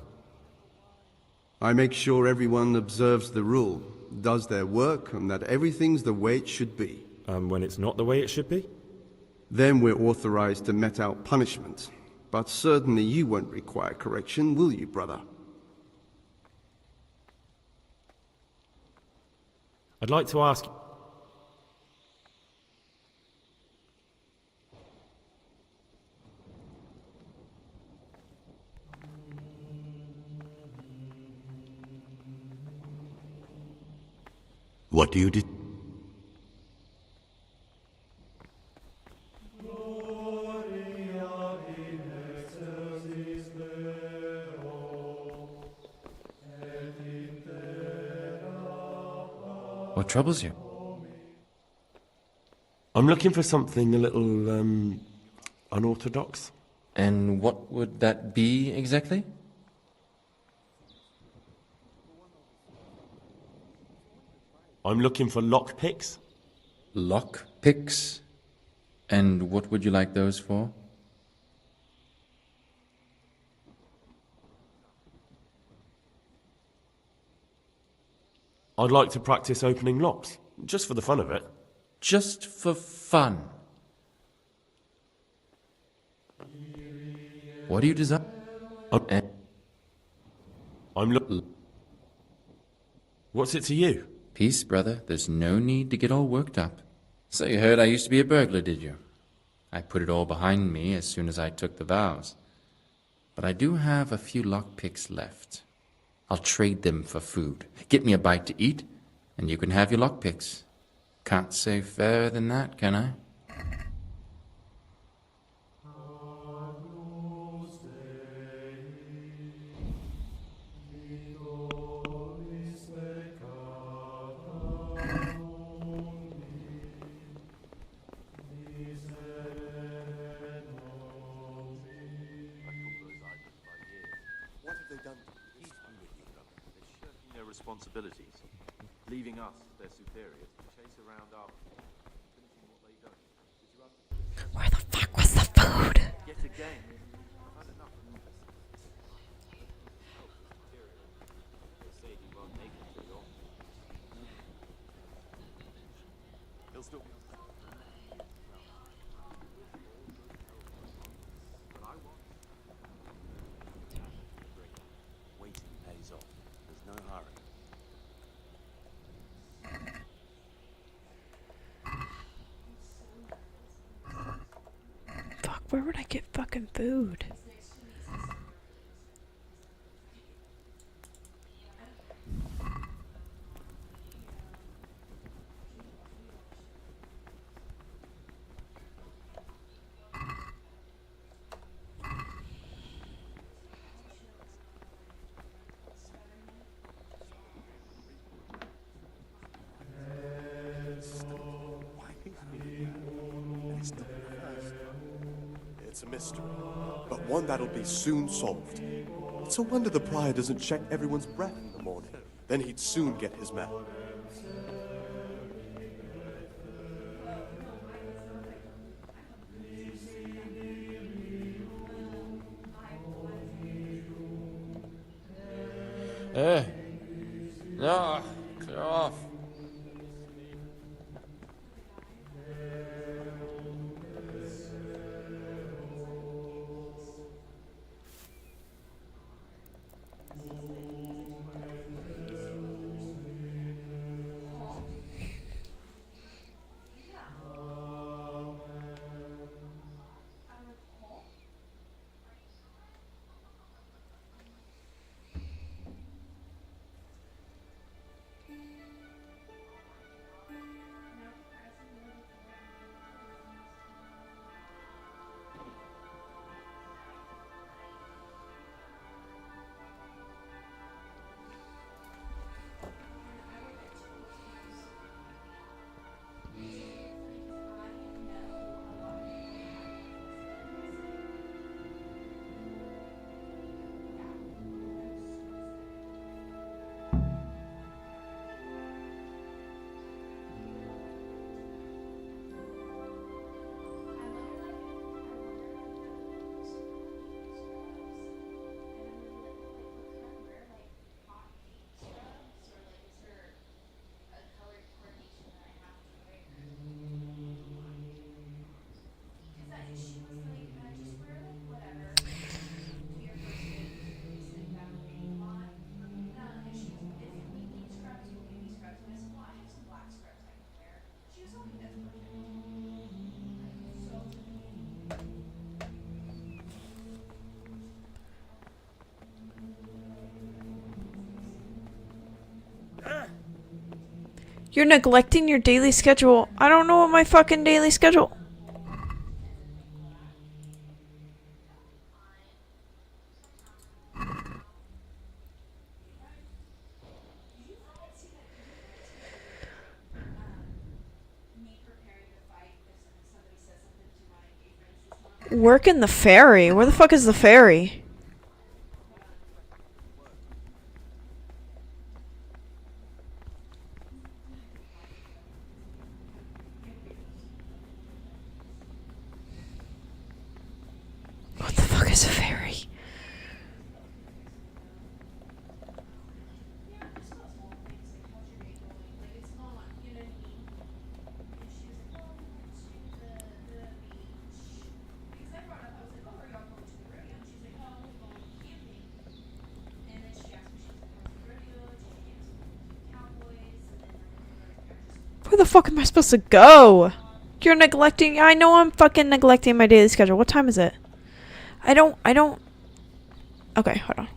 I make sure everyone observes the rule, does their work, and that everything's the way it should be. And when it's not the way it should be? Then we're authorized to mete out punishment. But certainly you won't require correction, will you, brother? I'd like to ask... What do you do? What troubles you? I'm looking for something a little, unorthodox. And what would that be exactly? I'm looking for lockpicks. Lockpicks? And what would you like those for? I'd like to practice opening locks, just for the fun of it. Just for fun? What do you desire? I'm What's it to you? Peace, brother. There's no need to get all worked up. So you heard I used to be a burglar, did you? I put it all behind me as soon as I took the vows. But I do have a few lockpicks left. I'll trade them for food. Get me a bite to eat, and you can have your lockpicks. Can't say fairer than that, can I? Their responsibilities, leaving us, their superiors, to chase around after them, finishing what they don't. Where the fuck was the food? Yet again, I've had enough of this. They say he won't make it too long. He'll still be on. But I want. Waiting pays off. There's no hurry. Fuck, where would I get fucking food? It's a mystery, but one that'll be soon solved. It's a wonder the prior doesn't check everyone's breath in the morning. Then he'd soon get his man. No, clear off. You're neglecting your daily schedule. I don't know what my fucking daily schedule. Work in the ferry? Where the fuck is the ferry? What the fuck is a ferry? Where the fuck am I supposed to go? You're neglecting. I know I'm fucking neglecting my daily schedule. What time is it? I don't. Okay, hold on.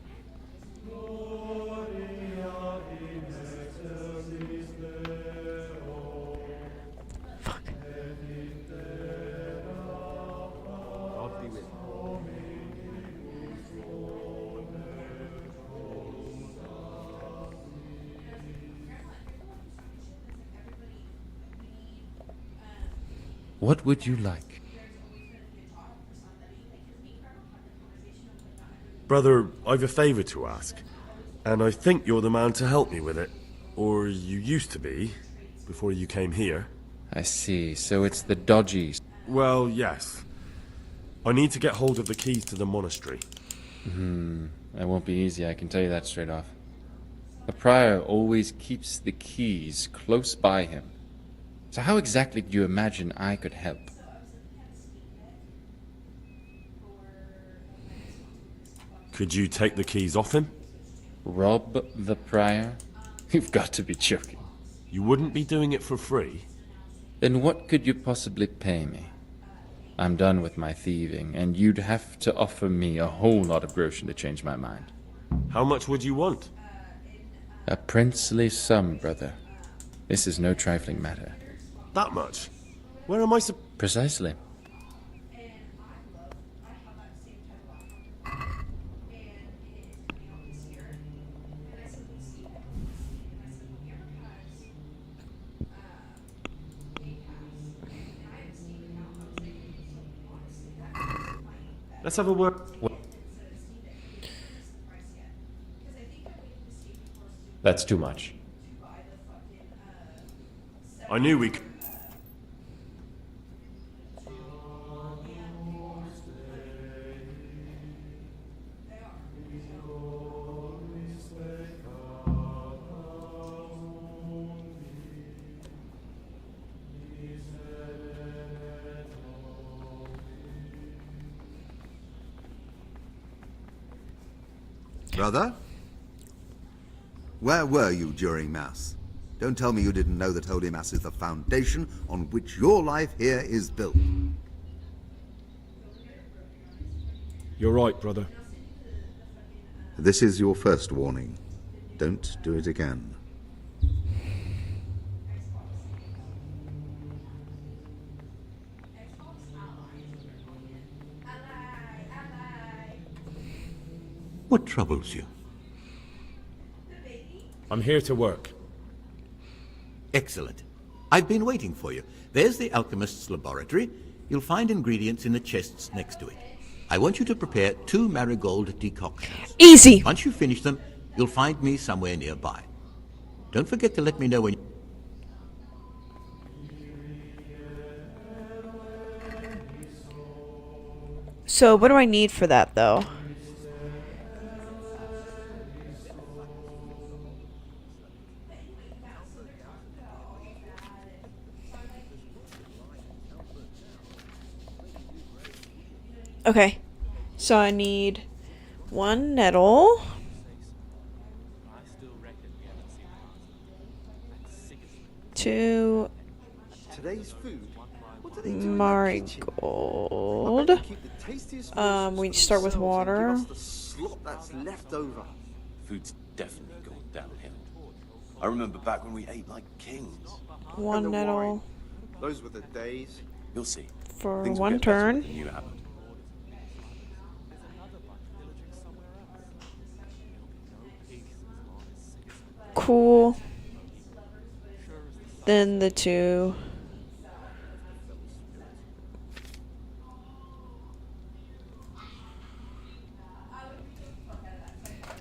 Fuck. What would you like? Brother, I've a favour to ask, and I think you're the man to help me with it. Or you used to be, before you came here. I see, so it's the dodgies. Well, yes. I need to get hold of the keys to the monastery. That won't be easy, I can tell you that straight off. The prior always keeps the keys close by him. So how exactly do you imagine I could help? Could you take the keys off him? Rob the prior? You've got to be joking. You wouldn't be doing it for free? Then what could you possibly pay me? I'm done with my thieving, and you'd have to offer me a whole lot of groschen to change my mind. How much would you want? A princely sum, brother. This is no trifling matter. That much? Where am I Precisely. Let's have a word. That's too much. I knew we could. Brother? Where were you during Mass? Don't tell me you didn't know that Holy Mass is the foundation on which your life here is built. You're right, brother. This is your first warning. Don't do it again. What troubles you? I'm here to work. Excellent. I've been waiting for you. There's the alchemist's laboratory. You'll find ingredients in the chests next to it. I want you to prepare 2 marigold decoctions. Easy! Once you finish them, you'll find me somewhere nearby. Don't forget to let me know when you... So, what do I need for that, though? Okay, so I need 1 nettle, 2 Today's food. What do they do in marigold. the kitchen? Keep the tastiest We start with water. Give us the slop that's left over. Food's definitely going downhill. I remember back when we ate like kings. One And the nettle wine. Those were the days. You'll see. for Things will one get better turn. with the new abbot. Cool. Then the two.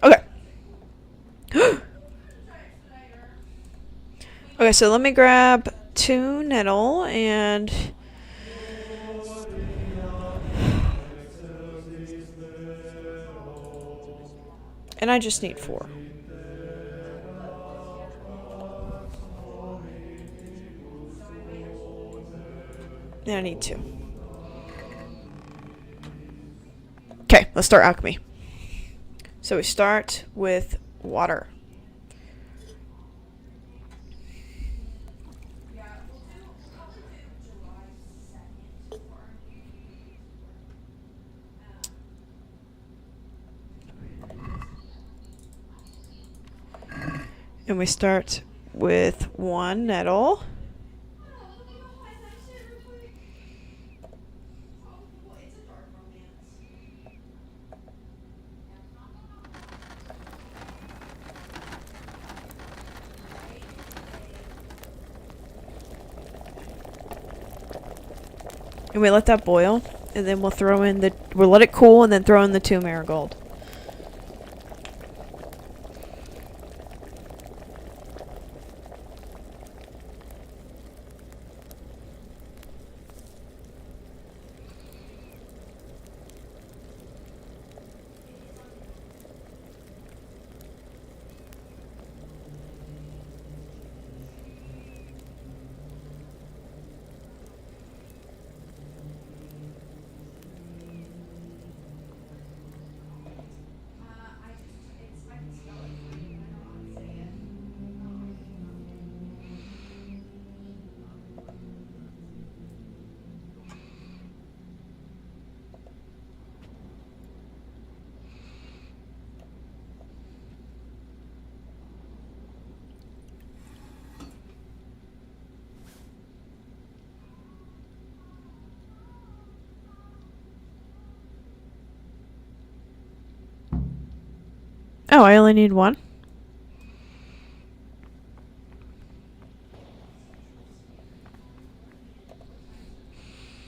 Okay. Okay, so let me grab 2 nettle and I just need 4. And I need 2. Okay, let's start alchemy. So we start with water. And we start with 1 nettle. And we let that boil, and then we'll throw in we'll let it cool and then throw in the 2 marigold. Oh, I only need 1?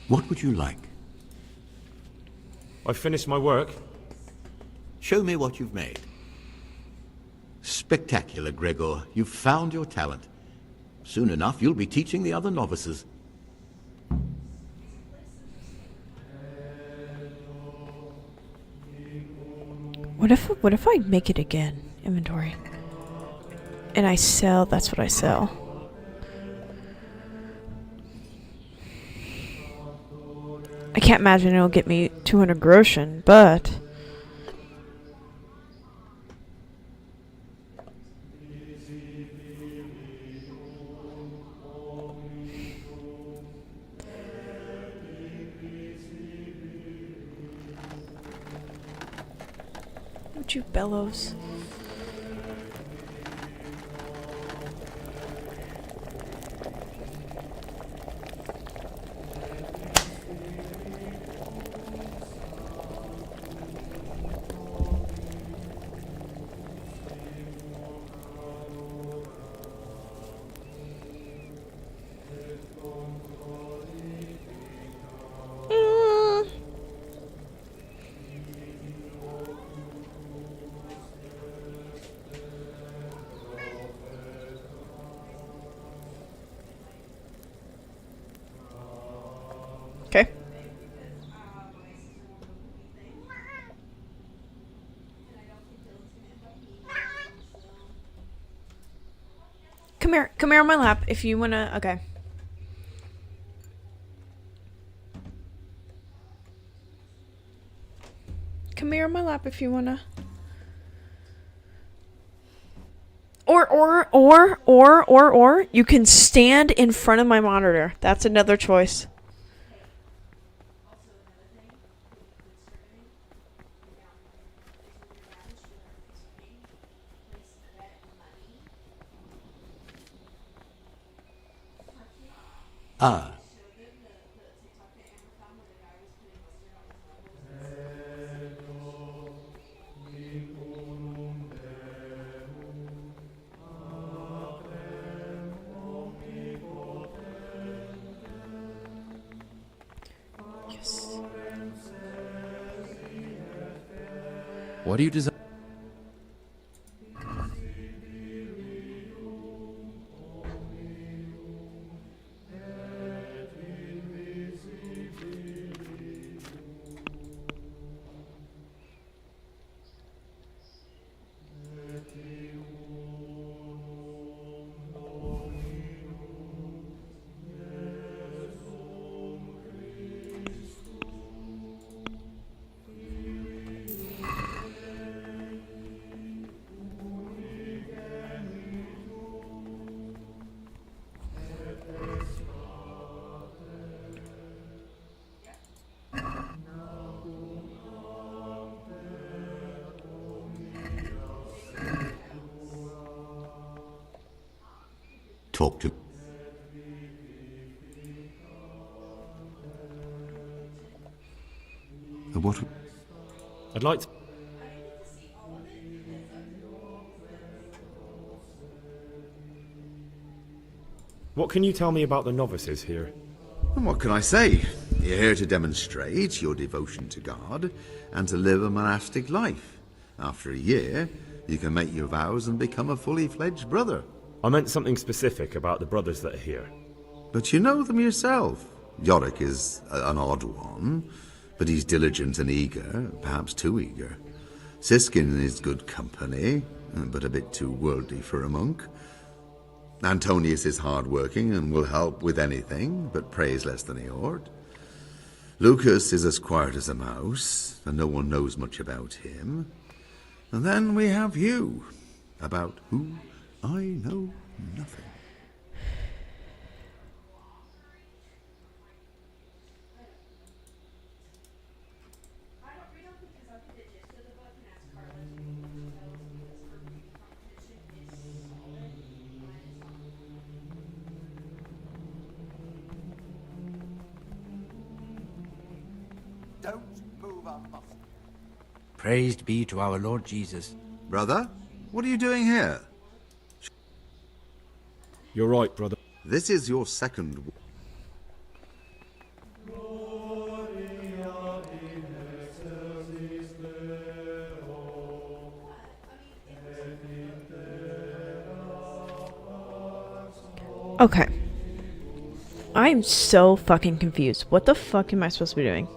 What would you like? I've finished my work. Show me what you've made. Spectacular, Gregor. You've found your talent. Soon enough, you'll be teaching the other novices. What if I make it again? Inventory. And I sell, that's what I sell. I can't imagine it'll get me 200 groschen, but would you bellows? Okay. Come here on my lap if you wanna. Okay. Come here on my lap if you wanna. Or you can stand in front of my monitor. That's another choice. Ah. Yes. What do you desire? Talk to... What? I'd like to... What can you tell me about the novices here? And what can I say? You're here to demonstrate your devotion to God and to live a monastic life. After a year, you can make your vows and become a fully fledged brother. I meant something specific about the brothers that are here. But you know them yourself. Yorick is an odd one, but he's diligent and eager, perhaps too eager. Siskin is good company, but a bit too worldly for a monk. Antonius is hard-working and will help with anything, but prays less than he ought. Lucas is as quiet as a mouse, and no one knows much about him. And then we have you, about who I know nothing. Don't move a muscle. Praised be to our Lord Jesus. Brother, what are you doing here? You're right, brother. This is your second... Okay. I'm so fucking confused. What the fuck am I supposed to be doing?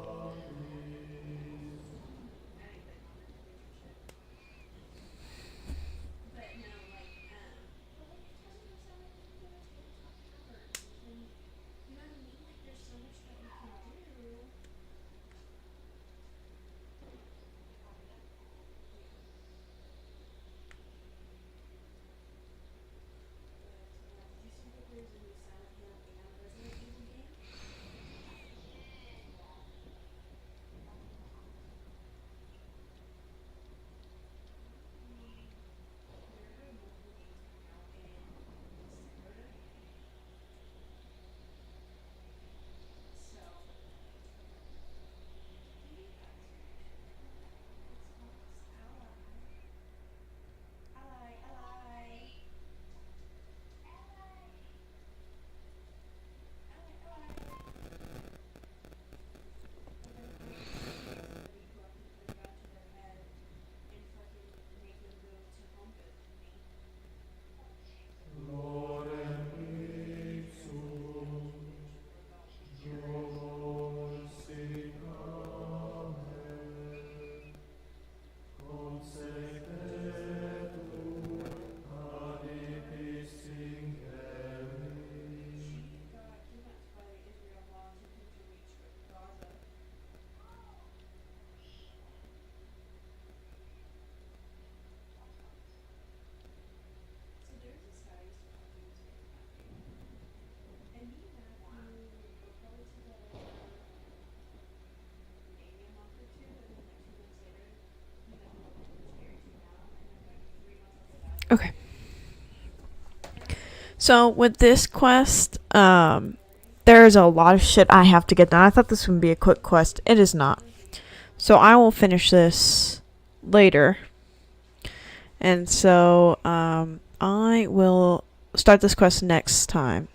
Okay. So with this quest, there's a lot of shit I have to get done. I thought this would be a quick quest. It is not. So I will finish this later. And so I will start this quest next time.